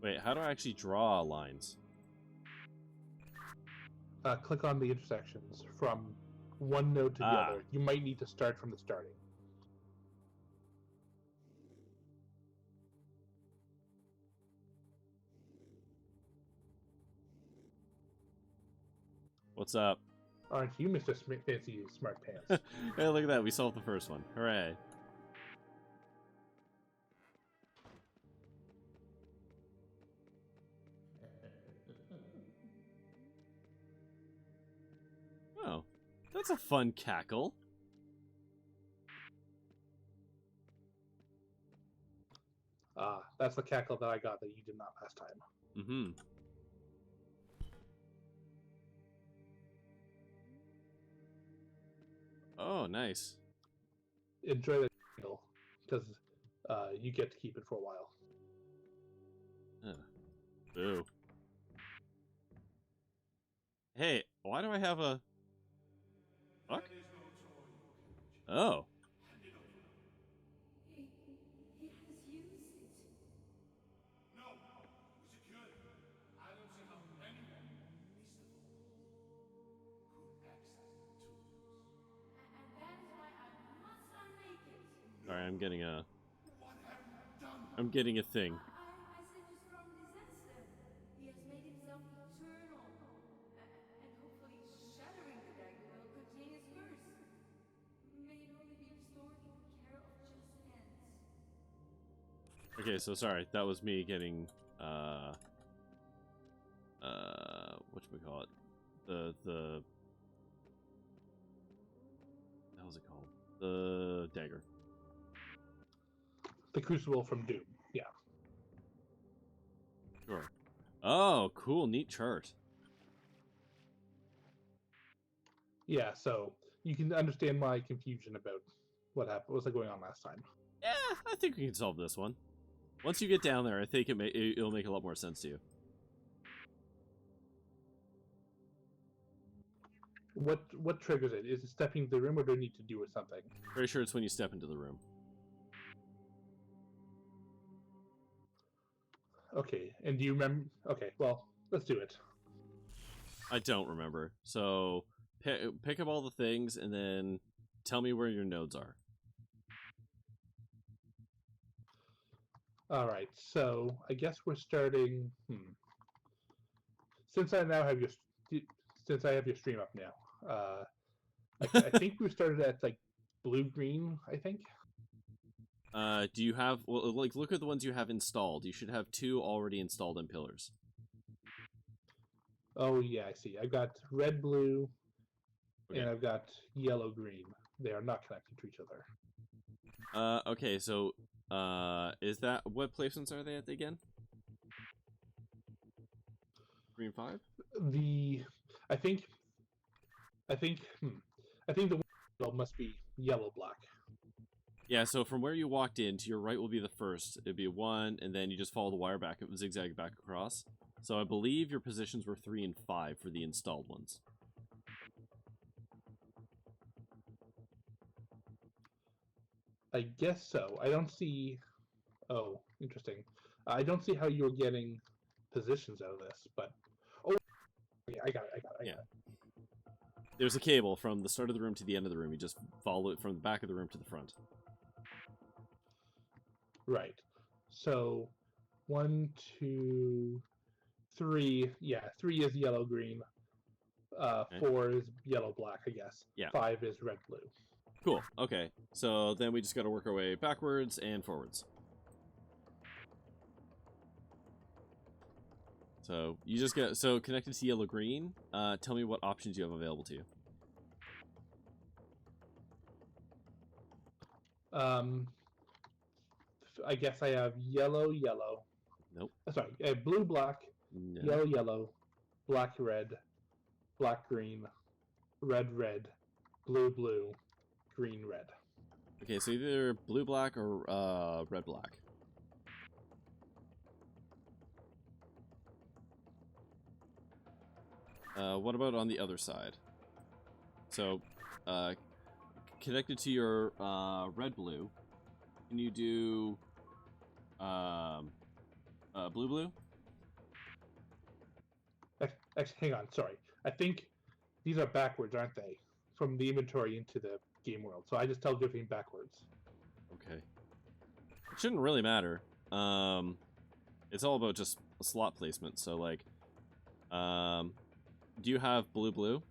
Wait, how do I actually draw lines? Click on the intersections from one node to the other. You might need to start from the starting. What's up? Aren't you Mr. Fancy Smart Pants? Hey, look at that. We solved the first one. Hooray. Oh, that's a fun cackle. that's the cackle that I got that you did not last time. Mm-hmm. Oh, nice. Enjoy the cackle, because you get to keep it for a while. Boo. Hey, why do I have a... Fuck? Oh. He has used it. No, we secured it. I don't see how anyone, least of all, could access the tools. And that is why I must unmake it. Sorry, I'm getting a... What have you done? I'm getting a thing. I said just from disaster. He has made himself eternal. And hopefully shattering the dagger will contain his curse. May it only be restored in care of just hands. Okay, so sorry, that was me getting, whatchamacallit? The... What was it called? The dagger. The Crucible from Doom. Yeah. Sure. Oh, cool, neat chart. Yeah, so you can understand my confusion about what happened. What was going on last time? Yeah, I think we can solve this one. Once you get down there, I think it'll make a lot more sense to you. What triggers it? Is it stepping into the room, or do I need to do with something? Pretty sure it's when you step into the room. Okay, and do you remember? Okay, well, let's do it. I don't remember. So pick up all the things and then tell me where your nodes are. All right, so I guess we're starting. Since I have your stream up now, I think we started at like blue-green. I think. Do you have, well, like, look at the ones you have installed. You should have 2 already installed in pillars. Oh yeah, I see. I've got red, blue, Okay. and I've got yellow, green. They are not connected to each other. Okay, so, is that, what placements are they at again? Green 5? I think the one must be yellow, black. Yeah, so from where you walked in, to your right will be the first. It'd be 1, and then you just follow the wire back, zigzag back across. So I believe your positions were 3 and 5 for the installed ones. I guess so. I don't see. Oh, interesting. I don't see how you're getting positions out of this, but oh, yeah, I got it. Yeah. There's a cable from the start of the room to the end of the room. You just follow it from the back of the room to the front. Right. So 1, 2, 3. Yeah, 3 is yellow, green. Okay. 4 is yellow, black. I guess. Yeah. 5 is red, blue. Cool. Okay. So then we just got to work our way backwards and forwards. So you just get connected to yellow green. Tell me what options you have available to you. I guess I have yellow, yellow. Nope. Sorry, blue, black, No. yellow, yellow, black, red, black, green, red, red, blue, blue, green, red. Okay, so either blue black or red black. What about on the other side? So, connected to your red blue, can you do blue blue? Actually, hang on. Sorry, I think these are backwards, aren't they? From the inventory into the game world. So I just tell everything backwards. Okay. It shouldn't really matter. It's all about just slot placement. So like, do you have blue blue?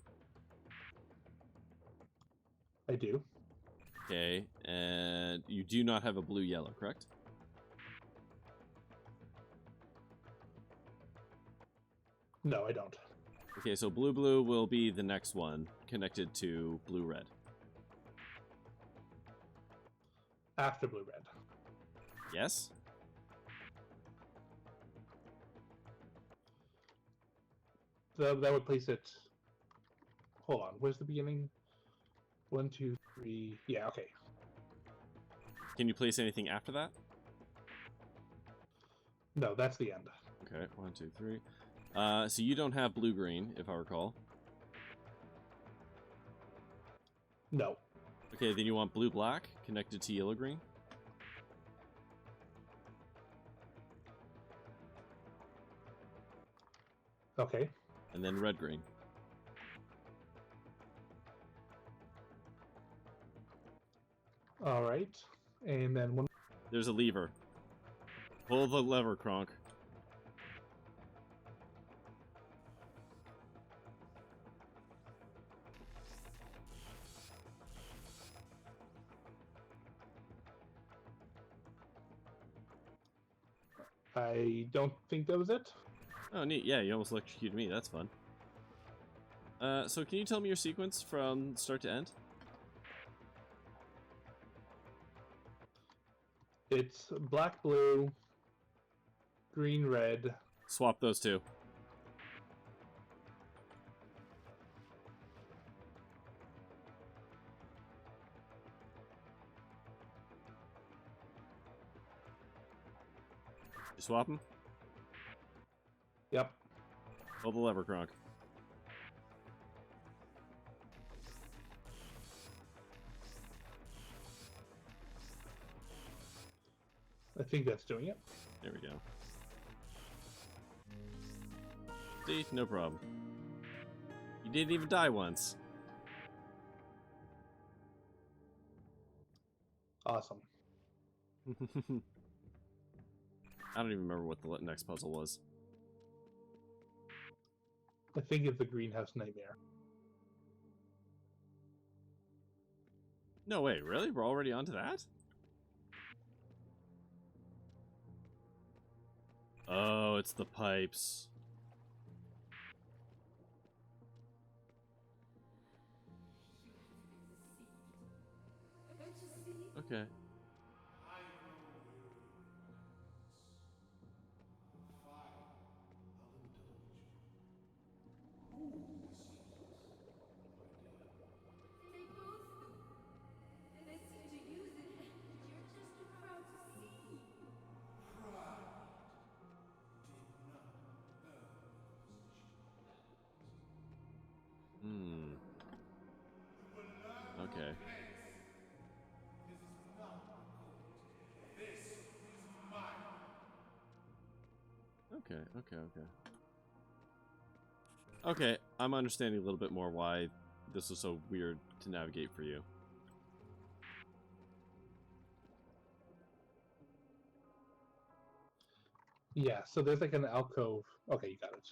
I do. Okay, and you do not have a blue yellow, correct? No, I don't. Okay, so blue blue will be the next one connected to blue red. After blue red. Yes? that would place it. Hold on, where's the beginning? 1, 2, 3. Yeah, okay. Can you place anything after that? No, that's the end. Okay, 1, 2, 3. So you don't have blue-green, if I recall. No. Okay, then you want blue-black connected to yellow-green? Okay. And then red-green. All right. And then one. There's a lever. Pull the lever, Kronk. I don't think that was it. Oh, neat. Yeah, you almost electrocuted me. That's fun. So can you tell me your sequence from start to end? It's black, blue, green, red. Swap those two. You swap them? Yep. Pull the lever, Kronk. I think that's doing it. There we go. See? No problem. You didn't even die once. Awesome. I don't even remember what the next puzzle was. I think it's the greenhouse nightmare. No way, really? We're already onto that? Oh, it's the pipes. Okay. They both do. They seem to use it, and you're just too proud to see. Hmm. Okay. Okay. Okay, I'm understanding a little bit more why this was so weird to navigate for you. Yeah, so there's like an alcove. Okay, you got it.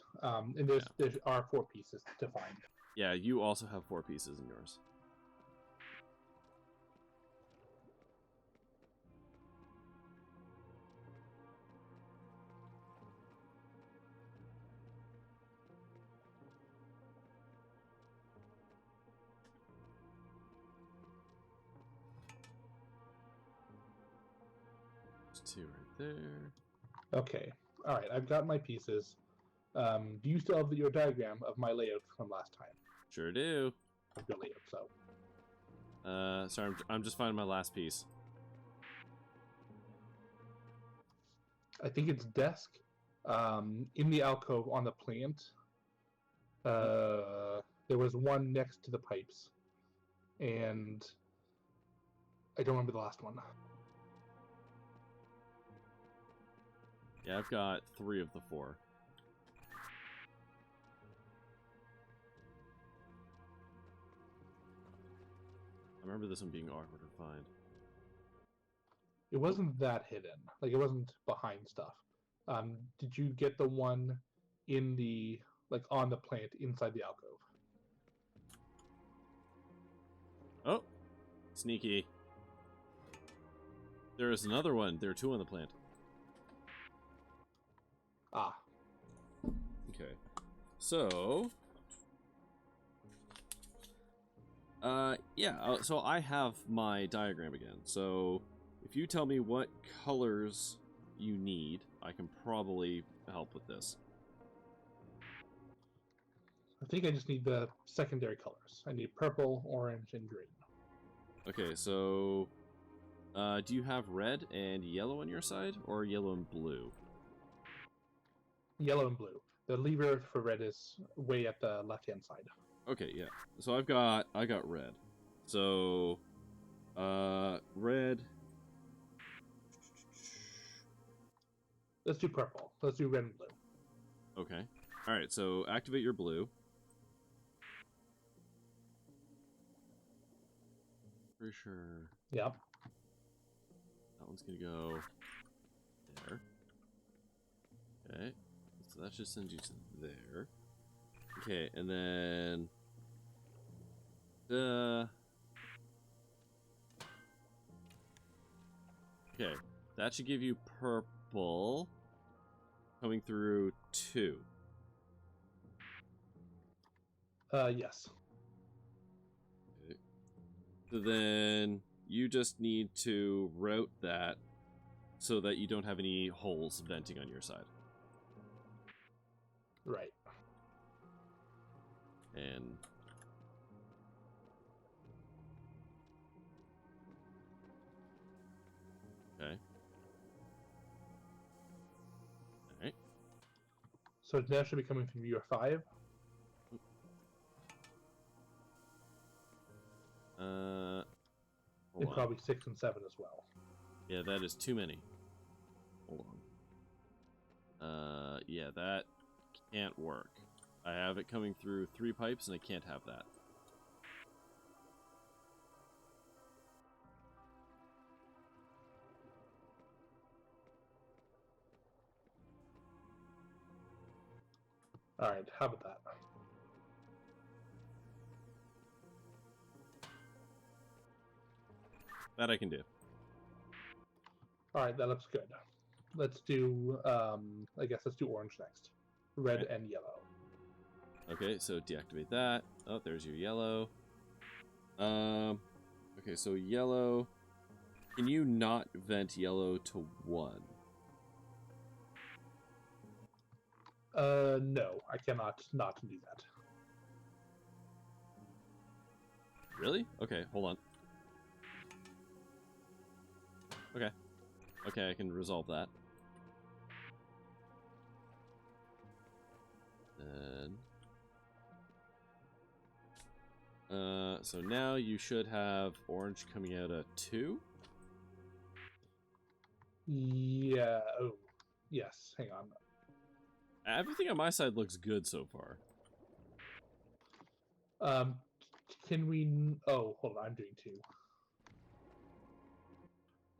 And there are 4 pieces to find. Yeah, you also have 4 pieces in yours. There's 2 right there. Okay. All right, I've got my pieces. Do you still have your diagram of my layout from last time? Sure do. Your layout, so. Sorry, I'm just finding my last piece. I think it's desk. In the alcove on the plant. There was one next to the pipes. And I don't remember the last one. Yeah, I've got 3 of the 4. I remember this one being awkward to find. It wasn't that hidden. Like, it wasn't behind stuff. Did you get the one in the, like, on the plant inside the alcove? Oh! Sneaky. There is another one. There are 2 on the plant. Ah. Okay. So... yeah, so I have my diagram again. So, if you tell me what colors you need, I can probably help with this. I think I just need the secondary colors. I need purple, orange, and green. Okay, so do you have red and yellow on your side, or yellow and blue? Yellow and blue. The lever for red is way at the left-hand side. Okay, yeah. So I got red. So red. Let's do purple. Let's do red and blue. Okay. All right. So activate your blue. Pretty sure Yep. that one's gonna go there. Okay. So that just sends you to there. Okay, and then okay, that should give you purple coming through 2. Yes. Okay. So then you just need to route that so that you don't have any holes venting on your side. Right. And okay. Alright. So now should be coming from your 5. Hold And on. probably 6 and 7 as well. Yeah, that is too many. Hold on. Yeah, that can't work. I have it coming through 3 pipes, and I can't have that. Alright, how about that? That I can do. Alright, that looks good. Let's do, I guess let's do orange next. Red Okay. and yellow. Okay, so deactivate that. Oh, there's your yellow. Okay, so yellow. Can you not vent yellow to 1? No, I cannot not do that. Really? Okay, hold on. Okay. Okay, I can resolve that. And so now you should have orange coming out at 2. Yeah, oh, yes, hang on. Everything on my side looks good so far. Can we, oh, hold on, I'm doing 2.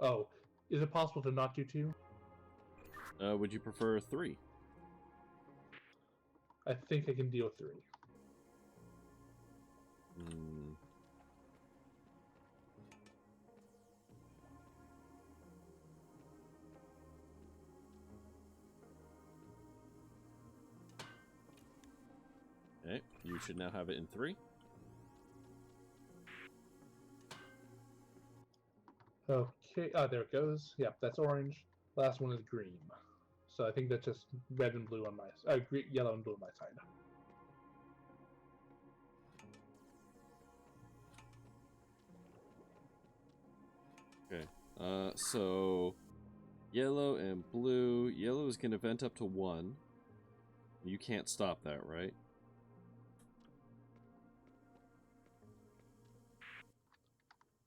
Oh, is it possible to not do 2? Would you prefer 3? I think I can deal with 3. Hmm. Okay, you should now have it in 3. Okay, there it goes. Yep, that's orange. Last one is green. So I think that's just red and blue on my yellow and blue on my side. Okay, so yellow and blue. Yellow is going to vent up to 1. You can't stop that, right?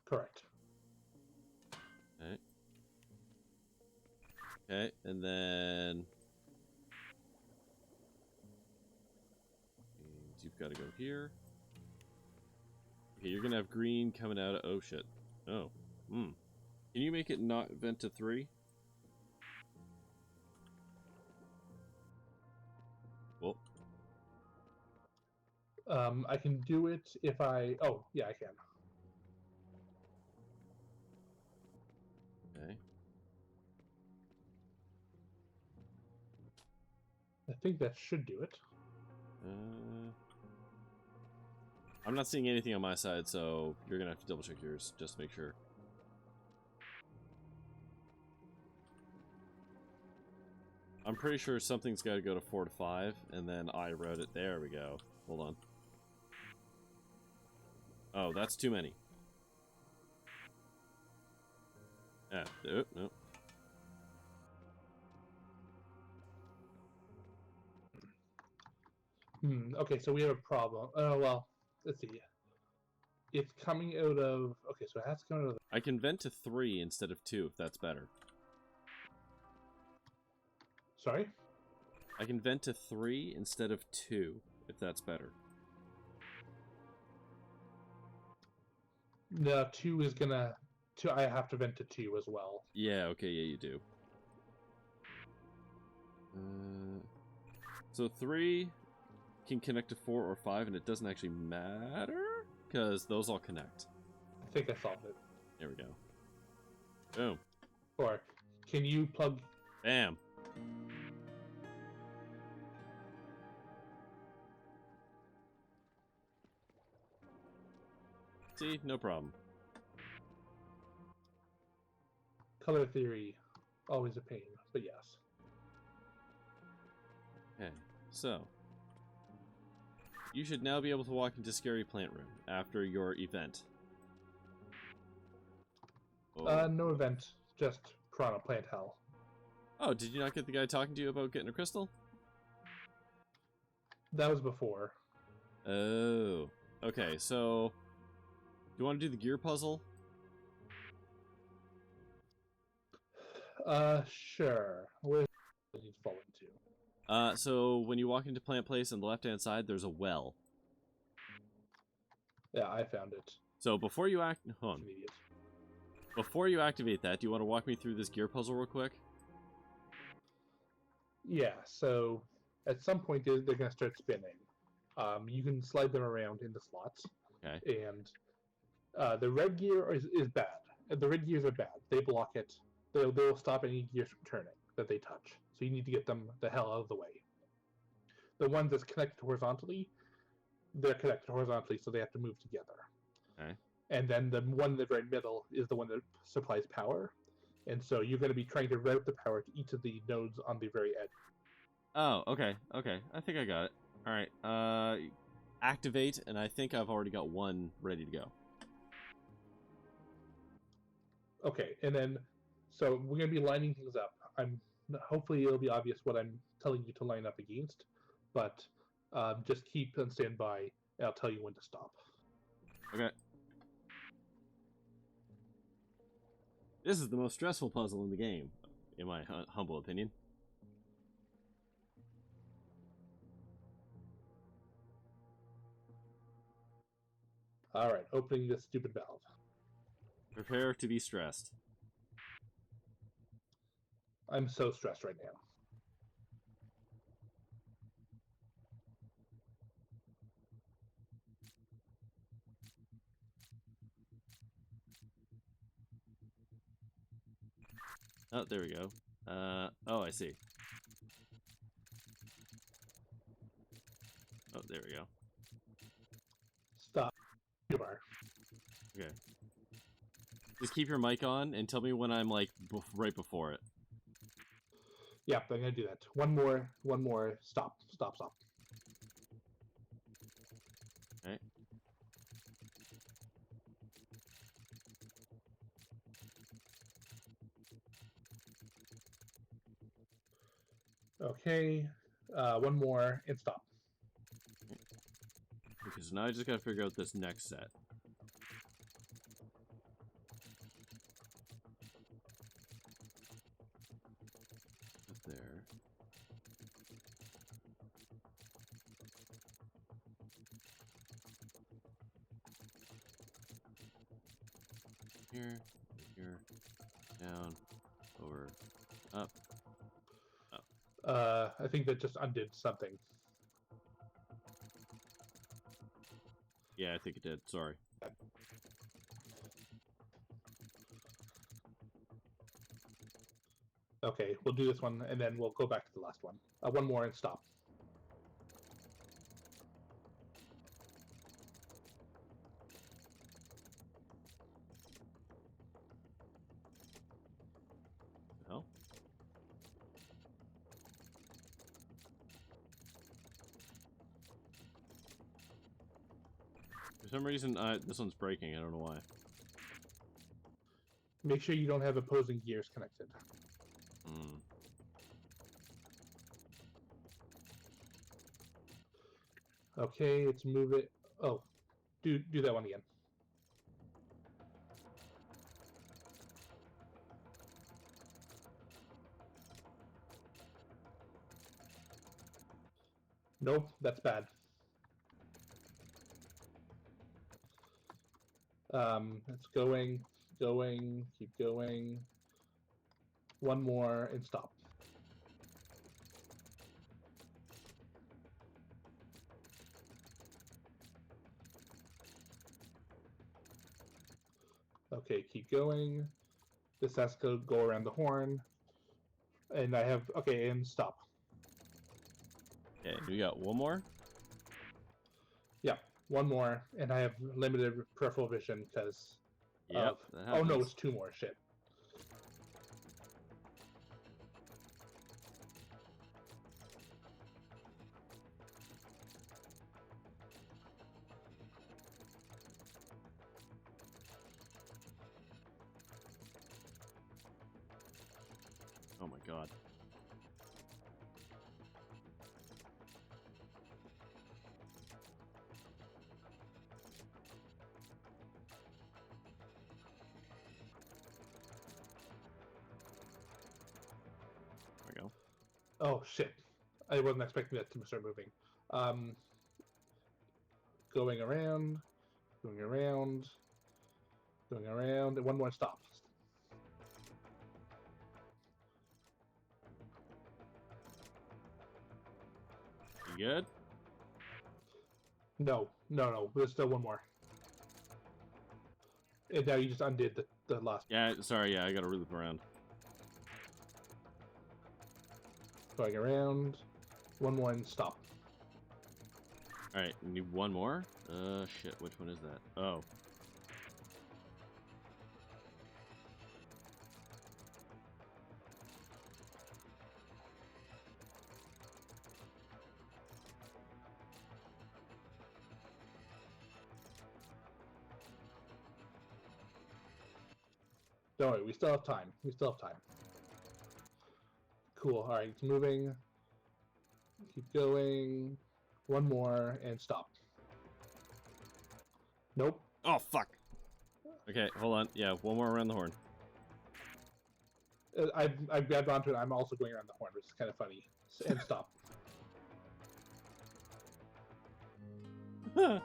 Correct. Okay. Okay, and then you've got to go here. Okay, you're gonna have green coming out of. Oh shit. Oh. Hmm. Can you make it not vent to 3? Well. I can do it if I. Oh, yeah, I can. Okay. I think that should do it. I'm not seeing anything on my side, so you're gonna have to double check yours just to make sure. I'm pretty sure something's got to go to 4 to 5, and then I wrote it. There we go. hold on. Oh, that's too many. No. Okay, so we have a problem. Oh, well, let's see. It's coming out of... Okay, so it has to come out of... I can vent to 3 instead of 2, if that's better. Sorry? I can vent to 3 instead of 2, if that's better. No, 2 is gonna... 2, I have to vent to 2 as well. Yeah, okay, yeah, you do. So 3 can connect to 4 or 5, and it doesn't actually matter, because those all connect. I think I solved it. There we go. Boom. Or, can you plug... Bam. See? No problem. Color theory, always a pain, but yes. Okay, so... You should now be able to walk into Scary Plant Room after your event. Oh. No event, just Piranha Plant Hell. Oh, did you not get the guy talking to you about getting a crystal? That was before. Oh. Okay, so... Do you want to do the gear puzzle? Sure. Where does it fall into? So when you walk into Plant Place on the left-hand side, there's a well. Yeah, I found it. So before you act... Hold on. An idiot. Before you activate that, do you want to walk me through this gear puzzle real quick? Yeah, so at some point they're going to start spinning. You can slide them around in the slots. Okay. And the red gear is bad. The red gears are bad. They block it. They'll stop any gears from turning that they touch. So you need to get them the hell out of the way. The ones that's connected horizontally, they're connected horizontally, so they have to move together. Okay. And then the one in the very middle is the one that supplies power. And so you're going to be trying to route the power to each of the nodes on the very edge. Oh, okay, okay. I think I got it. Alright, activate, and I think I've already got one ready to go. Okay, and then, so we're going to be lining things up. Hopefully it'll be obvious what I'm telling you to line up against, but just keep on standby, and I'll tell you when to stop. Okay. This is the most stressful puzzle in the game, in my humble opinion. Alright, opening this stupid valve. Prepare to be stressed. I'm so stressed right now. Oh, there we go. Oh, I see. Oh, there we go. Stop. You are. Okay. Just keep your mic on and tell me when I'm, like, right before it. Yeah, I'm gonna do that. One more. Stop. Okay. Okay, one more, and stop. Okay, so now I just gotta figure out this next set. Up there. Here, down, over, up. I think that just undid something. Yeah, I think it did. Sorry. Okay, we'll do this one, and then we'll go back to the last one. One more and stop. Oh. For some reason, this one's breaking. I don't know why. Make sure you don't have opposing gears connected. Hmm. Okay, let's move it. Oh, do that one again. Nope, that's bad. It's going, keep going. One more and stop. Okay, keep going. This has to go around the horn. And I have, okay, and stop. Okay, we got one more. Yeah, one more, and I have limited peripheral vision because Yep. oh no, it's two more. Shit. Oh my god. There we go. Oh shit! I wasn't expecting that to start moving. Going around, going around, going around, and one more stop. You good? No, no, no. There's still one more. And now you just undid the last. Yeah, sorry, yeah, I gotta loop around. Going around, one more and stop. Alright, we need one more? Shit, which one is that? Oh. Don't worry, we still have time. We still have time. Cool. All right, it's moving. Keep going. One more and stop. Nope. Oh, fuck! Okay, hold on. Yeah, one more around the horn. I've grabbed onto it. I'm also going around the horn, which is kind of funny. And stop. Woo!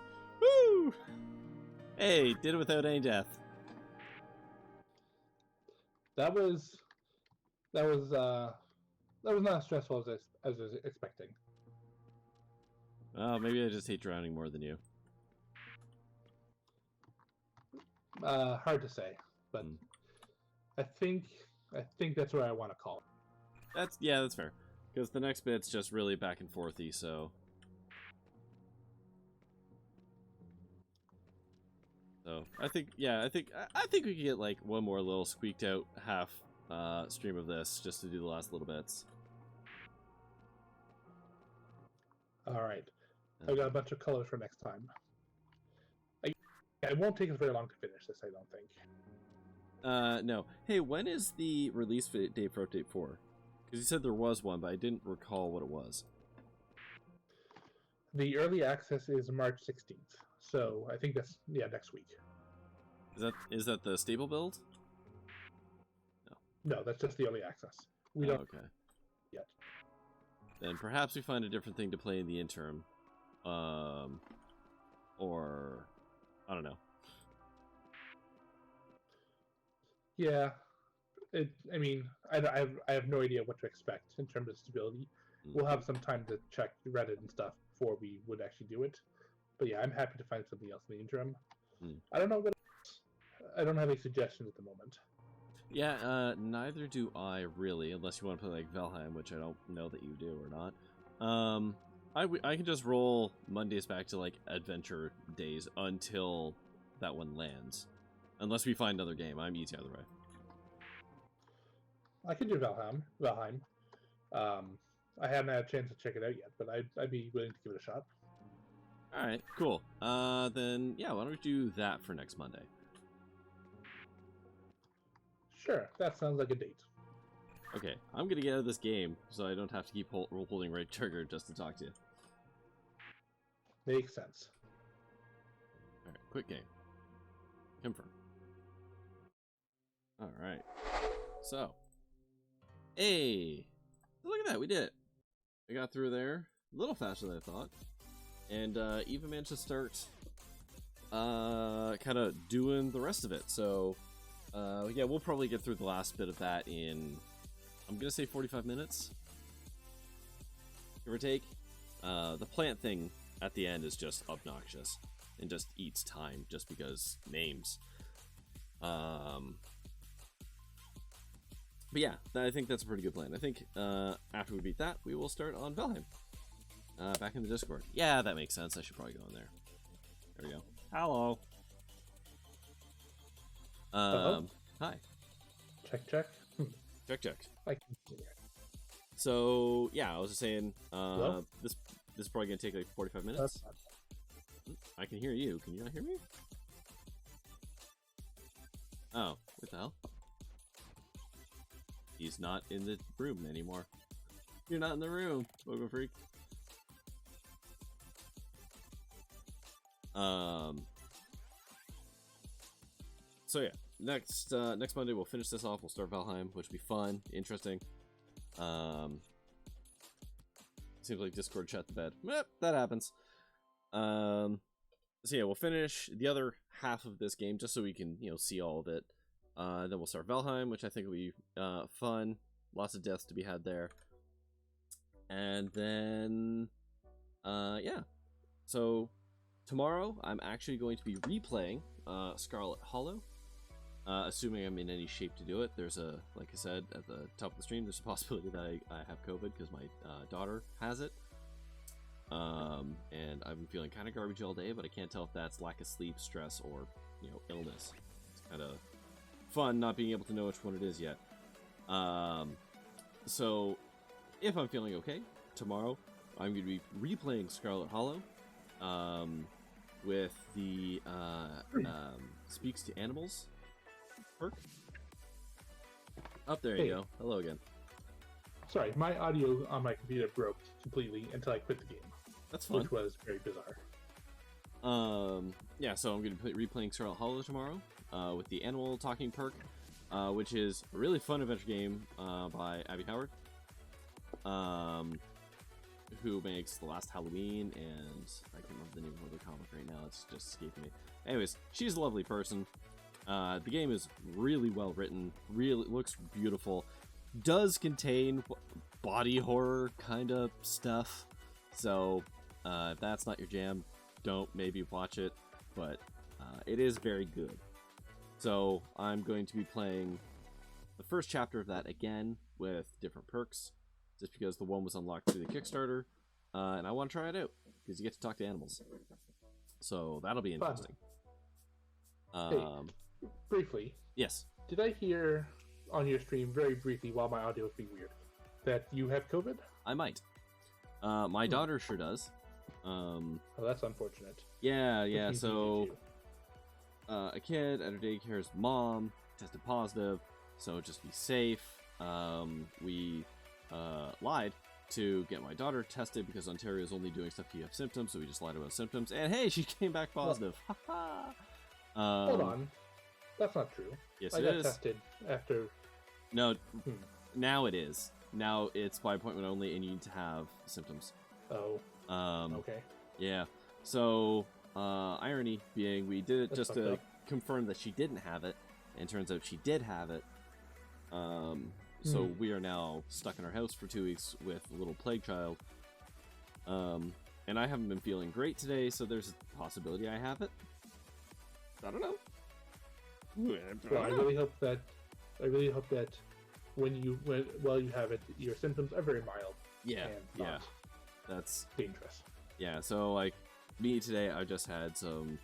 Hey, did it without any death. That was not as stressful as I was expecting. Oh, maybe I just hate drowning more than you. Hard to say, but I think that's where I want to call it. That's fair. Because the next bit's just really back and forthy, so. So I think we could get like one more little squeaked out half stream of this just to do the last little bits. All right, I've got a bunch of colors for next time. It won't take us very long to finish this, I don't think. No. Hey, when is the release date for Update 4? Because you said there was one, but I didn't recall what it was. The early access is March 16th, so I think that's next week. Is that the stable build? No, that's just the early access. We don't okay. yet. Then perhaps we find a different thing to play in the interim, or I don't know. Yeah, I mean, I have no idea what to expect in terms of stability. We'll have some time to check Reddit and stuff before we would actually do it. But yeah, I'm happy to find something else in the interim. I don't know what. I don't have any suggestions at the moment. Yeah, neither do I really, unless you want to play like Valheim, which I don't know that you do or not. I can just roll Mondays back to like adventure days until that one lands, unless we find another game. I'm easy either way. I could do Valheim. I haven't had a chance to check it out yet, but I'd be willing to give it a shot. All right, cool. Then yeah, why don't we do that for next Monday? Sure, that sounds like a date. Okay, I'm gonna get out of this game so I don't have to keep holding right trigger just to talk to you. Makes sense. All right, quick game. Confirm. All right. So, hey, look at that, we did it. We got through there a little faster than I thought, and even managed to start kind of doing the rest of it. So, yeah, we'll probably get through the last bit of that in, I'm gonna say 45 minutes, give or take. The plant thing at the end is just obnoxious and just eats time just because names. But yeah, I think that's a pretty good plan. I think after we beat that, we will start on Valheim. Back in the Discord. Yeah, that makes sense. I should probably go in there. There we go. Hello. Hello? Hi. Check, check. Check, check. I can hear. So yeah, I was just saying, Hello? this is probably gonna take like 45 minutes. That's not I can hear you. Can you not hear me? Oh, what the hell? He's not in the room anymore. You're not in the room, Bogo Freak. So yeah, next Monday we'll finish this off. We'll start Valheim, which will be fun, interesting. Seems like Discord shut the bed. That happens. So yeah, we'll finish the other half of this game just so we can, see all of it. Then we'll start Valheim, which I think will be fun. Lots of deaths to be had there. And then, yeah. So tomorrow I'm actually going to be replaying Scarlet Hollow. Assuming I'm in any shape to do it. There's like I said at the top of the stream, there's a possibility that I have COVID because my daughter has it. And I've been feeling kind of garbage all day, but I can't tell if that's lack of sleep, stress, or, illness. It's kind of fun not being able to know which one it is yet. So if I'm feeling okay, tomorrow I'm going to be replaying Scarlet Hollow with the Speaks to Animals perk. Up there you go. Hello again. Sorry, my audio on my computer broke completely until I quit the game. That's fun. Which was very bizarre. Yeah, so I'm going to be replaying Scarlet Hollow tomorrow with the animal talking perk, which is a really fun adventure game by Abby Howard, who makes The Last Halloween, and I can't remember the name of the comic right now, it's just escaping me. Anyways, she's a lovely person. The game is really well written, really looks beautiful, does contain body horror kind of stuff, so if that's not your jam, don't maybe watch it, but it is very good. So I'm going to be playing the first chapter of that again with different perks, just because the one was unlocked through the Kickstarter, and I want to try it out, because you get to talk to animals. So that'll be interesting. Briefly. Yes. Did I hear on your stream, very briefly, while my audio was being weird, that you have COVID? I might. My daughter sure does. Oh, that's unfortunate. Yeah, so a kid at her daycare's mom tested positive, so just be safe. We lied to get my daughter tested because Ontario's only doing stuff if you have symptoms, so we just lied about symptoms, and hey, she came back positive. Hold on. That's not true. Yes, I it got is. tested after... No, now it is. Now it's by appointment only, and you need to have symptoms. Oh. Okay. Yeah. So, irony being, we did it just to confirm that she didn't have it, and turns out she did have it. So we are now stuck in our house for 2 weeks with a little plague child. And I haven't been feeling great today, so there's a possibility I have it. I don't know. Well, I really hope that while you have it, your symptoms are very mild. Yeah, and yeah. not That's dangerous. yeah. So like me today, I just had some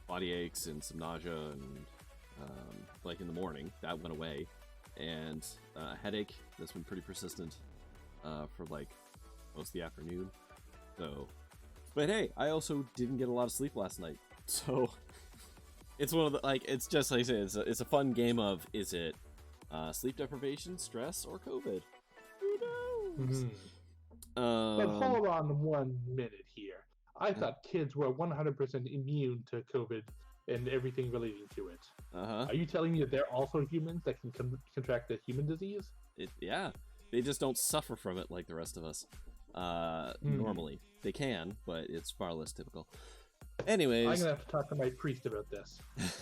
body aches and some nausea, and like in the morning that went away, and a headache that's been pretty persistent for like most of the afternoon. So But hey, I also didn't get a lot of sleep last night, so it's one of the it's just like I say, it's a fun game of is it sleep deprivation, stress, or COVID? Who knows? But hold on 1 minute here. I thought kids were 100% immune to COVID and everything relating to it. Are you telling me that they're also humans that can contract the human disease? Yeah, they just don't suffer from it like the rest of us. Normally, they can, but it's far less typical. Anyways, I'm gonna have to talk to my priest about this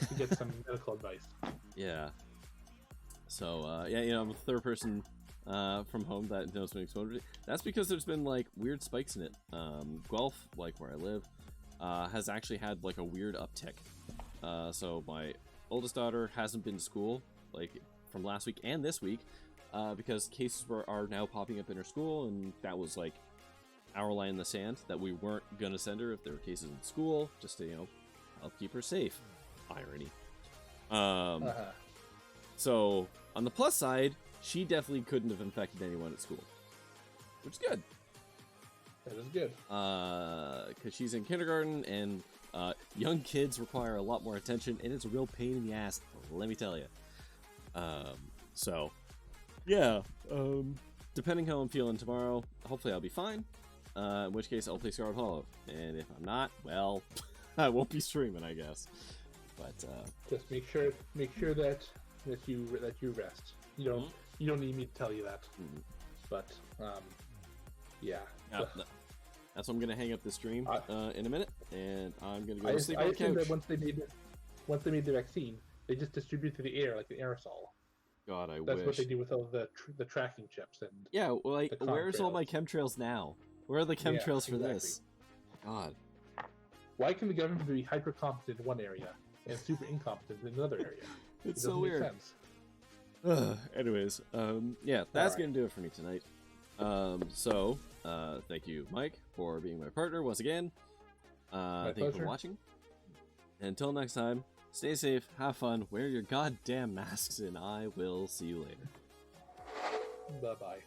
to get some medical advice. Yeah. So yeah, I'm the third person from home that knows been exposed. That's because there's been like weird spikes in it. Guelph, like where I live, has actually had like a weird uptick. So my oldest daughter hasn't been to school like from last week and this week because cases are now popping up in her school, and that was like our line in the sand that we weren't gonna send her if there were cases in school, just to help keep her safe. Irony. So on the plus side, she definitely couldn't have infected anyone at school, which is good. That is good. Because she's in kindergarten, and young kids require a lot more attention, and it's a real pain in the ass, let me tell you. So, yeah. Depending how I'm feeling tomorrow, hopefully I'll be fine. In which case, I'll play Scarlet Hollow. And if I'm not, well, I won't be streaming, I guess. But just make sure that you rest. You don't need me to tell you that. But yeah. That's what I'm gonna hang up the stream in a minute, and I'm gonna go to sleep on the couch. I assume that once they made the vaccine, they just distribute through the air like an aerosol. God, I wish. That's what they do with all the tracking chips and. Yeah, well, like, where's all my chemtrails now? Where are the chemtrails for this? God. Why can the government be hyper competent in one area and super incompetent in another area? It's so weird. Anyways, yeah, that's gonna do it for me tonight. So, thank you, Mike, for being my partner once again. Thank you for watching. Until next time, stay safe, have fun, wear your goddamn masks, and I will see you later. Bye-bye.